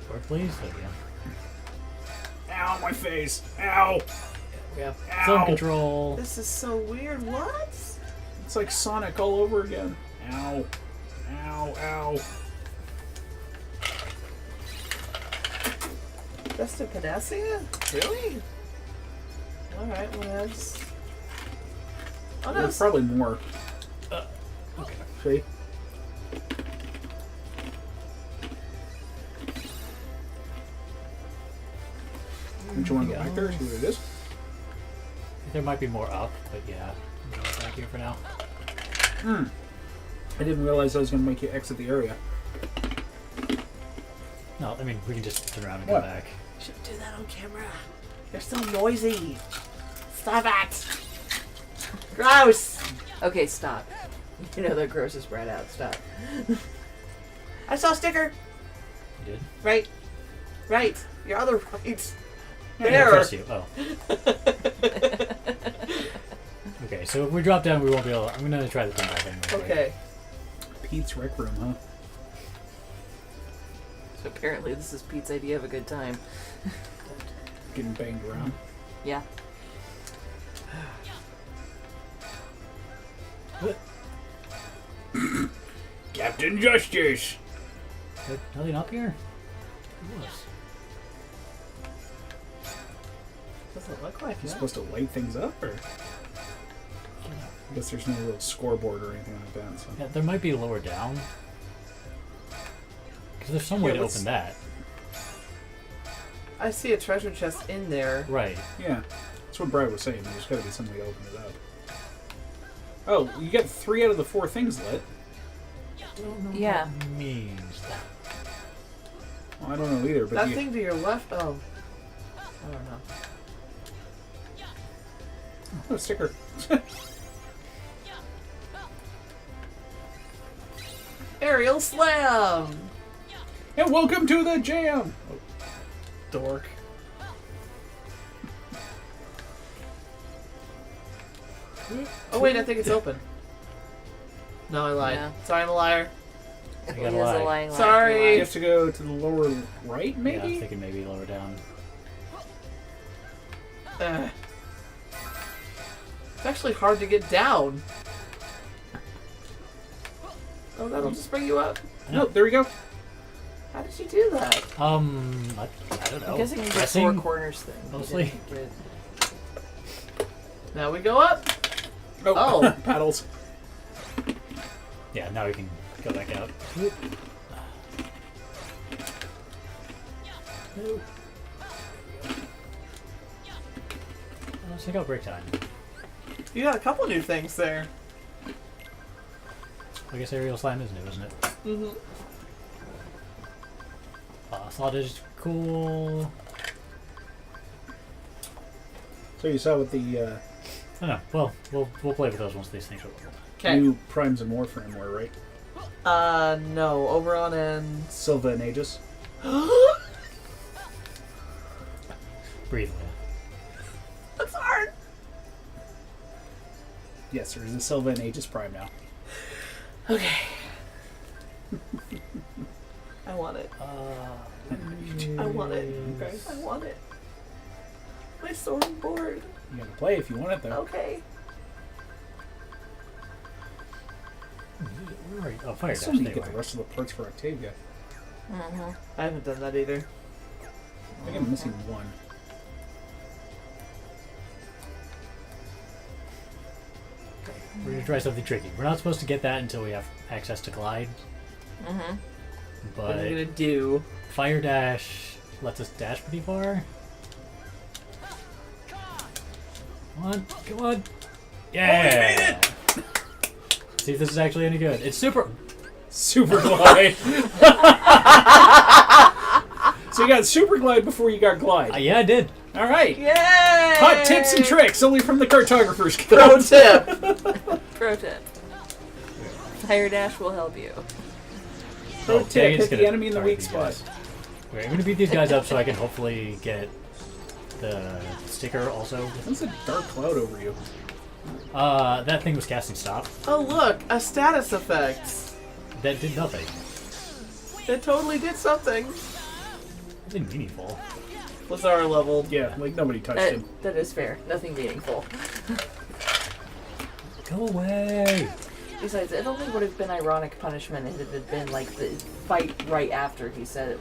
Work, please. There we go. Ow, my face. Ow. We have Ow. film control. This is so weird. What? It's like Sonic all over again. Ow. Ow, ow. Just a Panacea? Really? Alright, well that's... Oh no, There's probably more. Okay. See? Don't you want to go back there? See what it is? There might be more up, but yeah. I'm going back here for now. I didn't realize I was going to make you exit the area. No, I mean, we can just turn around and What? go back. shouldn't do that on camera. They're so noisy. Stop it. Gross. Okay, stop. You know the grossest right out. Stop. I saw a sticker. You did? Right. Right. Your other right. I don't There. trust you. Oh. Okay, so if we drop down, we won't be able. I'm gonna try the pinball thing. Real quick. Okay. Pete's Rec Room, huh? So apparently this is Pete's idea of a good time. Getting banged around. Yeah. Captain Justice! Is nothing up here? It was. Doesn't look like You it. supposed to light things up, or? I guess there's no real scoreboard or anything like that. So. Yeah, there might be lower down. Because there's some way Yeah, to let's- open that. I see a treasure chest in there. Right. Yeah, that's what Brad was saying. There's got to be some way to open it up. Oh, you got 3 out of the 4 things lit. Don't know Yeah. what that means. Well, I don't know either, but That you, thing to your left. Oh. I don't know. oh, sticker. Aerial slam. And welcome to the jam. Oh, dork. Oh wait, I think it's open. No, I lied. Yeah. Sorry, I'm a liar. You He gotta is a lie. lying liar. Sorry. You have to go to the lower right, Yeah, I maybe? was thinking maybe lower down. It's actually hard to get down. Oh, that'll just bring you up. No, there we go. How did you do that? I don't know. I'm guessing it's a Pressing? four corners thing. He Mostly. didn't get- Now we go up. Oh, Oh. paddles. Yeah, now we can go back out. Let's take out break time. You got a couple new things there. I guess aerial slam is new, isn't it? Mm-hmm. Slot is cool. So you saw what the I don't know. Well, we'll play with those once these things are leveled. Okay. new Primes and Warframe were, right? No. Oberon and... Silva and Aegis. Breathe, Leia. That's hard. Yes, there's a Silva and Aegis Prime now. Okay. I want it. I want it. Okay. I want it. My soaring board. You gotta play if you want it, though. Okay. Where are you? Oh, I fire still dash. need There to you get the are. rest of the parts for Octavia. I haven't done that either. I think I'm missing one. We're gonna try something tricky. We're not supposed to get that until we have access to glide. Mm-hmm. What are But you gonna do? fire dash lets us dash pretty far. Come on, come on. Yeah! made it! See if this is actually any good. It's super glide. So you got super glide before you got glide. Yeah, I did. All right. Yay! Hot tips and tricks only from the Cartographer's Guild. Pro tip. Pro tip. Fire dash will help you. Pro tip, hit the enemy in the weak spot. Okay, I'm going to beat these guys up so I can hopefully get the sticker also. That's a dark cloud over you. That thing was casting stop. Oh look, a status effect. That did nothing. It totally did something. Nothing meaningful. Lazara leveled. Yeah, like nobody touched him. That is fair. Nothing meaningful. Go away! Besides, it only would have been ironic punishment if it had been like the fight right after he said it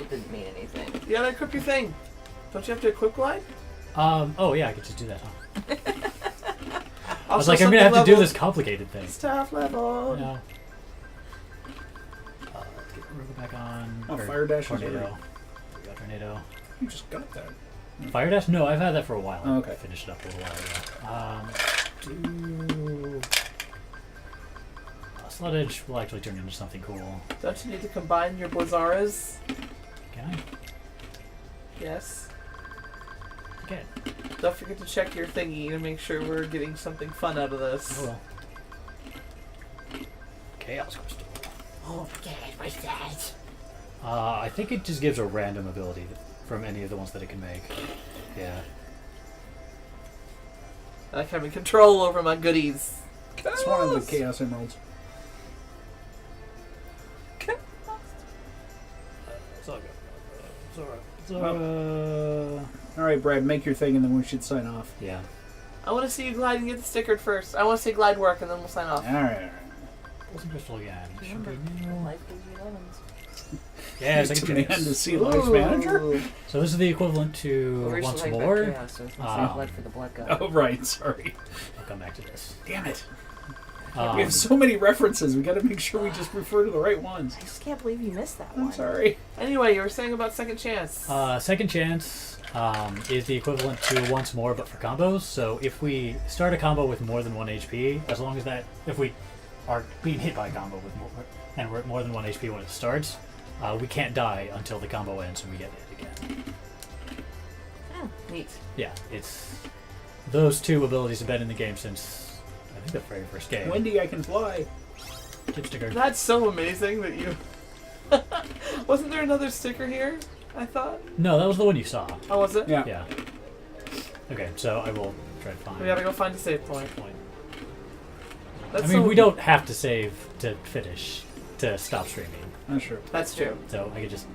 didn't mean anything. You gotta equip your thing. Don't you have to equip glide? Oh yeah, I could just do that, huh? I was Also like, I'm gonna have to do leveled. this complicated thing. Staff level. No. Let's get Rogue back on. Oh, or fire dash is tornado. already- We got tornado. You just got that. Fire dash? No, I've had that for a while. Oh, okay. I finished it up a little while ago. Slot edge will actually turn into something cool. Don't you need to combine your Blazaras? Can I? Yes. Okay. Don't forget to check your thingy to make sure we're getting something fun out of this. Oh well. Chaos crystal. Oh, God, what's that? I think it just gives a random ability from any of the ones that it can make. Yeah. I like having control over my goodies. It's one of the Chaos Emeralds. It's all good. It's alright. It's All right, Brad, make your thing, and then we should sign off. Yeah. I want to see you glide and get the stickered first. I want to see glide work, and then we'll sign off. All right. Pulsing crystal again. Remember, life gives you lemons. Yeah, It's second a man chance. to see Life's Manager. So this is the equivalent to We're once just talking more. about chaos, so it's not blood for the blood god. Oh, right. Sorry. I'll come back to this. Damn it. Um, We have so many references. We got to make sure we just refer to the right ones. I just can't believe you missed that one. I'm sorry. Anyway, you were saying about second chance. Second chance is the equivalent to once more, but for combos. So if we start a combo with more than 1 HP, as long as that, if we are being hit by a combo with more, and we're at more than 1 HP when it starts, we can't die until the combo ends and we get hit again. Neat. Yeah, it's those two abilities have been in the game since I think the very first game. Wendy, I can fly. Kid sticker. That's so amazing that you... Wasn't there another sticker here, I thought? No, that was the one you saw. Oh, was it? Yeah. Yeah. Okay, so I will try to find. We gotta go find a save point. That's I mean, so... we don't have to save to finish to stop streaming. That's true. That's true. So I could just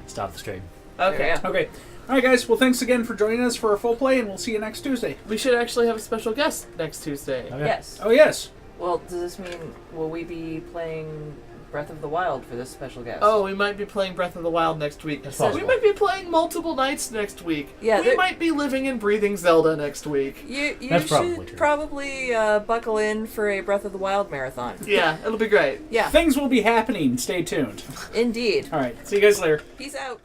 stop the stream. Okay. Okay. All right, guys. Well, thanks again for joining us for our full play, and we'll see you next Tuesday. We should actually have a special guest next Tuesday. Okay. Yes. Oh, yes. Well, does this mean, will we be playing Breath of the Wild for this special guest? Oh, we might be playing Breath of the Wild next week. That's We possible. might be playing multiple nights next week. Yeah, we there- might be living and breathing Zelda next week. You That's probably should true. probably buckle in for a Breath of the Wild marathon. Yeah, it'll be great. Yeah, Things will be happening. Stay tuned. indeed. All right. See you guys later. Peace out.